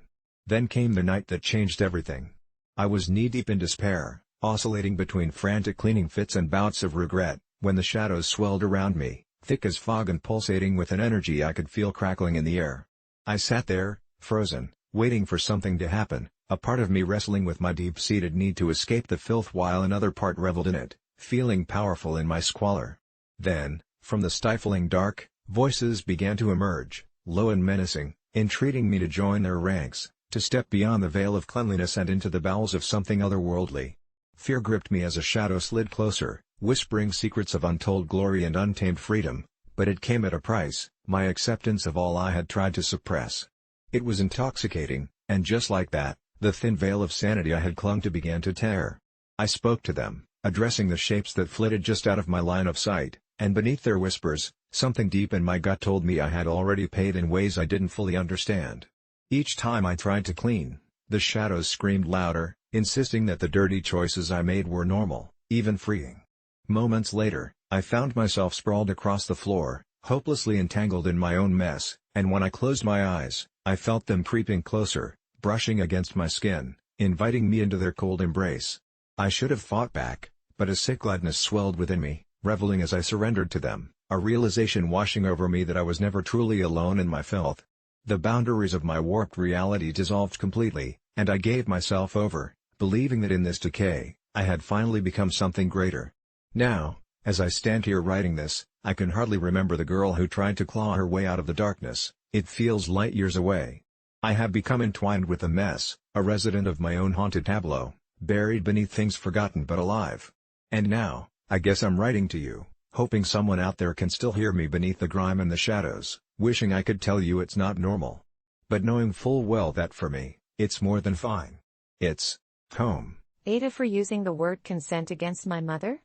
Then came the night that changed everything. I was knee-deep in despair, oscillating between frantic cleaning fits and bouts of regret, when the shadows swelled around me, thick as fog and pulsating with an energy I could feel crackling in the air. I sat there, frozen, waiting for something to happen, a part of me wrestling with my deep-seated need to escape the filth while another part reveled in it, feeling powerful in my squalor. Then, from the stifling dark, voices began to emerge, low and menacing, entreating me to join their ranks, to step beyond the veil of cleanliness and into the bowels of something otherworldly. Fear gripped me as a shadow slid closer, whispering secrets of untold glory and untamed freedom, but it came at a price, my acceptance of all I had tried to suppress. It was intoxicating, and just like that, the thin veil of sanity I had clung to began to tear. I spoke to them, addressing the shapes that flitted just out of my line of sight, and beneath their whispers, something deep in my gut told me I had already paid in ways I didn't fully understand. Each time I tried to clean, the shadows screamed louder, insisting that the dirty choices I made were normal, even freeing. Moments later, I found myself sprawled across the floor, hopelessly entangled in my own mess, and when I closed my eyes, I felt them creeping closer, brushing against my skin, inviting me into their cold embrace. I should have fought back, but a sick gladness swelled within me, reveling as I surrendered to them, a realization washing over me that I was never truly alone in my filth. The boundaries of my warped reality dissolved completely, and I gave myself over, believing that in this decay, I had finally become something greater. Now, as I stand here writing this, I can hardly remember the girl who tried to claw her way out of the darkness. It feels light years away. I have become entwined with the mess, a resident of my own haunted tableau, buried beneath things forgotten but alive. And now, I guess I'm writing to you, hoping someone out there can still hear me beneath the grime and the shadows, wishing I could tell you it's not normal. But knowing full well that for me, it's more than fine. It's home. AITA for using the word consent against my mother?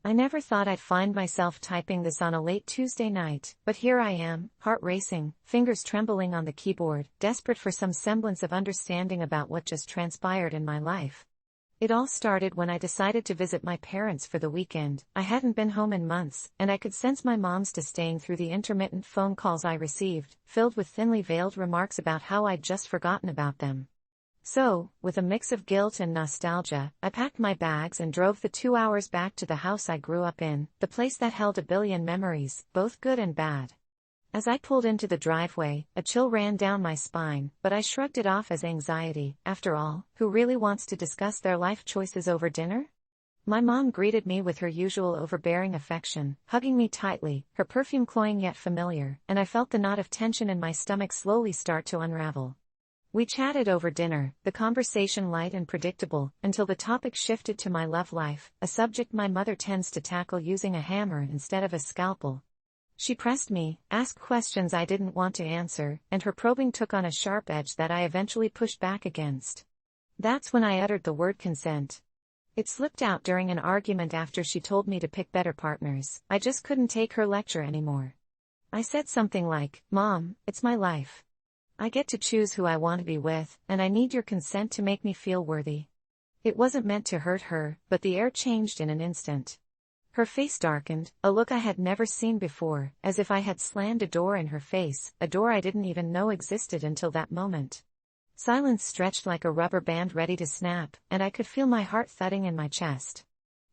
I never thought I'd find myself typing this on a late Tuesday night, but here I am, heart racing, fingers trembling on the keyboard, desperate for some semblance of understanding about what just transpired in my life. It all started when I decided to visit my parents for the weekend. I hadn't been home in months, and I could sense my mom's disdain through the intermittent phone calls I received, filled with thinly veiled remarks about how I'd just forgotten about them. So, with a mix of guilt and nostalgia, I packed my bags and drove the 2 hours back to the house I grew up in, the place that held a billion memories, both good and bad. As I pulled into the driveway, a chill ran down my spine, but I shrugged it off as anxiety. After all, who really wants to discuss their life choices over dinner? My mom greeted me with her usual overbearing affection, hugging me tightly, her perfume cloying yet familiar, and I felt the knot of tension in my stomach slowly start to unravel. We chatted over dinner, the conversation light and predictable, until the topic shifted to my love life, a subject my mother tends to tackle using a hammer instead of a scalpel. She pressed me, asked questions I didn't want to answer, and her probing took on a sharp edge that I eventually pushed back against. That's when I uttered the word consent. It slipped out during an argument after she told me to pick better partners. I just couldn't take her lecture anymore. I said something like, "Mom, it's my life. I get to choose who I want to be with, and I need your consent to make me feel worthy." It wasn't meant to hurt her, but the air changed in an instant. Her face darkened, a look I had never seen before, as if I had slammed a door in her face, a door I didn't even know existed until that moment. Silence stretched like a rubber band ready to snap, and I could feel my heart thudding in my chest.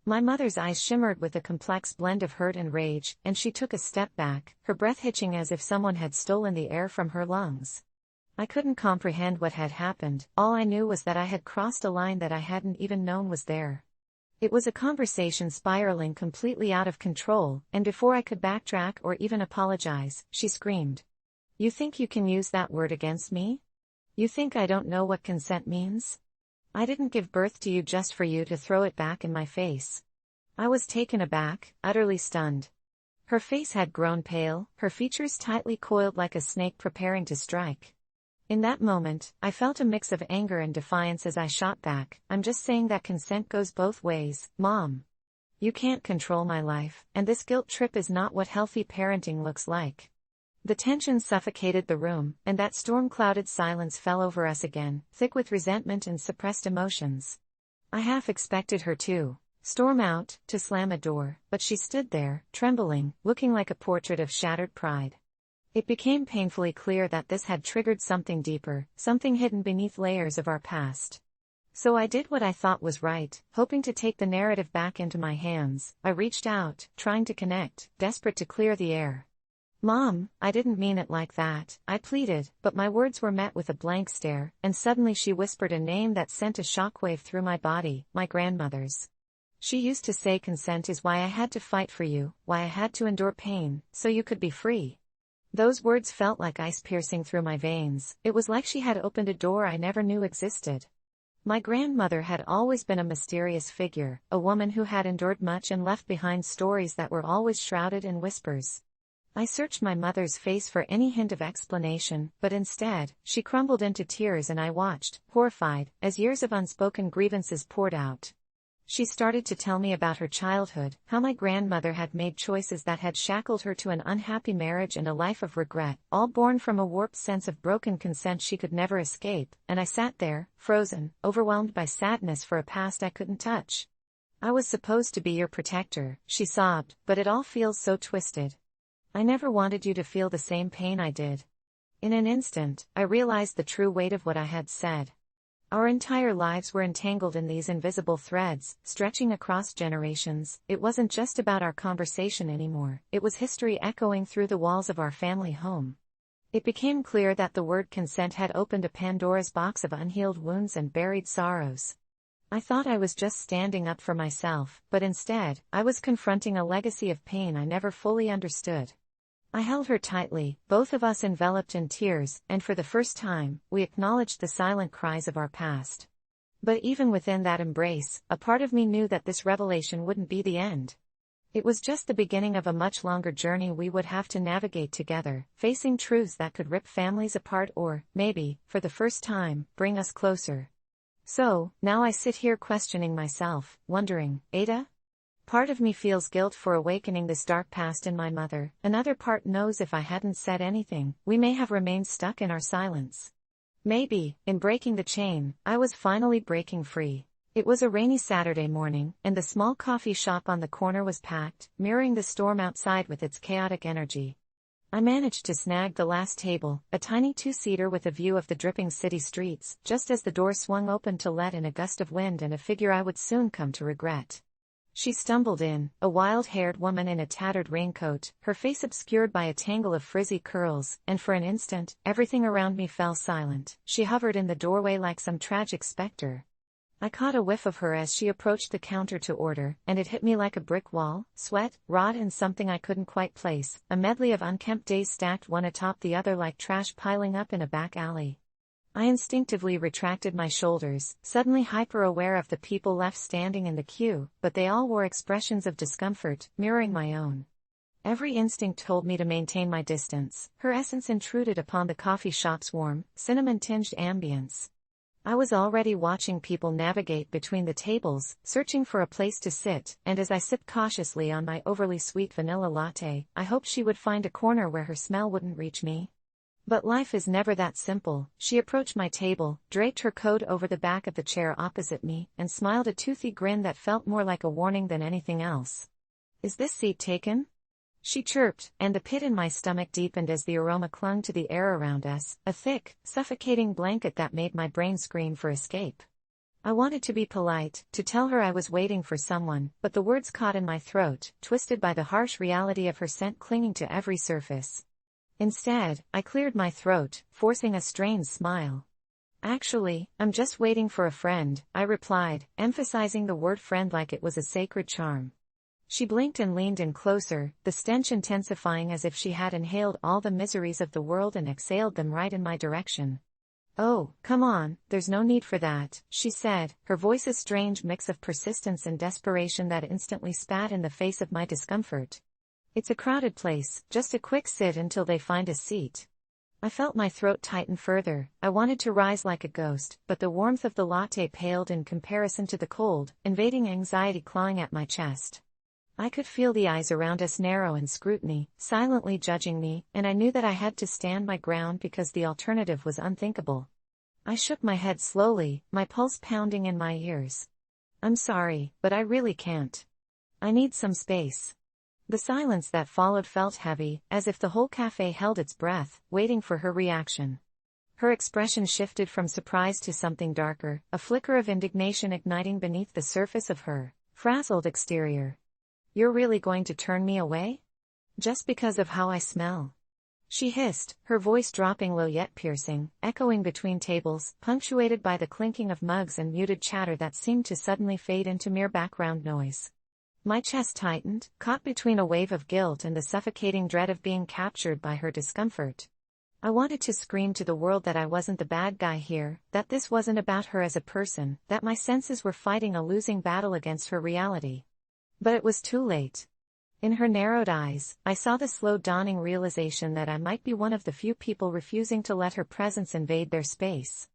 My mother's eyes shimmered with a complex blend of hurt and rage, and she took a step back, her breath hitching as if someone had stolen the air from her lungs. I couldn't comprehend what had happened, all I knew was that I had crossed a line that I hadn't even known was there. It was a conversation spiraling completely out of control, and before I could backtrack or even apologize, she screamed. "You think you can use that word against me? You think I don't know what consent means? I didn't give birth to you just for you to throw it back in my face." I was taken aback, utterly stunned. Her face had grown pale, her features tightly coiled like a snake preparing to strike. In that moment, I felt a mix of anger and defiance as I shot back, "I'm just saying that consent goes both ways, Mom. You can't control my life, and this guilt trip is not what healthy parenting looks like." The tension suffocated the room, and that storm-clouded silence fell over us again, thick with resentment and suppressed emotions. I half expected her to storm out, to slam a door, but she stood there, trembling, looking like a portrait of shattered pride. It became painfully clear that this had triggered something deeper, something hidden beneath layers of our past. So I did what I thought was right, hoping to take the narrative back into my hands. I reached out, trying to connect, desperate to clear the air. "Mom, I didn't mean it like that," I pleaded, but my words were met with a blank stare, and suddenly she whispered a name that sent a shockwave through my body, my grandmother's. She used to say consent is why I had to fight for you, why I had to endure pain, so you could be free. Those words felt like ice piercing through my veins. It was like she had opened a door I never knew existed. My grandmother had always been a mysterious figure, a woman who had endured much and left behind stories that were always shrouded in whispers. I searched my mother's face for any hint of explanation, but instead, she crumbled into tears and I watched, horrified, as years of unspoken grievances poured out. She started to tell me about her childhood, how my grandmother had made choices that had shackled her to an unhappy marriage and a life of regret, all born from a warped sense of broken consent she could never escape, and I sat there, frozen, overwhelmed by sadness for a past I couldn't touch. "I was supposed to be your protector," she sobbed, "but it all feels so twisted. I never wanted you to feel the same pain I did." In an instant, I realized the true weight of what I had said. Our entire lives were entangled in these invisible threads, stretching across generations. It wasn't just about our conversation anymore, it was history echoing through the walls of our family home. It became clear that the word consent had opened a Pandora's box of unhealed wounds and buried sorrows. I thought I was just standing up for myself, but instead, I was confronting a legacy of pain I never fully understood. I held her tightly, both of us enveloped in tears, and for the first time, we acknowledged the silent cries of our past. But even within that embrace, a part of me knew that this revelation wouldn't be the end. It was just the beginning of a much longer journey we would have to navigate together, facing truths that could rip families apart or, maybe, for the first time, bring us closer. So, now I sit here questioning myself, wondering, AITA? Part of me feels guilt for awakening this dark past in my mother, another part knows if I hadn't said anything, we may have remained stuck in our silence. Maybe, in breaking the chain, I was finally breaking free. It was a rainy Saturday morning, and the small coffee shop on the corner was packed, mirroring the storm outside with its chaotic energy. I managed to snag the last table, a tiny two-seater with a view of the dripping city streets, just as the door swung open to let in a gust of wind and a figure I would soon come to regret. She stumbled in, a wild-haired woman in a tattered raincoat, her face obscured by a tangle of frizzy curls, and for an instant, everything around me fell silent. She hovered in the doorway like some tragic specter. I caught a whiff of her as she approached the counter to order, and it hit me like a brick wall: sweat, rot and something I couldn't quite place, a medley of unkempt days stacked one atop the other like trash piling up in a back alley. I instinctively retracted my shoulders, suddenly hyper-aware of the people left standing in the queue, but they all wore expressions of discomfort, mirroring my own. Every instinct told me to maintain my distance. Her essence intruded upon the coffee shop's warm, cinnamon-tinged ambience. I was already watching people navigate between the tables, searching for a place to sit, and as I sipped cautiously on my overly sweet vanilla latte, I hoped she would find a corner where her smell wouldn't reach me. But life is never that simple. She approached my table, draped her coat over the back of the chair opposite me, and smiled a toothy grin that felt more like a warning than anything else. "Is this seat taken?" she chirped, and the pit in my stomach deepened as the aroma clung to the air around us, a thick, suffocating blanket that made my brain scream for escape. I wanted to be polite, to tell her I was waiting for someone, but the words caught in my throat, twisted by the harsh reality of her scent clinging to every surface. Instead, I cleared my throat, forcing a strained smile. "Actually, I'm just waiting for a friend," I replied, emphasizing the word friend like it was a sacred charm. She blinked and leaned in closer, the stench intensifying as if she had inhaled all the miseries of the world and exhaled them right in my direction. "Oh, come on, there's no need for that," she said, her voice a strange mix of persistence and desperation that instantly spat in the face of my discomfort. "It's a crowded place, just a quick sit until they find a seat." I felt my throat tighten further. I wanted to rise like a ghost, but the warmth of the latte paled in comparison to the cold, invading anxiety clawing at my chest. I could feel the eyes around us narrow in scrutiny, silently judging me, and I knew that I had to stand my ground because the alternative was unthinkable. I shook my head slowly, my pulse pounding in my ears. "I'm sorry, but I really can't. I need some space." The silence that followed felt heavy, as if the whole cafe held its breath, waiting for her reaction. Her expression shifted from surprise to something darker, a flicker of indignation igniting beneath the surface of her frazzled exterior. "You're really going to turn me away? Just because of how I smell?" she hissed, her voice dropping low yet piercing, echoing between tables, punctuated by the clinking of mugs and muted chatter that seemed to suddenly fade into mere background noise. My chest tightened, caught between a wave of guilt and the suffocating dread of being captured by her discomfort. I wanted to scream to the world that I wasn't the bad guy here, that this wasn't about her as a person, that my senses were fighting a losing battle against her reality. But it was too late. In her narrowed eyes, I saw the slow dawning realization that I might be one of the few people refusing to let her presence invade their space.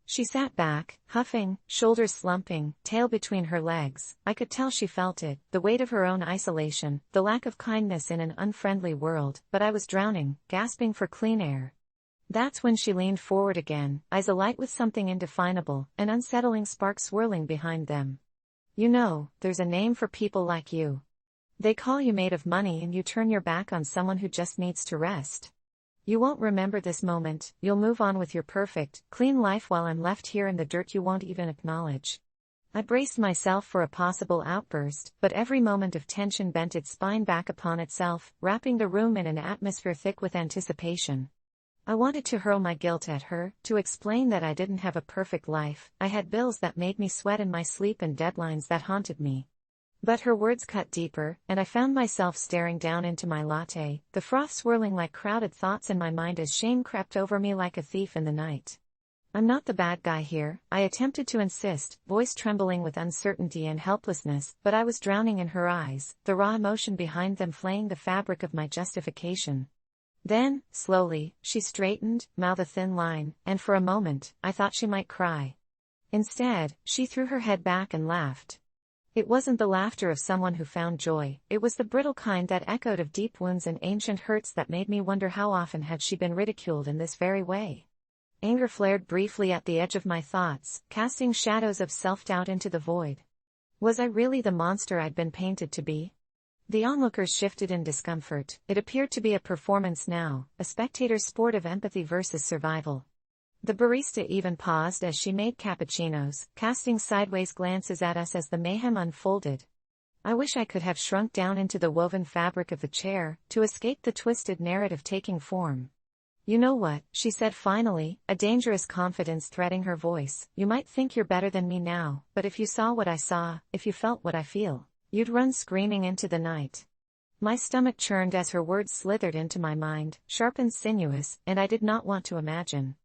She sat back, huffing, shoulders slumping, tail between her legs. I could tell she felt it, the weight of her own isolation, the lack of kindness in an unfriendly world, but I was drowning, gasping for clean air. That's when she leaned forward again, eyes alight with something indefinable, an unsettling spark swirling behind them. "You know, there's a name for people like you. They call you made of money and you turn your back on someone who just needs to rest. You won't remember this moment, you'll move on with your perfect, clean life while I'm left here in the dirt you won't even acknowledge." I braced myself for a possible outburst, but every moment of tension bent its spine back upon itself, wrapping the room in an atmosphere thick with anticipation. I wanted to hurl my guilt at her, to explain that I didn't have a perfect life, I had bills that made me sweat in my sleep and deadlines that haunted me. But her words cut deeper, and I found myself staring down into my latte, the froth swirling like crowded thoughts in my mind as shame crept over me like a thief in the night. "I'm not the bad guy here," I attempted to insist, voice trembling with uncertainty and helplessness, but I was drowning in her eyes, the raw emotion behind them flaying the fabric of my justification. Then, slowly, she straightened, mouth a thin line, and for a moment, I thought she might cry. Instead, she threw her head back and laughed. It wasn't the laughter of someone who found joy, it was the brittle kind that echoed of deep wounds and ancient hurts that made me wonder how often had she been ridiculed in this very way. Anger flared briefly at the edge of my thoughts, casting shadows of self-doubt into the void. Was I really the monster I'd been painted to be? The onlookers shifted in discomfort. It appeared to be a performance now, a spectator's sport of empathy versus survival. The barista even paused as she made cappuccinos, casting sideways glances at us as the mayhem unfolded. I wish I could have shrunk down into the woven fabric of the chair, to escape the twisted narrative taking form. "You know what," she said finally, a dangerous confidence threading her voice, "you might think you're better than me now, but if you saw what I saw, if you felt what I feel, you'd run screaming into the night." My stomach churned as her words slithered into my mind, sharp and sinuous, and I did not want to imagine.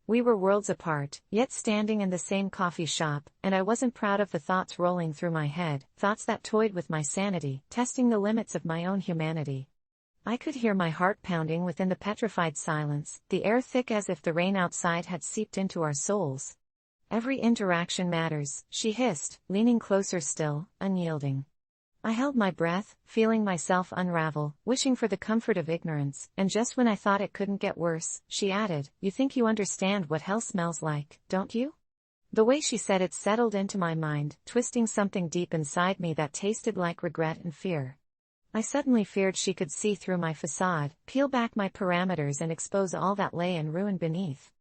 We were worlds apart, yet standing in the same coffee shop, and I wasn't proud of the thoughts rolling through my head, thoughts that toyed with my sanity, testing the limits of my own humanity. I could hear my heart pounding within the petrified silence, the air thick as if the rain outside had seeped into our souls. "Every interaction matters," she hissed, leaning closer still, unyielding. I held my breath, feeling myself unravel, wishing for the comfort of ignorance, and just when I thought it couldn't get worse, she added, "You think you understand what hell smells like, don't you?" The way she said it settled into my mind, twisting something deep inside me that tasted like regret and fear. I suddenly feared she could see through my facade, peel back my parameters and expose all that lay in ruin beneath.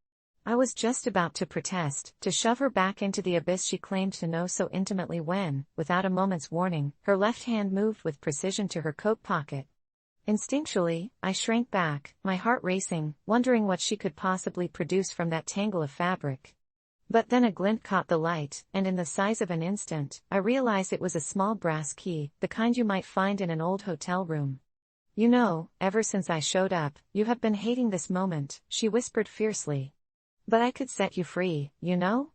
I was just about to protest, to shove her back into the abyss she claimed to know so intimately when, without a moment's warning, her left hand moved with precision to her coat pocket. Instinctually, I shrank back, my heart racing, wondering what she could possibly produce from that tangle of fabric. But then a glint caught the light, and in the size of an instant, I realized it was a small brass key, the kind you might find in an old hotel room. "You know, ever since I showed up, you have been hating this moment," she whispered fiercely. "But I could set you free, you know?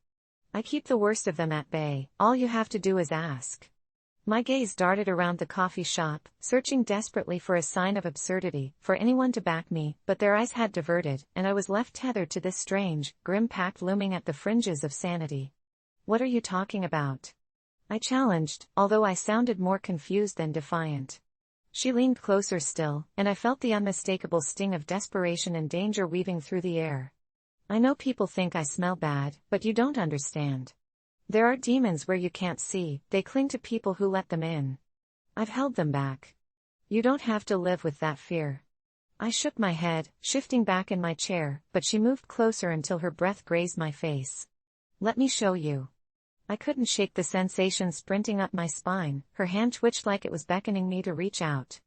I keep the worst of them at bay, all you have to do is ask." My gaze darted around the coffee shop, searching desperately for a sign of absurdity, for anyone to back me, but their eyes had diverted, and I was left tethered to this strange, grim pact looming at the fringes of sanity. "What are you talking about?" I challenged, although I sounded more confused than defiant. She leaned closer still, and I felt the unmistakable sting of desperation and danger weaving through the air. "I know people think I smell bad, but you don't understand. There are demons where you can't see, they cling to people who let them in. I've held them back. You don't have to live with that fear." I shook my head, shifting back in my chair, but she moved closer until her breath grazed my face. "Let me show you." I couldn't shake the sensation sprinting up my spine, her hand twitched like it was beckoning me to reach out.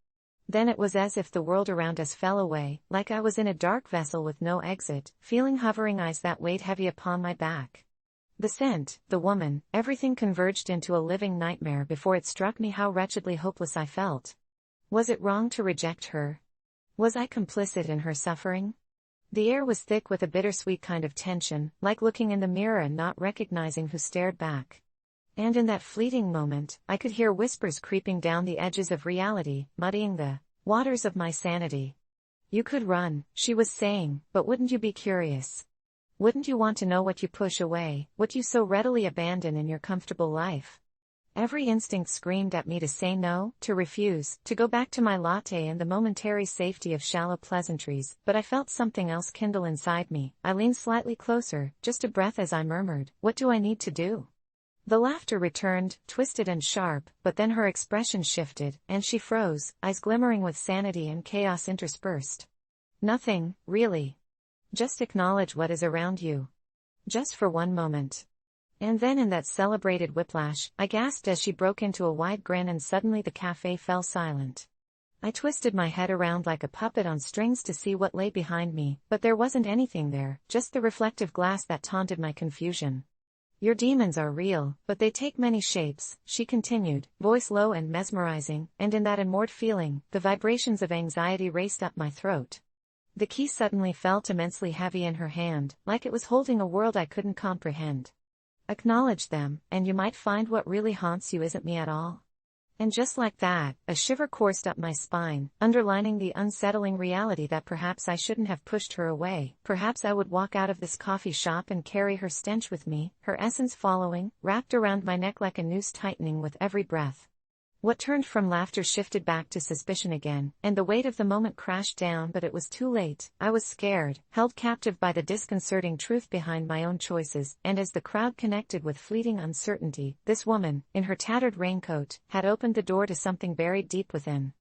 Then it was as if the world around us fell away, like I was in a dark vessel with no exit, feeling hovering eyes that weighed heavy upon my back. The scent, the woman, everything converged into a living nightmare before it struck me how wretchedly hopeless I felt. Was it wrong to reject her? Was I complicit in her suffering? The air was thick with a bittersweet kind of tension, like looking in the mirror and not recognizing who stared back. And in that fleeting moment, I could hear whispers creeping down the edges of reality, muddying the waters of my sanity. "You could run," she was saying, "but wouldn't you be curious? Wouldn't you want to know what you push away, what you so readily abandon in your comfortable life?" Every instinct screamed at me to say no, to refuse, to go back to my latte and the momentary safety of shallow pleasantries, but I felt something else kindle inside me. I leaned slightly closer, just a breath as I murmured, "What do I need to do?" The laughter returned, twisted and sharp, but then her expression shifted, and she froze, eyes glimmering with sanity and chaos interspersed. "Nothing, really. Just acknowledge what is around you. Just for one moment." And then in that celebrated whiplash, I gasped as she broke into a wide grin and suddenly the cafe fell silent. I twisted my head around like a puppet on strings to see what lay behind me, but there wasn't anything there, just the reflective glass that taunted my confusion. "Your demons are real, but they take many shapes," she continued, voice low and mesmerizing, and in that inward feeling, the vibrations of anxiety raced up my throat. The key suddenly felt immensely heavy in her hand, like it was holding a world I couldn't comprehend. "Acknowledge them, and you might find what really haunts you isn't me at all." And just like that, a shiver coursed up my spine, underlining the unsettling reality that perhaps I shouldn't have pushed her away, perhaps I would walk out of this coffee shop and carry her stench with me, her essence following, wrapped around my neck like a noose tightening with every breath. What turned from laughter shifted back to suspicion again, and the weight of the moment crashed down, but it was too late. I was scared, held captive by the disconcerting truth behind my own choices, and as the crowd connected with fleeting uncertainty, this woman, in her tattered raincoat, had opened the door to something buried deep within.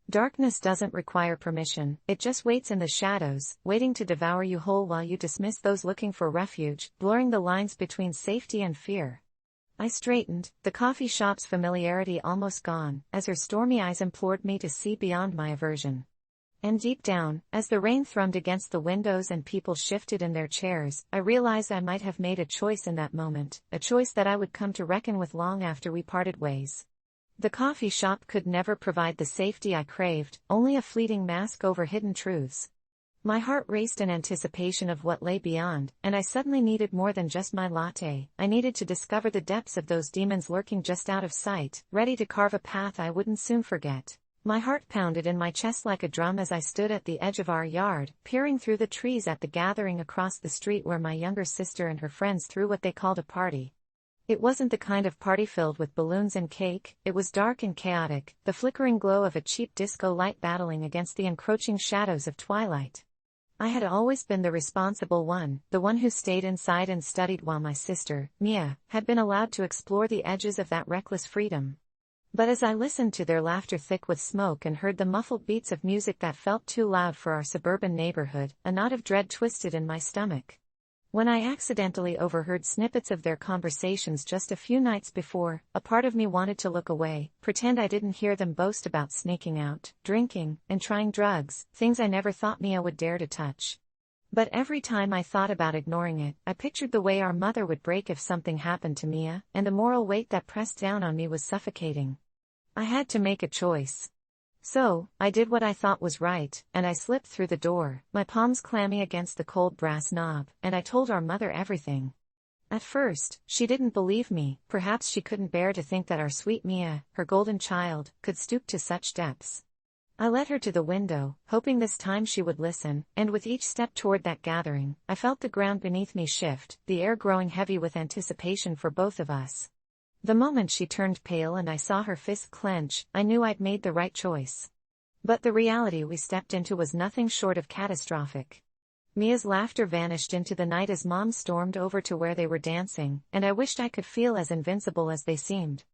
Darkness doesn't require permission, it just waits in the shadows, waiting to devour you whole while you dismiss those looking for refuge, blurring the lines between safety and fear. I straightened, the coffee shop's familiarity almost gone, as her stormy eyes implored me to see beyond my aversion. And deep down, as the rain thrummed against the windows and people shifted in their chairs, I realized I might have made a choice in that moment, a choice that I would come to reckon with long after we parted ways. The coffee shop could never provide the safety I craved, only a fleeting mask over hidden truths. My heart raced in anticipation of what lay beyond, and I suddenly needed more than just my latte. I needed to discover the depths of those demons lurking just out of sight, ready to carve a path I wouldn't soon forget. My heart pounded in my chest like a drum as I stood at the edge of our yard, peering through the trees at the gathering across the street where my younger sister and her friends threw what they called a party. It wasn't the kind of party filled with balloons and cake, it was dark and chaotic, the flickering glow of a cheap disco light battling against the encroaching shadows of twilight. I had always been the responsible one, the one who stayed inside and studied while my sister, Mia, had been allowed to explore the edges of that reckless freedom. But as I listened to their laughter thick with smoke and heard the muffled beats of music that felt too loud for our suburban neighborhood, a knot of dread twisted in my stomach. When I accidentally overheard snippets of their conversations just a few nights before, a part of me wanted to look away, pretend I didn't hear them boast about sneaking out, drinking, and trying drugs, things I never thought Mia would dare to touch. But every time I thought about ignoring it, I pictured the way our mother would break if something happened to Mia, and the moral weight that pressed down on me was suffocating. I had to make a choice. So, I did what I thought was right, and I slipped through the door, my palms clammy against the cold brass knob, and I told our mother everything. At first, she didn't believe me, perhaps she couldn't bear to think that our sweet Mia, her golden child, could stoop to such depths. I led her to the window, hoping this time she would listen, and with each step toward that gathering, I felt the ground beneath me shift, the air growing heavy with anticipation for both of us. The moment she turned pale and I saw her fists clench, I knew I'd made the right choice. But the reality we stepped into was nothing short of catastrophic. Mia's laughter vanished into the night as Mom stormed over to where they were dancing, and I wished I could feel as invincible as they seemed.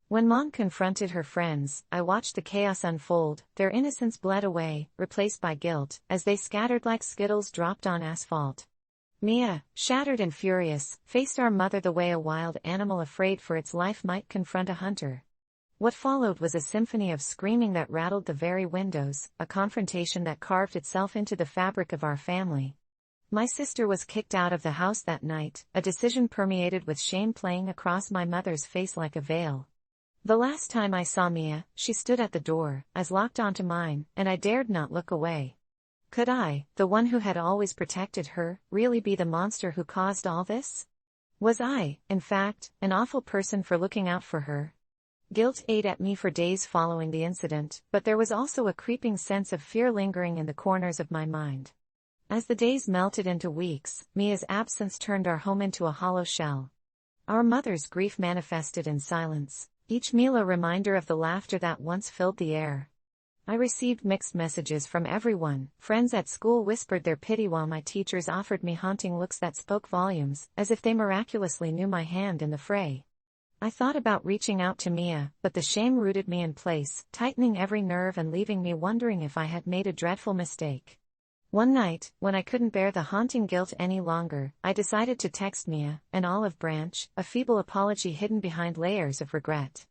When Mom confronted her friends, I watched the chaos unfold, their innocence bled away, replaced by guilt, as they scattered like skittles dropped on asphalt. Mia, shattered and furious, faced our mother the way a wild animal afraid for its life might confront a hunter. What followed was a symphony of screaming that rattled the very windows, a confrontation that carved itself into the fabric of our family. My sister was kicked out of the house that night, a decision permeated with shame playing across my mother's face like a veil. The last time I saw Mia, she stood at the door, eyes locked onto mine, and I dared not look away. Could I, the one who had always protected her, really be the monster who caused all this? Was I, in fact, an awful person for looking out for her? Guilt ate at me for days following the incident, but there was also a creeping sense of fear lingering in the corners of my mind. As the days melted into weeks, Mia's absence turned our home into a hollow shell. Our mother's grief manifested in silence, each meal a reminder of the laughter that once filled the air. I received mixed messages from everyone. Friends at school whispered their pity while my teachers offered me haunting looks that spoke volumes, as if they miraculously knew my hand in the fray. I thought about reaching out to Mia, but the shame rooted me in place, tightening every nerve and leaving me wondering if I had made a dreadful mistake. One night, when I couldn't bear the haunting guilt any longer, I decided to text Mia, an olive branch, a feeble apology hidden behind layers of regret.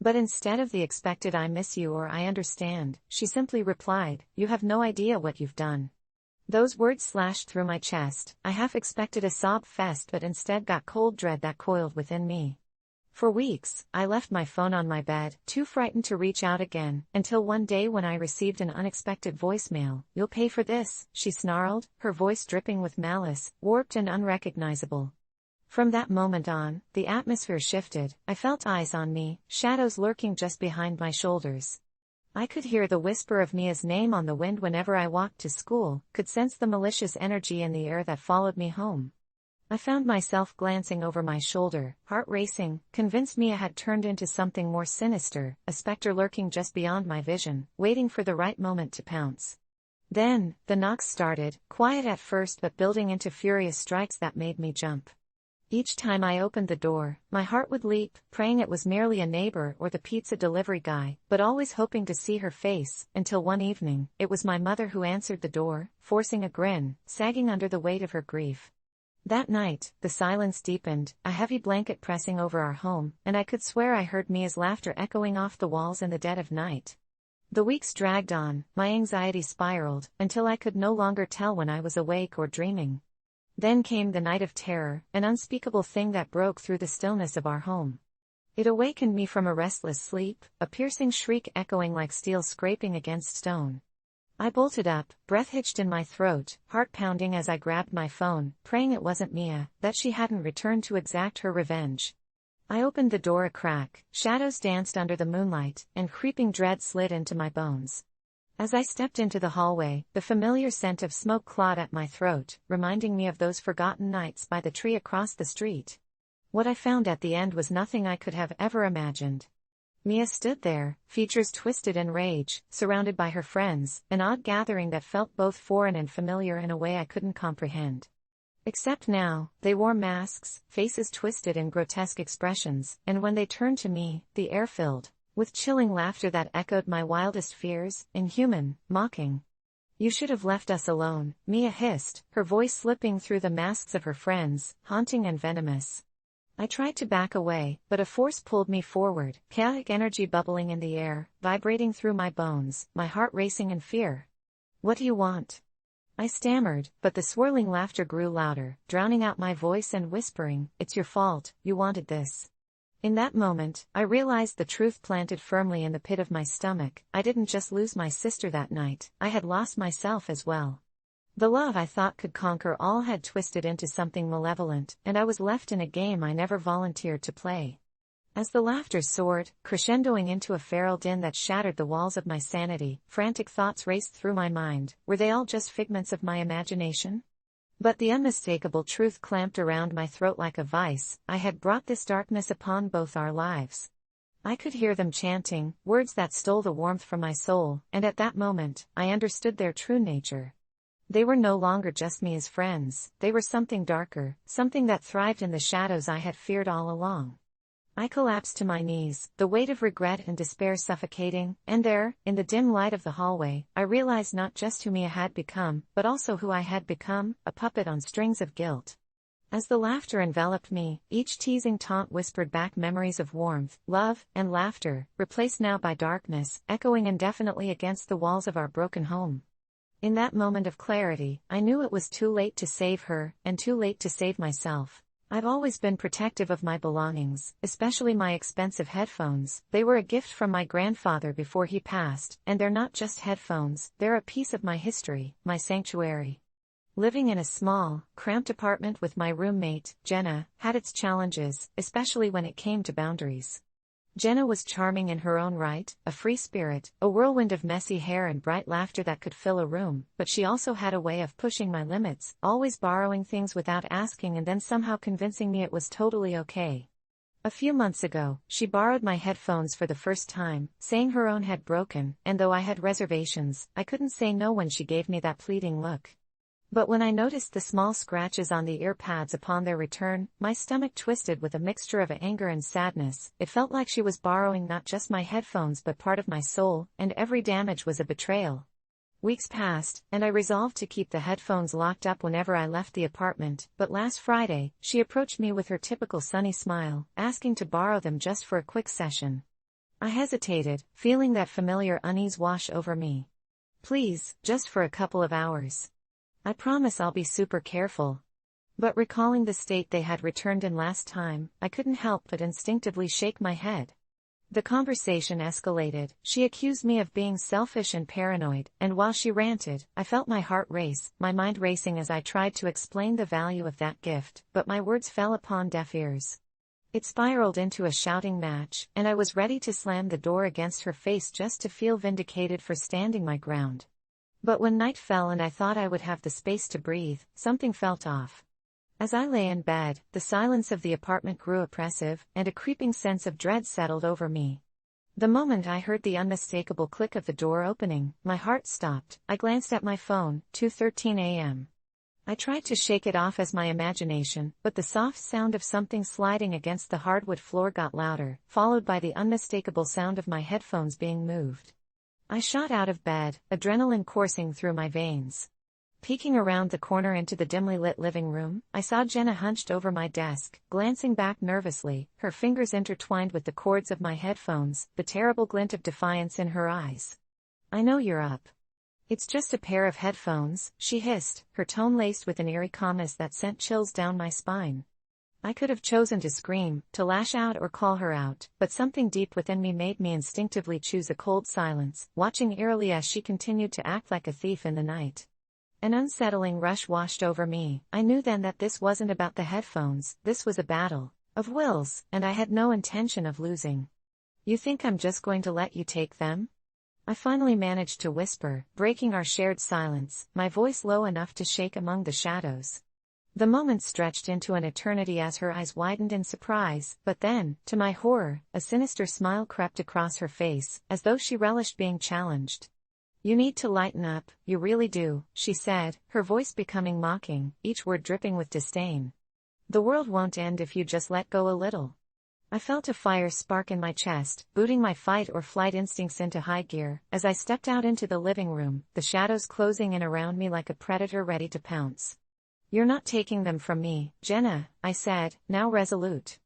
But instead of the expected "I miss you" or "I understand," she simply replied, "You have no idea what you've done." Those words slashed through my chest. I half expected a sob fest but instead got cold dread that coiled within me. For weeks, I left my phone on my bed, too frightened to reach out again, until one day when I received an unexpected voicemail. "You'll pay for this," she snarled, her voice dripping with malice, warped and unrecognizable. From that moment on, the atmosphere shifted. I felt eyes on me, shadows lurking just behind my shoulders. I could hear the whisper of Mia's name on the wind whenever I walked to school, could sense the malicious energy in the air that followed me home. I found myself glancing over my shoulder, heart racing, convinced Mia had turned into something more sinister, a specter lurking just beyond my vision, waiting for the right moment to pounce. Then, the knocks started, quiet at first but building into furious strikes that made me jump. Each time I opened the door, my heart would leap, praying it was merely a neighbor or the pizza delivery guy, but always hoping to see her face, until one evening, it was my mother who answered the door, forcing a grin, sagging under the weight of her grief. That night, the silence deepened, a heavy blanket pressing over our home, and I could swear I heard Mia's laughter echoing off the walls in the dead of night. The weeks dragged on, my anxiety spiraled, until I could no longer tell when I was awake or dreaming. Then came the night of terror, an unspeakable thing that broke through the stillness of our home. It awakened me from a restless sleep, a piercing shriek echoing like steel scraping against stone. I bolted up, breath hitched in my throat, heart pounding as I grabbed my phone, praying it wasn't Mia, that she hadn't returned to exact her revenge. I opened the door a crack, shadows danced under the moonlight, and creeping dread slid into my bones. As I stepped into the hallway, the familiar scent of smoke clawed at my throat, reminding me of those forgotten nights by the tree across the street. What I found at the end was nothing I could have ever imagined. Mia stood there, features twisted in rage, surrounded by her friends, an odd gathering that felt both foreign and familiar in a way I couldn't comprehend. Except now, they wore masks, faces twisted in grotesque expressions, and when they turned to me, the air filled with chilling laughter that echoed my wildest fears, inhuman, mocking. "You should have left us alone," Mia hissed, her voice slipping through the masks of her friends, haunting and venomous. I tried to back away, but a force pulled me forward, chaotic energy bubbling in the air, vibrating through my bones, my heart racing in fear. "What do you want?" I stammered, but the swirling laughter grew louder, drowning out my voice and whispering, "It's your fault, you wanted this." In that moment, I realized the truth planted firmly in the pit of my stomach. I didn't just lose my sister that night, I had lost myself as well. The love I thought could conquer all had twisted into something malevolent, and I was left in a game I never volunteered to play. As the laughter soared, crescendoing into a feral din that shattered the walls of my sanity, frantic thoughts raced through my mind. Were they all just figments of my imagination? But the unmistakable truth clamped around my throat like a vice. I had brought this darkness upon both our lives. I could hear them chanting, words that stole the warmth from my soul, and at that moment, I understood their true nature. They were no longer just me as friends, they were something darker, something that thrived in the shadows I had feared all along. I collapsed to my knees, the weight of regret and despair suffocating, and there, in the dim light of the hallway, I realized not just who Mia had become, but also who I had become, a puppet on strings of guilt. As the laughter enveloped me, each teasing taunt whispered back memories of warmth, love, and laughter, replaced now by darkness, echoing indefinitely against the walls of our broken home. In that moment of clarity, I knew it was too late to save her, and too late to save myself. I've always been protective of my belongings, especially my expensive headphones. They were a gift from my grandfather before he passed, and they're not just headphones, they're a piece of my history, my sanctuary. Living in a small, cramped apartment with my roommate, Jenna, had its challenges, especially when it came to boundaries. Jenna was charming in her own right, a free spirit, a whirlwind of messy hair and bright laughter that could fill a room, but she also had a way of pushing my limits, always borrowing things without asking and then somehow convincing me it was totally okay. A few months ago, she borrowed my headphones for the first time, saying her own had broken, and though I had reservations, I couldn't say no when she gave me that pleading look. But when I noticed the small scratches on the ear pads upon their return, my stomach twisted with a mixture of anger and sadness. It felt like she was borrowing not just my headphones but part of my soul, and every damage was a betrayal. Weeks passed, and I resolved to keep the headphones locked up whenever I left the apartment, but last Friday, she approached me with her typical sunny smile, asking to borrow them just for a quick session. I hesitated, feeling that familiar unease wash over me. "Please, just for a couple of hours. I promise I'll be super careful." But recalling the state they had returned in last time, I couldn't help but instinctively shake my head. The conversation escalated. She accused me of being selfish and paranoid, and while she ranted, I felt my heart race, my mind racing as I tried to explain the value of that gift, but my words fell upon deaf ears. It spiraled into a shouting match, and I was ready to slam the door against her face just to feel vindicated for standing my ground. But when night fell and I thought I would have the space to breathe, something felt off. As I lay in bed, the silence of the apartment grew oppressive, and a creeping sense of dread settled over me. The moment I heard the unmistakable click of the door opening, my heart stopped. I glanced at my phone, 2:13 a.m. I tried to shake it off as my imagination, but the soft sound of something sliding against the hardwood floor got louder, followed by the unmistakable sound of my headphones being moved. I shot out of bed, adrenaline coursing through my veins. Peeking around the corner into the dimly lit living room, I saw Jenna hunched over my desk, glancing back nervously, her fingers intertwined with the cords of my headphones, the terrible glint of defiance in her eyes. "I know you're up. It's just a pair of headphones," she hissed, her tone laced with an eerie calmness that sent chills down my spine. I could have chosen to scream, to lash out or call her out, but something deep within me made me instinctively choose a cold silence, watching eerily as she continued to act like a thief in the night. An unsettling rush washed over me. I knew then that this wasn't about the headphones, this was a battle of wills, and I had no intention of losing. "You think I'm just going to let you take them?" I finally managed to whisper, breaking our shared silence, my voice low enough to shake among the shadows. The moment stretched into an eternity as her eyes widened in surprise, but then, to my horror, a sinister smile crept across her face, as though she relished being challenged. "You need to lighten up, you really do," she said, her voice becoming mocking, each word dripping with disdain. "The world won't end if you just let go a little." I felt a fire spark in my chest, booting my fight or flight instincts into high gear, as I stepped out into the living room, the shadows closing in around me like a predator ready to pounce. "You're not taking them from me, Jenna," I said, now resolute.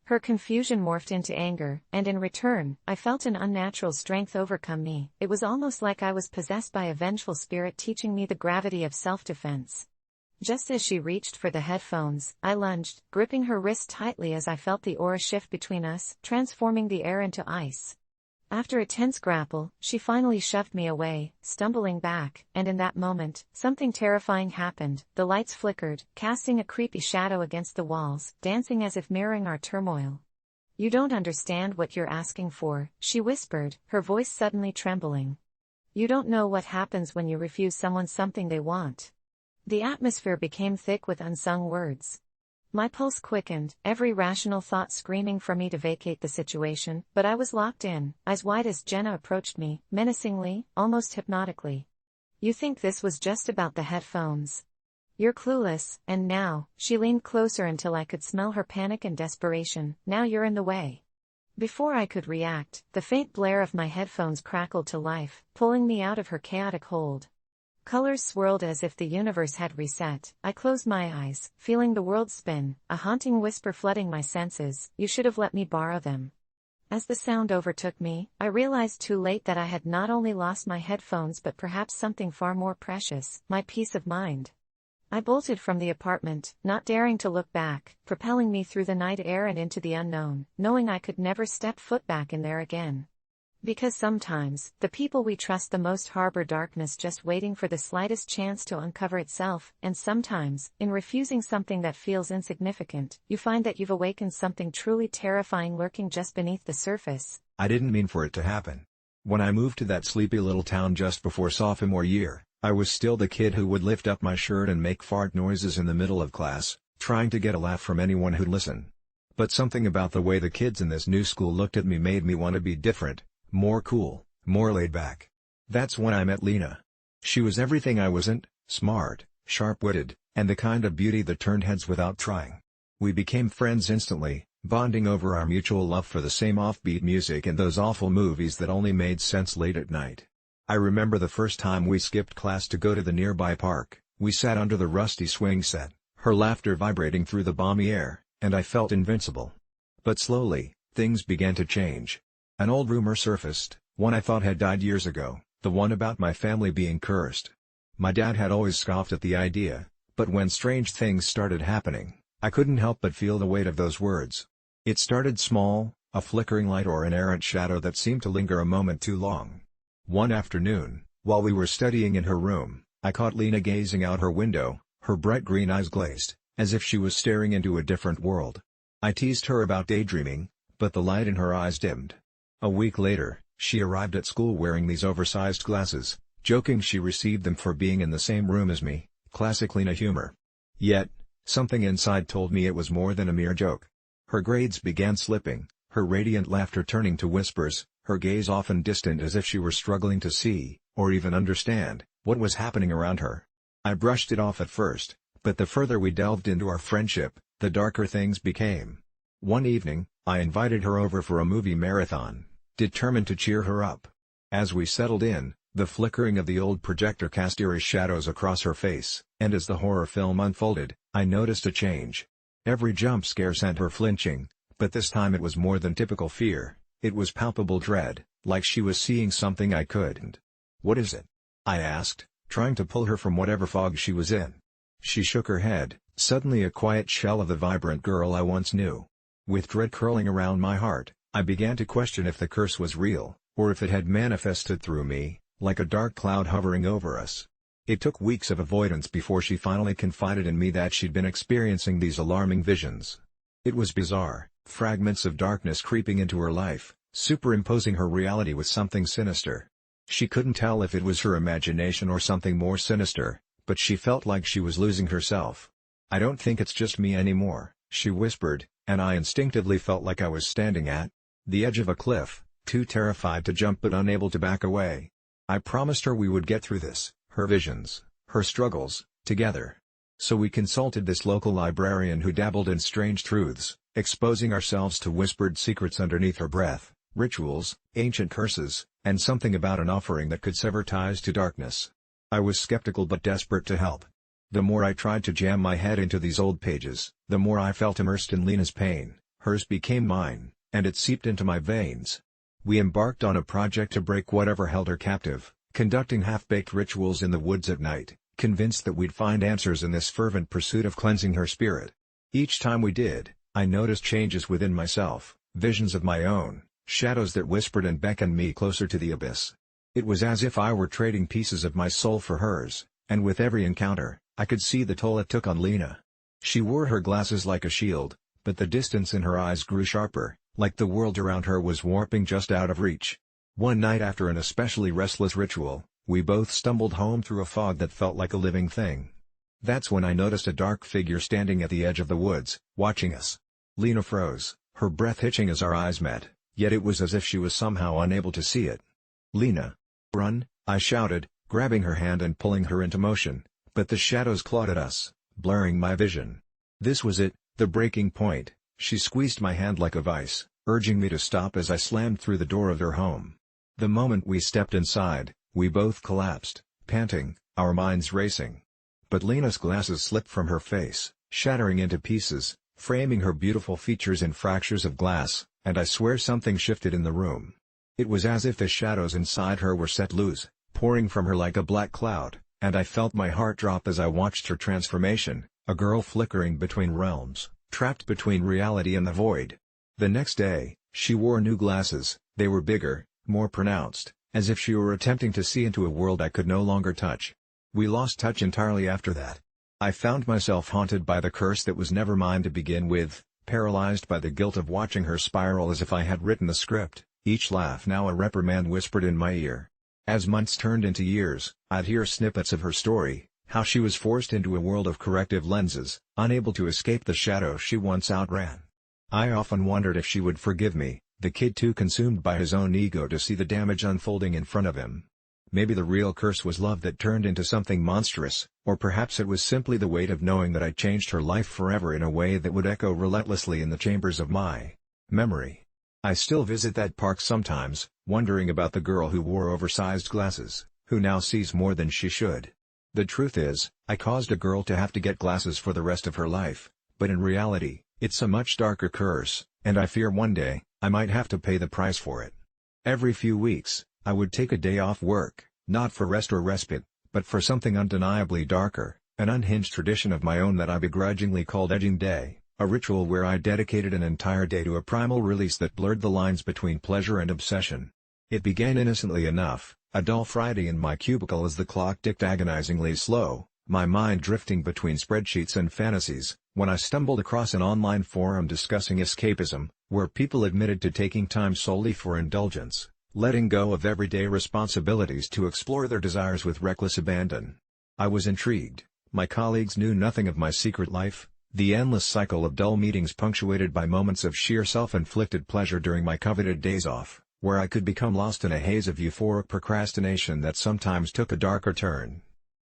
Her confusion morphed into anger, and in return, I felt an unnatural strength overcome me. It was almost like I was possessed by a vengeful spirit teaching me the gravity of self-defense. Just as she reached for the headphones, I lunged, gripping her wrist tightly as I felt the aura shift between us, transforming the air into ice. After a tense grapple, she finally shoved me away, stumbling back, and in that moment, something terrifying happened. The lights flickered, casting a creepy shadow against the walls, dancing as if mirroring our turmoil. "You don't understand what you're asking for," she whispered, her voice suddenly trembling. "You don't know what happens when you refuse someone something they want." The atmosphere became thick with unsung words. My pulse quickened, every rational thought screaming for me to vacate the situation, but I was locked in, eyes wide as Jenna approached me, menacingly, almost hypnotically. "You think this was just about the headphones? You're clueless, and now," she leaned closer until I could smell her panic and desperation, "now you're in the way." Before I could react, the faint blare of my headphones crackled to life, pulling me out of her chaotic hold. Colors swirled as if the universe had reset. I closed my eyes, feeling the world spin, a haunting whisper flooding my senses, "You should have let me borrow them." As the sound overtook me, I realized too late that I had not only lost my headphones but perhaps something far more precious, my peace of mind. I bolted from the apartment, not daring to look back, propelling me through the night air and into the unknown, knowing I could never step foot back in there again. Because sometimes, the people we trust the most harbor darkness just waiting for the slightest chance to uncover itself, and sometimes, in refusing something that feels insignificant, you find that you've awakened something truly terrifying lurking just beneath the surface. I didn't mean for it to happen. When I moved to that sleepy little town just before sophomore year, I was still the kid who would lift up my shirt and make fart noises in the middle of class, trying to get a laugh from anyone who'd listen. But something about the way the kids in this new school looked at me made me want to be different. More cool, more laid back. That's when I met Lena. She was everything I wasn't: smart, sharp-witted, and the kind of beauty that turned heads without trying. We became friends instantly, bonding over our mutual love for the same offbeat music and those awful movies that only made sense late at night. I remember the first time we skipped class to go to the nearby park. We sat under the rusty swing set, her laughter vibrating through the balmy air, and I felt invincible. But slowly, things began to change. An old rumor surfaced, one I thought had died years ago, the one about my family being cursed. My dad had always scoffed at the idea, but when strange things started happening, I couldn't help but feel the weight of those words. It started small, a flickering light or an errant shadow that seemed to linger a moment too long. One afternoon, while we were studying in her room, I caught Lena gazing out her window, her bright green eyes glazed, as if she was staring into a different world. I teased her about daydreaming, but the light in her eyes dimmed. A week later, she arrived at school wearing these oversized glasses, joking she received them for being in the same room as me, classic Lena humor. Yet, something inside told me it was more than a mere joke. Her grades began slipping, her radiant laughter turning to whispers, her gaze often distant as if she were struggling to see, or even understand, what was happening around her. I brushed it off at first, but the further we delved into our friendship, the darker things became. One evening, I invited her over for a movie marathon, determined to cheer her up. As we settled in, the flickering of the old projector cast eerie shadows across her face, and as the horror film unfolded, I noticed a change. Every jump scare sent her flinching, but this time it was more than typical fear, it was palpable dread, like she was seeing something I couldn't. "What is it?" I asked, trying to pull her from whatever fog she was in. She shook her head, suddenly a quiet shell of the vibrant girl I once knew. With dread curling around my heart, I began to question if the curse was real, or if it had manifested through me, like a dark cloud hovering over us. It took weeks of avoidance before she finally confided in me that she'd been experiencing these alarming visions. It was bizarre, fragments of darkness creeping into her life, superimposing her reality with something sinister. She couldn't tell if it was her imagination or something more sinister, but she felt like she was losing herself. "I don't think it's just me anymore," she whispered, and I instinctively felt like I was standing at the edge of a cliff, too terrified to jump but unable to back away. I promised her we would get through this, her visions, her struggles, together. So we consulted this local librarian who dabbled in strange truths, exposing ourselves to whispered secrets underneath her breath, rituals, ancient curses, and something about an offering that could sever ties to darkness. I was skeptical but desperate to help. The more I tried to jam my head into these old pages, the more I felt immersed in Lena's pain. Hers became mine, and it seeped into my veins. We embarked on a project to break whatever held her captive, conducting half-baked rituals in the woods at night, convinced that we'd find answers in this fervent pursuit of cleansing her spirit. Each time we did, I noticed changes within myself, visions of my own, shadows that whispered and beckoned me closer to the abyss. It was as if I were trading pieces of my soul for hers, and with every encounter, I could see the toll it took on Lena. She wore her glasses like a shield, but the distance in her eyes grew sharper, like the world around her was warping just out of reach. One night after an especially restless ritual, we both stumbled home through a fog that felt like a living thing. That's when I noticed a dark figure standing at the edge of the woods, watching us. Lena froze, her breath hitching as our eyes met, yet it was as if she was somehow unable to see it. "Lena! Run!" I shouted, grabbing her hand and pulling her into motion, but the shadows clawed at us, blurring my vision. This was it, the breaking point. She squeezed my hand like a vice, urging me to stop as I slammed through the door of her home. The moment we stepped inside, we both collapsed, panting, our minds racing. But Lena's glasses slipped from her face, shattering into pieces, framing her beautiful features in fractures of glass, and I swear something shifted in the room. It was as if the shadows inside her were set loose, pouring from her like a black cloud, and I felt my heart drop as I watched her transformation, a girl flickering between realms, trapped between reality and the void. The next day, she wore new glasses. They were bigger, more pronounced, as if she were attempting to see into a world I could no longer touch. We lost touch entirely after that. I found myself haunted by the curse that was never mine to begin with, paralyzed by the guilt of watching her spiral as if I had written the script, each laugh now a reprimand whispered in my ear. As months turned into years, I'd hear snippets of her story, how she was forced into a world of corrective lenses, unable to escape the shadow she once outran. I often wondered if she would forgive me, the kid too consumed by his own ego to see the damage unfolding in front of him. Maybe the real curse was love that turned into something monstrous, or perhaps it was simply the weight of knowing that I'd changed her life forever in a way that would echo relentlessly in the chambers of my memory. I still visit that park sometimes, wondering about the girl who wore oversized glasses, who now sees more than she should. The truth is, I caused a girl to have to get glasses for the rest of her life, but in reality, it's a much darker curse, and I fear one day, I might have to pay the price for it. Every few weeks, I would take a day off work, not for rest or respite, but for something undeniably darker, an unhinged tradition of my own that I begrudgingly called Edging Day, a ritual where I dedicated an entire day to a primal release that blurred the lines between pleasure and obsession. It began innocently enough, a dull Friday in my cubicle as the clock ticked agonizingly slow, my mind drifting between spreadsheets and fantasies, when I stumbled across an online forum discussing escapism, where people admitted to taking time solely for indulgence, letting go of everyday responsibilities to explore their desires with reckless abandon. I was intrigued. My colleagues knew nothing of my secret life, the endless cycle of dull meetings punctuated by moments of sheer self-inflicted pleasure during my coveted days off, where I could become lost in a haze of euphoric procrastination that sometimes took a darker turn.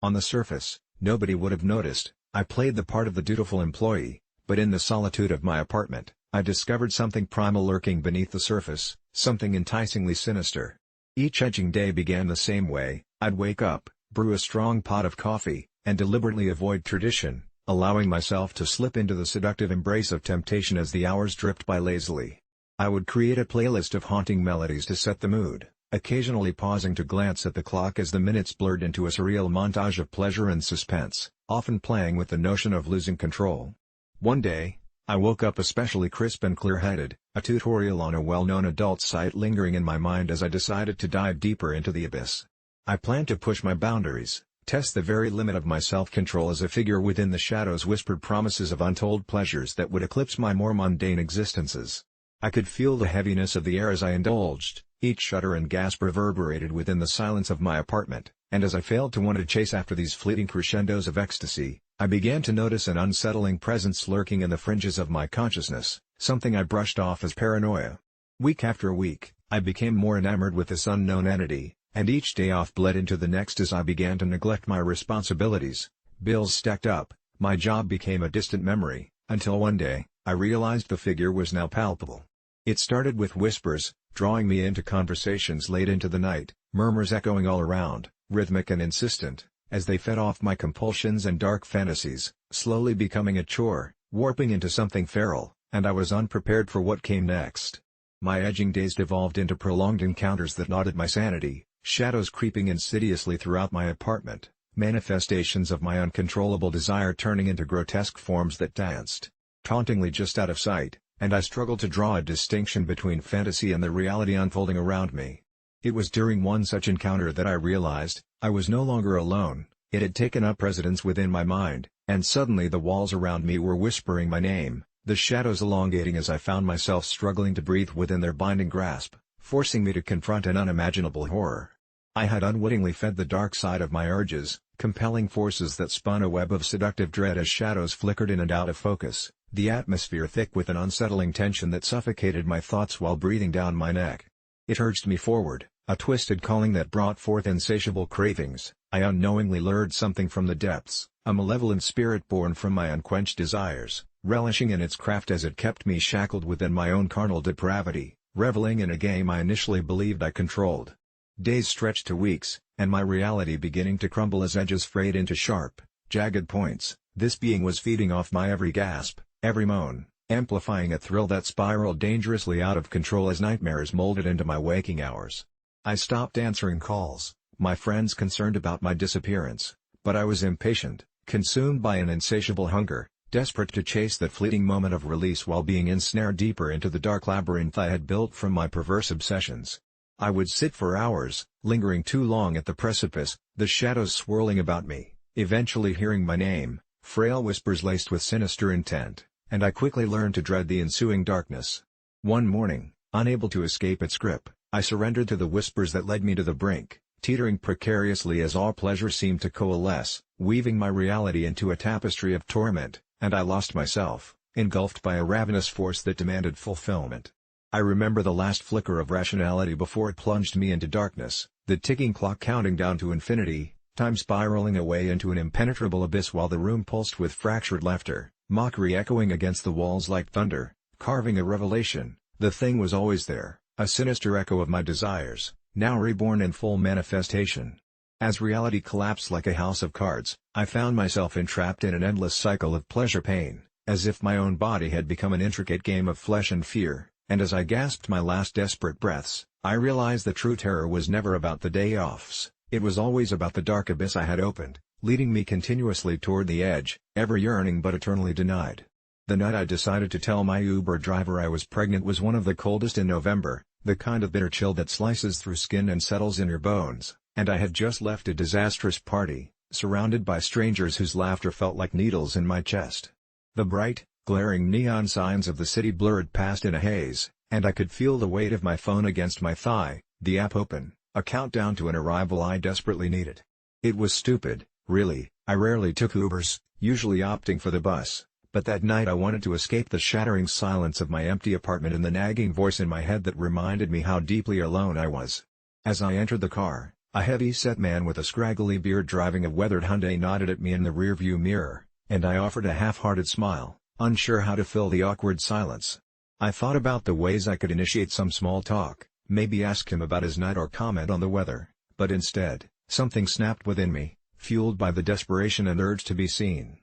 On the surface, nobody would have noticed. I played the part of the dutiful employee, but in the solitude of my apartment, I discovered something primal lurking beneath the surface, something enticingly sinister. Each edging day began the same way. I'd wake up, brew a strong pot of coffee, and deliberately avoid tradition, allowing myself to slip into the seductive embrace of temptation as the hours dripped by lazily. I would create a playlist of haunting melodies to set the mood, occasionally pausing to glance at the clock as the minutes blurred into a surreal montage of pleasure and suspense, often playing with the notion of losing control. One day, I woke up especially crisp and clear-headed, a tutorial on a well-known adult site lingering in my mind as I decided to dive deeper into the abyss. I planned to push my boundaries, test the very limit of my self-control as a figure within the shadows whispered promises of untold pleasures that would eclipse my more mundane existences. I could feel the heaviness of the air as I indulged, each shudder and gasp reverberated within the silence of my apartment, and as I failed to want to chase after these fleeting crescendos of ecstasy, I began to notice an unsettling presence lurking in the fringes of my consciousness, something I brushed off as paranoia. Week after week, I became more enamored with this unknown entity, and each day off bled into the next as I began to neglect my responsibilities. Bills stacked up, my job became a distant memory, until one day, I realized the figure was now palpable. It started with whispers, drawing me into conversations late into the night, murmurs echoing all around, rhythmic and insistent, as they fed off my compulsions and dark fantasies, slowly becoming a chore, warping into something feral, and I was unprepared for what came next. My edging days devolved into prolonged encounters that gnawed at my sanity, shadows creeping insidiously throughout my apartment, manifestations of my uncontrollable desire turning into grotesque forms that danced, tauntingly just out of sight, and I struggled to draw a distinction between fantasy and the reality unfolding around me. It was during one such encounter that I realized, I was no longer alone. It had taken up residence within my mind, and suddenly the walls around me were whispering my name, the shadows elongating as I found myself struggling to breathe within their binding grasp, forcing me to confront an unimaginable horror. I had unwittingly fed the dark side of my urges, compelling forces that spun a web of seductive dread as shadows flickered in and out of focus, the atmosphere thick with an unsettling tension that suffocated my thoughts while breathing down my neck. It urged me forward, a twisted calling that brought forth insatiable cravings. I unknowingly lured something from the depths, a malevolent spirit born from my unquenched desires, relishing in its craft as it kept me shackled within my own carnal depravity, reveling in a game I initially believed I controlled. Days stretched to weeks, and my reality beginning to crumble as edges frayed into sharp, jagged points. This being was feeding off my every gasp, every moan, amplifying a thrill that spiraled dangerously out of control as nightmares molded into my waking hours. I stopped answering calls, my friends concerned about my disappearance, but I was impatient, consumed by an insatiable hunger, desperate to chase that fleeting moment of release while being ensnared deeper into the dark labyrinth I had built from my perverse obsessions. I would sit for hours, lingering too long at the precipice, the shadows swirling about me, eventually hearing my name, frail whispers laced with sinister intent, and I quickly learned to dread the ensuing darkness. One morning, unable to escape its grip, I surrendered to the whispers that led me to the brink, teetering precariously as all pleasure seemed to coalesce, weaving my reality into a tapestry of torment, and I lost myself, engulfed by a ravenous force that demanded fulfillment. I remember the last flicker of rationality before it plunged me into darkness, the ticking clock counting down to infinity, time spiraling away into an impenetrable abyss while the room pulsed with fractured laughter, mockery echoing against the walls like thunder, carving a revelation. The thing was always there, a sinister echo of my desires, now reborn in full manifestation. As reality collapsed like a house of cards, I found myself entrapped in an endless cycle of pleasure-pain, as if my own body had become an intricate game of flesh and fear. And as I gasped my last desperate breaths, I realized the true terror was never about the day-offs, it was always about the dark abyss I had opened, leading me continuously toward the edge, ever yearning but eternally denied. The night I decided to tell my Uber driver I was pregnant was one of the coldest in November, the kind of bitter chill that slices through skin and settles in your bones, and I had just left a disastrous party, surrounded by strangers whose laughter felt like needles in my chest. The bright, glaring neon signs of the city blurred past in a haze, and I could feel the weight of my phone against my thigh, the app open, a countdown to an arrival I desperately needed. It was stupid, really. I rarely took Ubers, usually opting for the bus, but that night I wanted to escape the shattering silence of my empty apartment and the nagging voice in my head that reminded me how deeply alone I was. As I entered the car, a heavy-set man with a scraggly beard driving a weathered Hyundai nodded at me in the rearview mirror, and I offered a half-hearted smile, unsure how to fill the awkward silence. I thought about the ways I could initiate some small talk, maybe ask him about his night or comment on the weather, but instead, something snapped within me, fueled by the desperation and urge to be seen.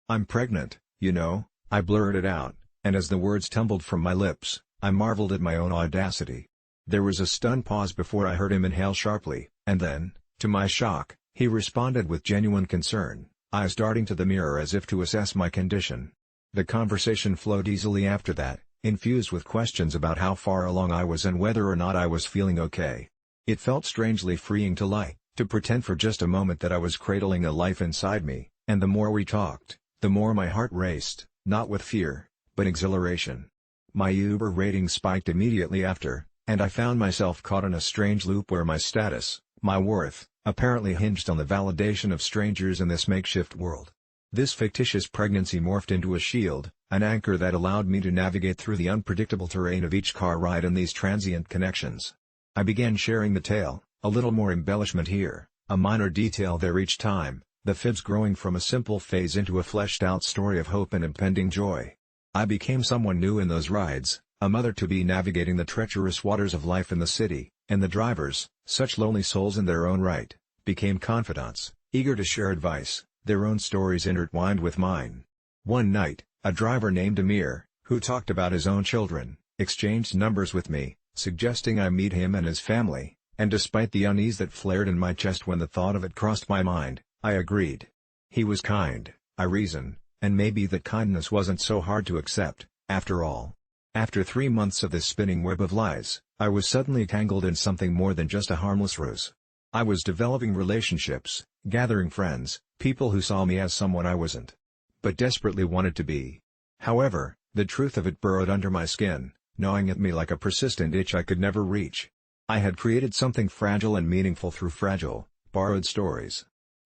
"I'm pregnant, you know," I blurted out, and as the words tumbled from my lips, I marveled at my own audacity. There was a stunned pause before I heard him inhale sharply, and then, to my shock, he responded with genuine concern, eyes darting to the mirror as if to assess my condition. The conversation flowed easily after that, infused with questions about how far along I was and whether or not I was feeling okay. It felt strangely freeing to lie, to pretend for just a moment that I was cradling a life inside me, and the more we talked, the more my heart raced, not with fear, but exhilaration. My Uber rating spiked immediately after, and I found myself caught in a strange loop where my status, my worth, apparently hinged on the validation of strangers in this makeshift world. This fictitious pregnancy morphed into a shield, an anchor that allowed me to navigate through the unpredictable terrain of each car ride and these transient connections. I began sharing the tale, a little more embellishment here, a minor detail there each time, the fibs growing from a simple phase into a fleshed-out story of hope and impending joy. I became someone new in those rides, a mother-to-be navigating the treacherous waters of life in the city, and the drivers, such lonely souls in their own right, became confidants, eager to share advice, their own stories intertwined with mine. One night, a driver named Amir, who talked about his own children, exchanged numbers with me, suggesting I meet him and his family, and despite the unease that flared in my chest when the thought of it crossed my mind, I agreed. He was kind, I reasoned, and maybe that kindness wasn't so hard to accept, after all. After 3 months of this spinning web of lies, I was suddenly tangled in something more than just a harmless ruse. I was developing relationships, gathering friends, people who saw me as someone I wasn't, but desperately wanted to be. However, the truth of it burrowed under my skin, gnawing at me like a persistent itch I could never reach. I had created something fragile and meaningful through fragile, borrowed stories.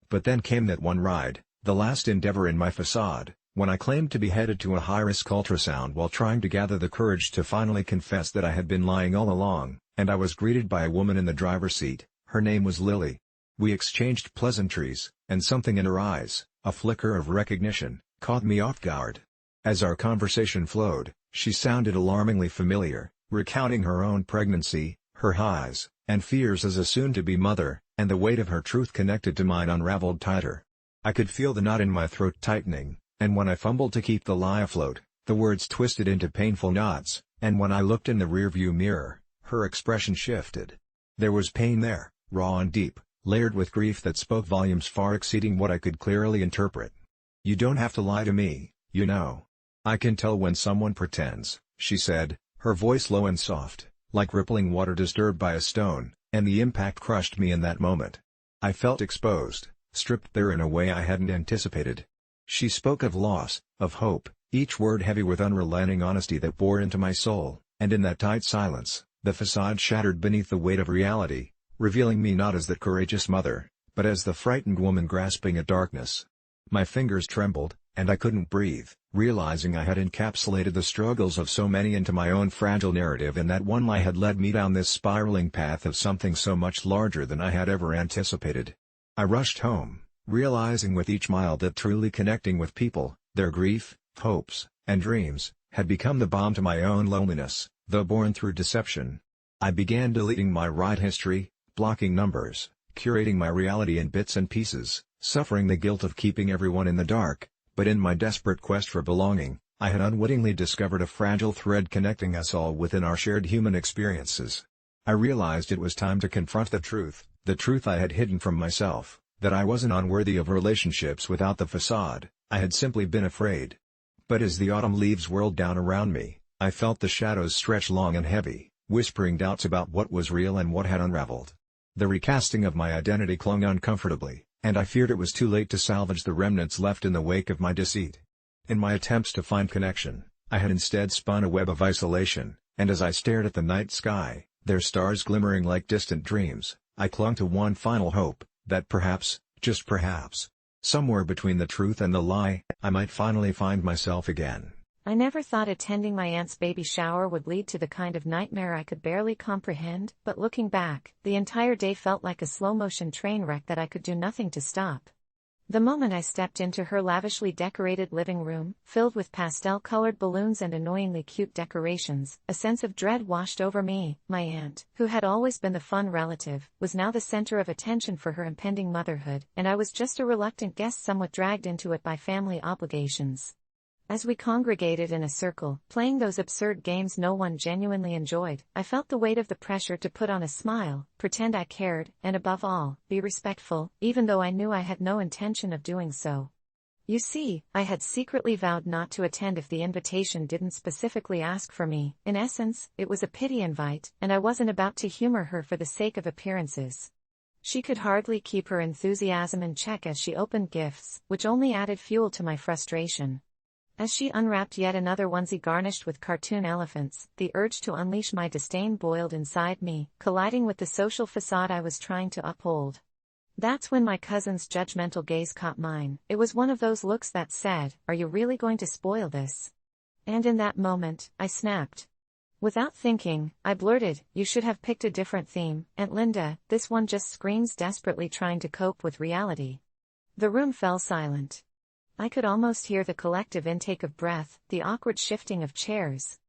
But then came that one ride, the last endeavor in my facade, when I claimed to be headed to a high-risk ultrasound while trying to gather the courage to finally confess that I had been lying all along, and I was greeted by a woman in the driver's seat. Her name was Lily. We exchanged pleasantries, and something in her eyes, a flicker of recognition, caught me off guard. As our conversation flowed, she sounded alarmingly familiar, recounting her own pregnancy, her highs and fears as a soon-to-be mother, and the weight of her truth connected to mine unraveled tighter. I could feel the knot in my throat tightening, and when I fumbled to keep the lie afloat, the words twisted into painful knots, and when I looked in the rearview mirror, her expression shifted. There was pain there, raw and deep, layered with grief that spoke volumes far exceeding what I could clearly interpret. "You don't have to lie to me, you know. I can tell when someone pretends," she said, her voice low and soft, like rippling water disturbed by a stone, and the impact crushed me in that moment. I felt exposed, stripped bare in a way I hadn't anticipated. She spoke of loss, of hope, each word heavy with unrelenting honesty that bore into my soul, and in that tight silence, the facade shattered beneath the weight of reality, revealing me not as the courageous mother, but as the frightened woman grasping at darkness. My fingers trembled, and I couldn't breathe, realizing I had encapsulated the struggles of so many into my own fragile narrative, and that one lie had led me down this spiraling path of something so much larger than I had ever anticipated. I rushed home, realizing with each mile that truly connecting with people, their grief, hopes, and dreams, had become the balm to my own loneliness, though born through deception. I began deleting my ride history, blocking numbers, curating my reality in bits and pieces, suffering the guilt of keeping everyone in the dark, but in my desperate quest for belonging, I had unwittingly discovered a fragile thread connecting us all within our shared human experiences. I realized it was time to confront the truth I had hidden from myself, that I wasn't unworthy of relationships without the facade, I had simply been afraid. But as the autumn leaves whirled down around me, I felt the shadows stretch long and heavy, whispering doubts about what was real and what had unraveled. The recasting of my identity clung uncomfortably, and I feared it was too late to salvage the remnants left in the wake of my deceit. In my attempts to find connection, I had instead spun a web of isolation, and as I stared at the night sky, their stars glimmering like distant dreams, I clung to one final hope, that perhaps, just perhaps, somewhere between the truth and the lie, I might finally find myself again. I never thought attending my aunt's baby shower would lead to the kind of nightmare I could barely comprehend, but looking back, the entire day felt like a slow-motion train wreck that I could do nothing to stop. The moment I stepped into her lavishly decorated living room, filled with pastel-colored balloons and annoyingly cute decorations, a sense of dread washed over me. My aunt, who had always been the fun relative, was now the center of attention for her impending motherhood, and I was just a reluctant guest somewhat dragged into it by family obligations. As we congregated in a circle, playing those absurd games no one genuinely enjoyed, I felt the weight of the pressure to put on a smile, pretend I cared, and above all, be respectful, even though I knew I had no intention of doing so. You see, I had secretly vowed not to attend if the invitation didn't specifically ask for me. In essence, it was a pity invite, and I wasn't about to humor her for the sake of appearances. She could hardly keep her enthusiasm in check as she opened gifts, which only added fuel to my frustration. As she unwrapped yet another onesie garnished with cartoon elephants, the urge to unleash my disdain boiled inside me, colliding with the social facade I was trying to uphold. That's when my cousin's judgmental gaze caught mine. It was one of those looks that said, "Are you really going to spoil this?" And in that moment, I snapped. Without thinking, I blurted, "You should have picked a different theme, Aunt Linda, this one just screams desperately trying to cope with reality." The room fell silent. I could almost hear the collective intake of breath, the awkward shifting of chairs.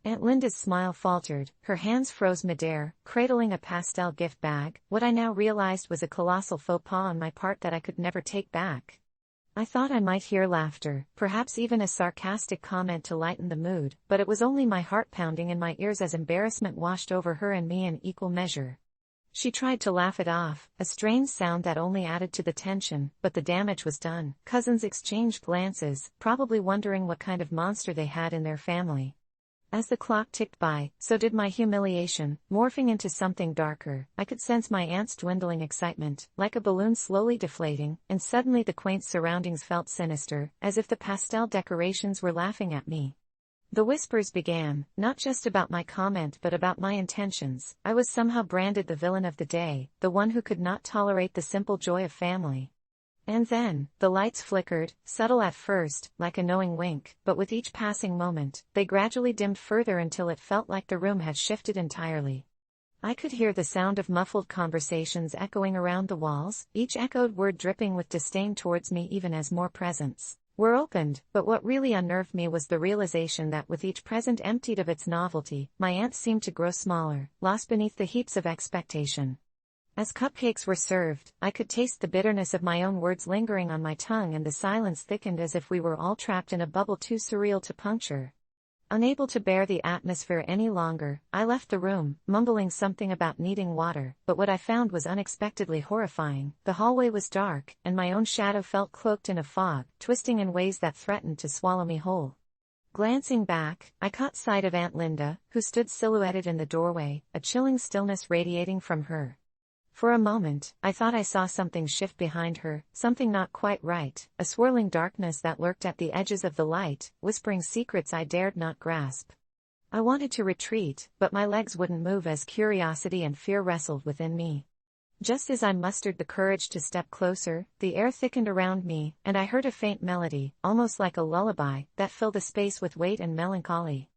Aunt Linda's smile faltered, her hands froze midair, cradling a pastel gift bag. What I now realized was a colossal faux pas on my part that I could never take back. I thought I might hear laughter, perhaps even a sarcastic comment to lighten the mood, but it was only my heart pounding in my ears as embarrassment washed over her and me in equal measure. She tried to laugh it off, a strange sound that only added to the tension, but the damage was done. Cousins exchanged glances, probably wondering what kind of monster they had in their family. As the clock ticked by, so did my humiliation, morphing into something darker. I could sense my aunt's dwindling excitement, like a balloon slowly deflating, and suddenly the quaint surroundings felt sinister, as if the pastel decorations were laughing at me. The whispers began, not just about my comment but about my intentions. I was somehow branded the villain of the day, the one who could not tolerate the simple joy of family. And then, the lights flickered, subtle at first, like a knowing wink, but with each passing moment, they gradually dimmed further until it felt like the room had shifted entirely. I could hear the sound of muffled conversations echoing around the walls, each echoed word dripping with disdain towards me even as more presents were opened, but what really unnerved me was the realization that with each present emptied of its novelty, my aunt seemed to grow smaller, lost beneath the heaps of expectation. As cupcakes were served, I could taste the bitterness of my own words lingering on my tongue, and the silence thickened as if we were all trapped in a bubble too surreal to puncture. Unable to bear the atmosphere any longer, I left the room, mumbling something about needing water, but what I found was unexpectedly horrifying. The hallway was dark, and my own shadow felt cloaked in a fog, twisting in ways that threatened to swallow me whole. Glancing back, I caught sight of Aunt Linda, who stood silhouetted in the doorway, a chilling stillness radiating from her. For a moment, I thought I saw something shift behind her, something not quite right, a swirling darkness that lurked at the edges of the light, whispering secrets I dared not grasp. I wanted to retreat, but my legs wouldn't move as curiosity and fear wrestled within me. Just as I mustered the courage to step closer, the air thickened around me, and I heard a faint melody, almost like a lullaby, that filled the space with weight and melancholy.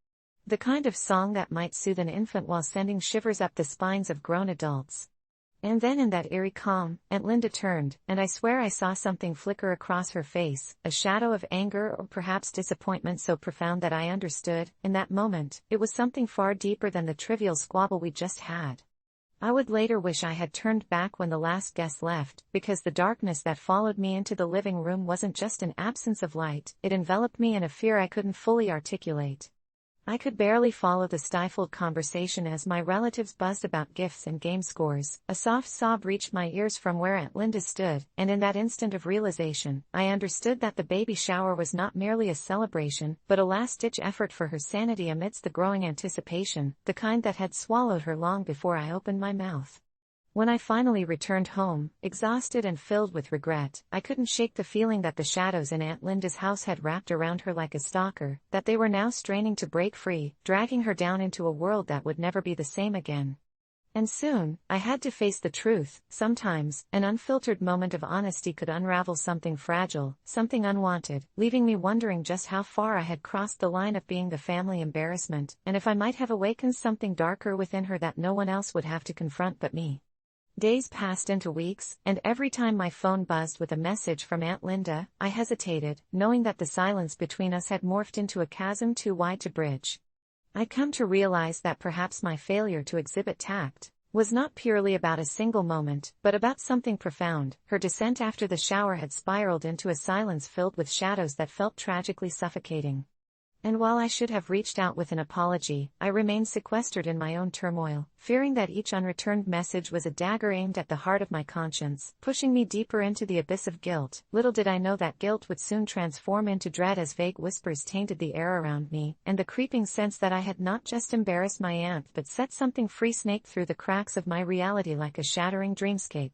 The kind of song that might soothe an infant while sending shivers up the spines of grown adults. And then in that eerie calm, Aunt Linda turned, and I swear I saw something flicker across her face, a shadow of anger or perhaps disappointment so profound that I understood. In that moment, it was something far deeper than the trivial squabble we just had. I would later wish I had turned back when the last guest left, because the darkness that followed me into the living room wasn't just an absence of light, it enveloped me in a fear I couldn't fully articulate. I could barely follow the stifled conversation as my relatives buzzed about gifts and game scores. A soft sob reached my ears from where Aunt Linda stood, and in that instant of realization, I understood that the baby shower was not merely a celebration, but a last-ditch effort for her sanity amidst the growing anticipation, the kind that had swallowed her long before I opened my mouth. When I finally returned home, exhausted and filled with regret, I couldn't shake the feeling that the shadows in Aunt Linda's house had wrapped around her like a stalker, that they were now straining to break free, dragging her down into a world that would never be the same again. And soon, I had to face the truth. Sometimes, an unfiltered moment of honesty could unravel something fragile, something unwanted, leaving me wondering just how far I had crossed the line of being the family embarrassment, and if I might have awakened something darker within her that no one else would have to confront but me. Days passed into weeks, and every time my phone buzzed with a message from Aunt Linda, I hesitated, knowing that the silence between us had morphed into a chasm too wide to bridge. I'd come to realize that perhaps my failure to exhibit tact was not purely about a single moment, but about something profound. Her descent after the shower had spiraled into a silence filled with shadows that felt tragically suffocating. And while I should have reached out with an apology, I remained sequestered in my own turmoil, fearing that each unreturned message was a dagger aimed at the heart of my conscience, pushing me deeper into the abyss of guilt. Little did I know that guilt would soon transform into dread as vague whispers tainted the air around me, and the creeping sense that I had not just embarrassed my aunt but set something free snaked through the cracks of my reality like a shattering dreamscape.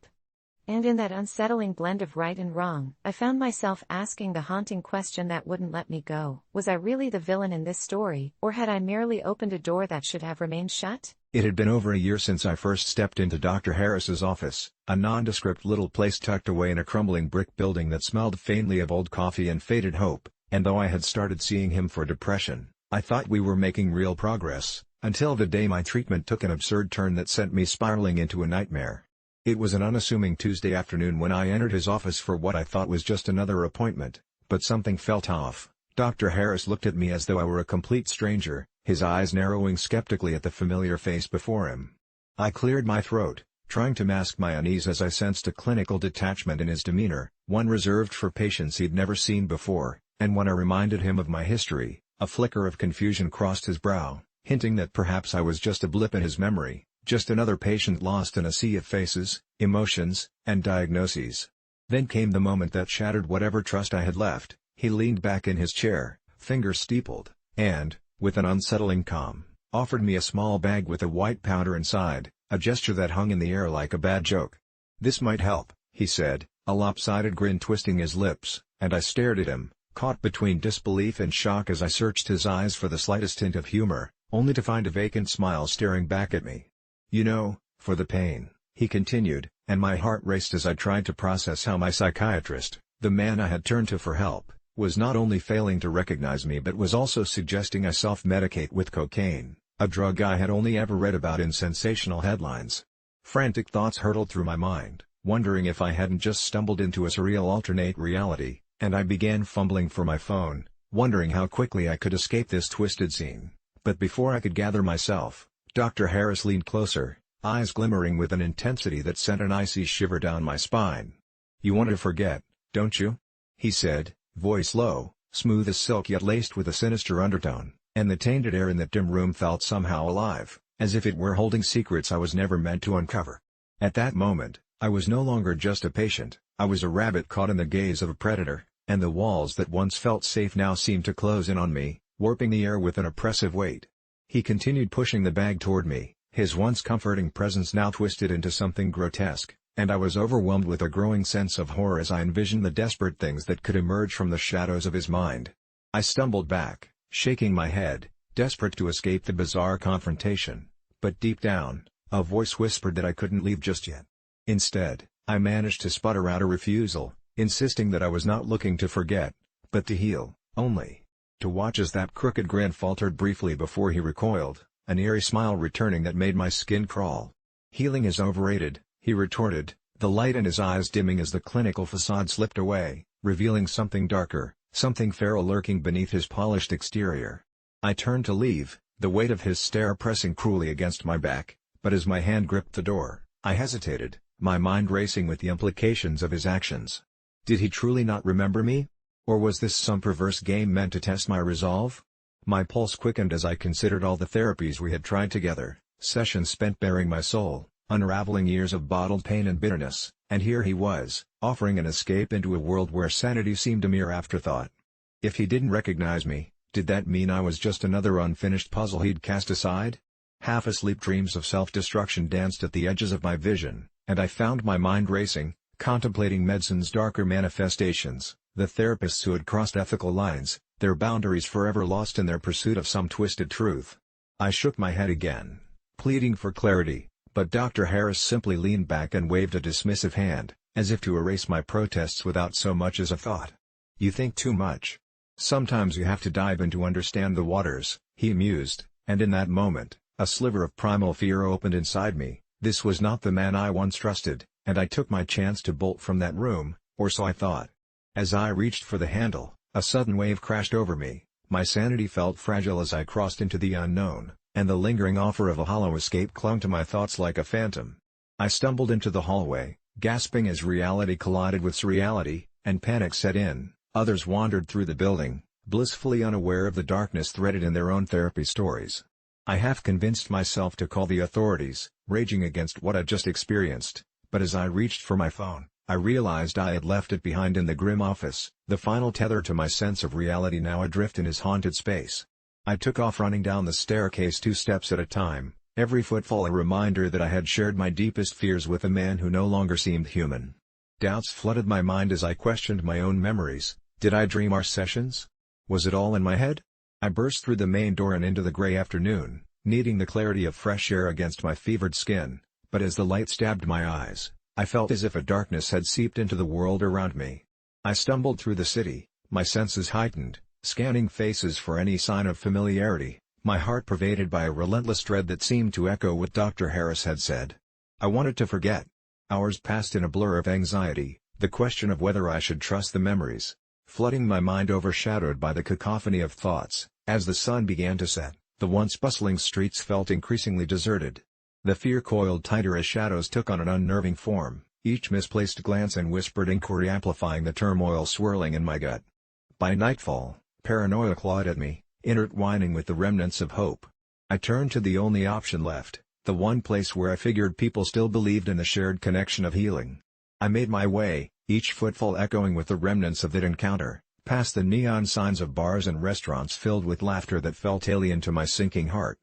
And in that unsettling blend of right and wrong, I found myself asking the haunting question that wouldn't let me go: was I really the villain in this story, or had I merely opened a door that should have remained shut? It had been over a year since I first stepped into Dr. Harris's office, a nondescript little place tucked away in a crumbling brick building that smelled faintly of old coffee and faded hope, and though I had started seeing him for depression, I thought we were making real progress, until the day my treatment took an absurd turn that sent me spiraling into a nightmare. It was an unassuming Tuesday afternoon when I entered his office for what I thought was just another appointment, but something felt off. Dr. Harris looked at me as though I were a complete stranger, his eyes narrowing skeptically at the familiar face before him. I cleared my throat, trying to mask my unease as I sensed a clinical detachment in his demeanor, one reserved for patients he'd never seen before, and when I reminded him of my history, a flicker of confusion crossed his brow, hinting that perhaps I was just a blip in his memory. Just another patient lost in a sea of faces, emotions, and diagnoses. Then came the moment that shattered whatever trust I had left. He leaned back in his chair, fingers steepled, and, with an unsettling calm, offered me a small bag with a white powder inside, a gesture that hung in the air like a bad joke. "This might help," he said, a lopsided grin twisting his lips, and I stared at him, caught between disbelief and shock as I searched his eyes for the slightest hint of humor, only to find a vacant smile staring back at me. "You know, for the pain," he continued, and my heart raced as I tried to process how my psychiatrist, the man I had turned to for help, was not only failing to recognize me but was also suggesting I self-medicate with cocaine, a drug I had only ever read about in sensational headlines. Frantic thoughts hurtled through my mind, wondering if I hadn't just stumbled into a surreal alternate reality, and I began fumbling for my phone, wondering how quickly I could escape this twisted scene. But before I could gather myself, Dr. Harris leaned closer, eyes glimmering with an intensity that sent an icy shiver down my spine. "You want to forget, don't you?" he said, voice low, smooth as silk yet laced with a sinister undertone, and the tainted air in that dim room felt somehow alive, as if it were holding secrets I was never meant to uncover. At that moment, I was no longer just a patient, I was a rabbit caught in the gaze of a predator, and the walls that once felt safe now seemed to close in on me, warping the air with an oppressive weight. He continued pushing the bag toward me, his once comforting presence now twisted into something grotesque, and I was overwhelmed with a growing sense of horror as I envisioned the desperate things that could emerge from the shadows of his mind. I stumbled back, shaking my head, desperate to escape the bizarre confrontation, but deep down, a voice whispered that I couldn't leave just yet. Instead, I managed to sputter out a refusal, insisting that I was not looking to forget, but to heal, only to watch as that crooked grin faltered briefly before he recoiled, an eerie smile returning that made my skin crawl. "Healing is overrated," he retorted, the light in his eyes dimming as the clinical facade slipped away, revealing something darker, something feral lurking beneath his polished exterior. I turned to leave, the weight of his stare pressing cruelly against my back, but as my hand gripped the door, I hesitated, my mind racing with the implications of his actions. Did he truly not remember me? Or was this some perverse game meant to test my resolve? My pulse quickened as I considered all the therapies we had tried together, sessions spent bearing my soul, unraveling years of bottled pain and bitterness, and here he was, offering an escape into a world where sanity seemed a mere afterthought. If he didn't recognize me, did that mean I was just another unfinished puzzle he'd cast aside? Half-asleep dreams of self-destruction danced at the edges of my vision, and I found my mind racing, contemplating medicine's darker manifestations, the therapists who had crossed ethical lines, their boundaries forever lost in their pursuit of some twisted truth. I shook my head again, pleading for clarity, but Dr. Harris simply leaned back and waved a dismissive hand, as if to erase my protests without so much as a thought. "You think too much. Sometimes you have to dive in to understand the waters," he mused, and in that moment, a sliver of primal fear opened inside me. This was not the man I once trusted, and I took my chance to bolt from that room, or so I thought. As I reached for the handle, a sudden wave crashed over me, my sanity felt fragile as I crossed into the unknown, and the lingering offer of a hollow escape clung to my thoughts like a phantom. I stumbled into the hallway, gasping as reality collided with surreality, and panic set in. Others wandered through the building, blissfully unaware of the darkness threaded in their own therapy stories. I half convinced myself to call the authorities, raging against what I'd just experienced, but as I reached for my phone, I realized I had left it behind in the grim office, the final tether to my sense of reality now adrift in his haunted space. I took off running down the staircase 2 steps at a time, Every footfall a reminder that I had shared my deepest fears with a man who no longer seemed human. Doubts flooded my mind as I questioned my own memories. Did I dream our sessions? Was it all in my head? I burst through the main door and into the gray afternoon, needing the clarity of fresh air against my fevered skin, but as the light stabbed my eyes, I felt as if a darkness had seeped into the world around me. I stumbled through the city, my senses heightened, scanning faces for any sign of familiarity, my heart pervaded by a relentless dread that seemed to echo what Dr. Harris had said. I wanted to forget. Hours passed in a blur of anxiety, the question of whether I should trust the memories, flooding my mind overshadowed by the cacophony of thoughts. As the sun began to set, the once bustling streets felt increasingly deserted. The fear coiled tighter as shadows took on an unnerving form, each misplaced glance and whispered inquiry amplifying the turmoil swirling in my gut. By nightfall, paranoia clawed at me, intertwining with the remnants of hope. I turned to the only option left, the one place where I figured people still believed in the shared connection of healing. I made my way, each footfall echoing with the remnants of that encounter, past the neon signs of bars and restaurants filled with laughter that felt alien to my sinking heart.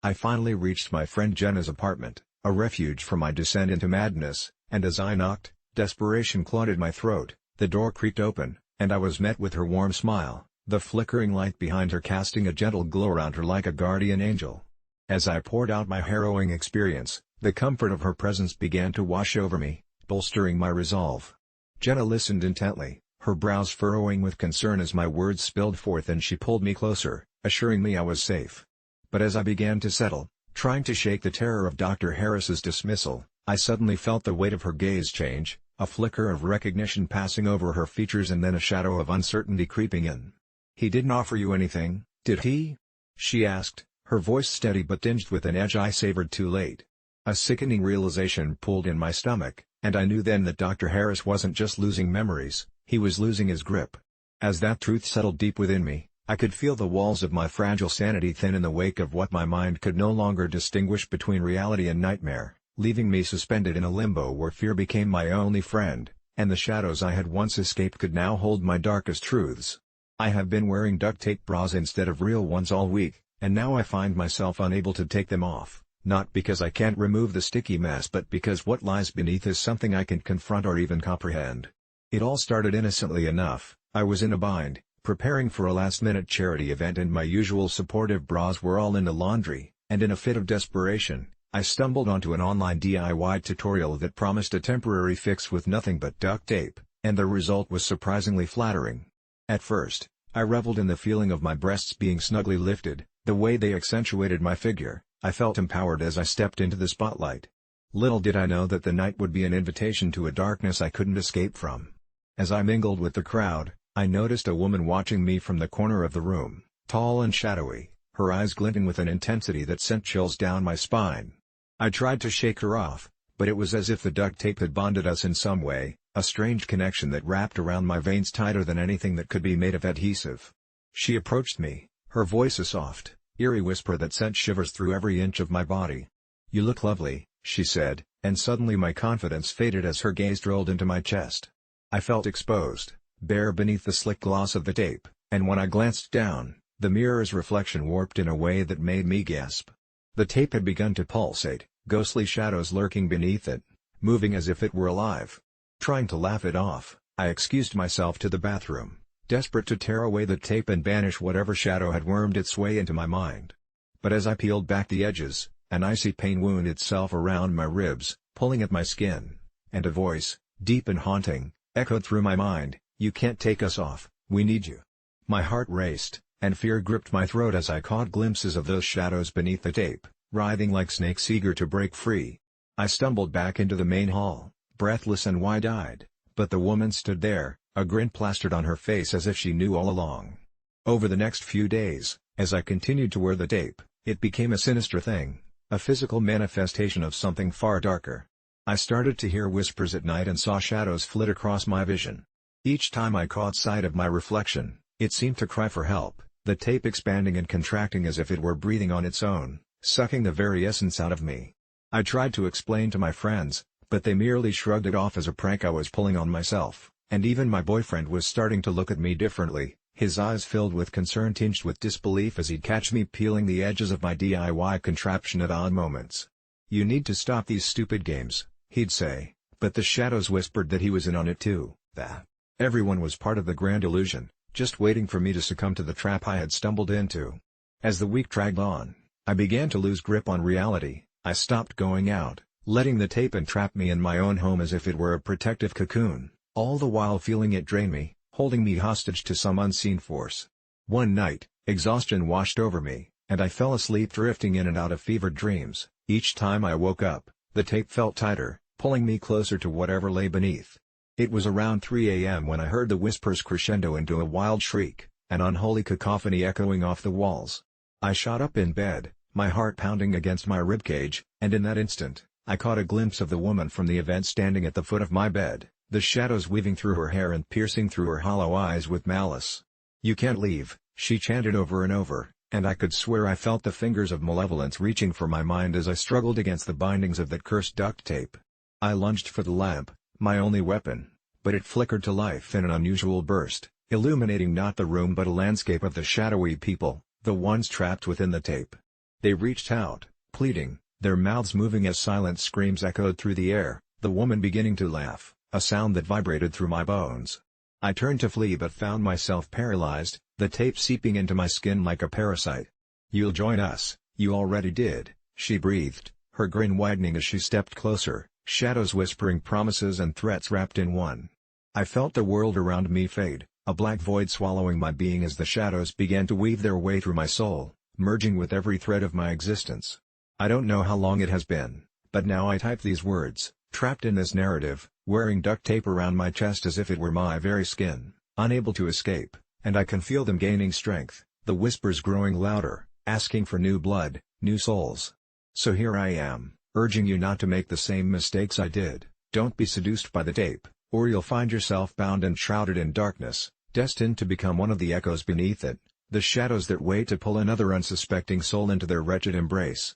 I finally reached my friend Jenna's apartment, a refuge from my descent into madness, and as I knocked, desperation clawed at my throat. The door creaked open, and I was met with her warm smile, the flickering light behind her casting a gentle glow around her like a guardian angel. As I poured out my harrowing experience, the comfort of her presence began to wash over me, bolstering my resolve. Jenna listened intently, her brows furrowing with concern as my words spilled forth, and she pulled me closer, assuring me I was safe. But as I began to settle, trying to shake the terror of Dr. Harris's dismissal, I suddenly felt the weight of her gaze change, a flicker of recognition passing over her features and then a shadow of uncertainty creeping in. "He didn't offer you anything, did he?" she asked, her voice steady but tinged with an edge I savored too late. A sickening realization pulled in my stomach, and I knew then that Dr. Harris wasn't just losing memories, he was losing his grip. As that truth settled deep within me, I could feel the walls of my fragile sanity thin in the wake of what my mind could no longer distinguish between reality and nightmare, leaving me suspended in a limbo where fear became my only friend, and the shadows I had once escaped could now hold my darkest truths. I have been wearing duct tape bras instead of real ones all week, and now I find myself unable to take them off, not because I can't remove the sticky mess but because what lies beneath is something I can confront or even comprehend. It all started innocently enough. I was in a bind, preparing for a last-minute charity event, and my usual supportive bras were all in the laundry, and in a fit of desperation, I stumbled onto an online DIY tutorial that promised a temporary fix with nothing but duct tape, and the result was surprisingly flattering. At first, I reveled in the feeling of my breasts being snugly lifted, the way they accentuated my figure. I felt empowered as I stepped into the spotlight. Little did I know that the night would be an invitation to a darkness I couldn't escape from. As I mingled with the crowd, I noticed a woman watching me from the corner of the room, tall and shadowy, her eyes glinting with an intensity that sent chills down my spine. I tried to shake her off, but it was as if the duct tape had bonded us in some way, a strange connection that wrapped around my veins tighter than anything that could be made of adhesive. She approached me, her voice a soft, eerie whisper that sent shivers through every inch of my body. "You look lovely," she said, and suddenly my confidence faded as her gaze drilled into my chest. I felt exposed, bare beneath the slick gloss of the tape, and when I glanced down, the mirror's reflection warped in a way that made me gasp. The tape had begun to pulsate, ghostly shadows lurking beneath it, moving as if it were alive. Trying to laugh it off, I excused myself to the bathroom, desperate to tear away the tape and banish whatever shadow had wormed its way into my mind. But as I peeled back the edges, an icy pain wound itself around my ribs, pulling at my skin, and a voice, deep and haunting, echoed through my mind, "You can't take us off, we need you." My heart raced, and fear gripped my throat as I caught glimpses of those shadows beneath the tape, writhing like snakes eager to break free. I stumbled back into the main hall, breathless and wide-eyed, but the woman stood there, a grin plastered on her face as if she knew all along. Over the next few days, as I continued to wear the tape, it became a sinister thing, a physical manifestation of something far darker. I started to hear whispers at night and saw shadows flit across my vision. Each time I caught sight of my reflection, it seemed to cry for help, the tape expanding and contracting as if it were breathing on its own, sucking the very essence out of me. I tried to explain to my friends, but they merely shrugged it off as a prank I was pulling on myself, and even my boyfriend was starting to look at me differently, His eyes filled with concern tinged with disbelief as he'd catch me peeling the edges of my DIY contraption at odd moments. "You need to stop these stupid games," he'd say, but the shadows whispered that he was in on it too, that everyone was part of the grand illusion, just waiting for me to succumb to the trap I had stumbled into. As the week dragged on, I began to lose grip on reality. I stopped going out, letting the tape entrap me in my own home as if it were a protective cocoon, all the while feeling it drain me, holding me hostage to some unseen force. One night, exhaustion washed over me, and I fell asleep drifting in and out of fevered dreams. Each time I woke up, the tape felt tighter, pulling me closer to whatever lay beneath. It was around 3 a.m. when I heard the whispers crescendo into a wild shriek, an unholy cacophony echoing off the walls. I shot up in bed, my heart pounding against my ribcage, and in that instant, I caught a glimpse of the woman from the event standing at the foot of my bed, the shadows weaving through her hair and piercing through her hollow eyes with malice. "You can't leave," she chanted over and over, and I could swear I felt the fingers of malevolence reaching for my mind as I struggled against the bindings of that cursed duct tape. I lunged for the lamp, my only weapon, but it flickered to life in an unusual burst, illuminating not the room but a landscape of the shadowy people, the ones trapped within the tape. They reached out, pleading, their mouths moving as silent screams echoed through the air, the woman beginning to laugh, a sound that vibrated through my bones. I turned to flee but found myself paralyzed, the tape seeping into my skin like a parasite. "You'll join us, you already did," she breathed, her grin widening as she stepped closer, shadows whispering promises and threats wrapped in one. I felt the world around me fade, a black void swallowing my being as the shadows began to weave their way through my soul, merging with every thread of my existence. I don't know how long it has been, but now I type these words, trapped in this narrative, wearing duct tape around my chest as if it were my very skin, unable to escape, and I can feel them gaining strength, the whispers growing louder, asking for new blood, new souls. So here I am, urging you not to make the same mistakes I did. Don't be seduced by the tape, or you'll find yourself bound and shrouded in darkness, destined to become one of the echoes beneath it, the shadows that wait to pull another unsuspecting soul into their wretched embrace.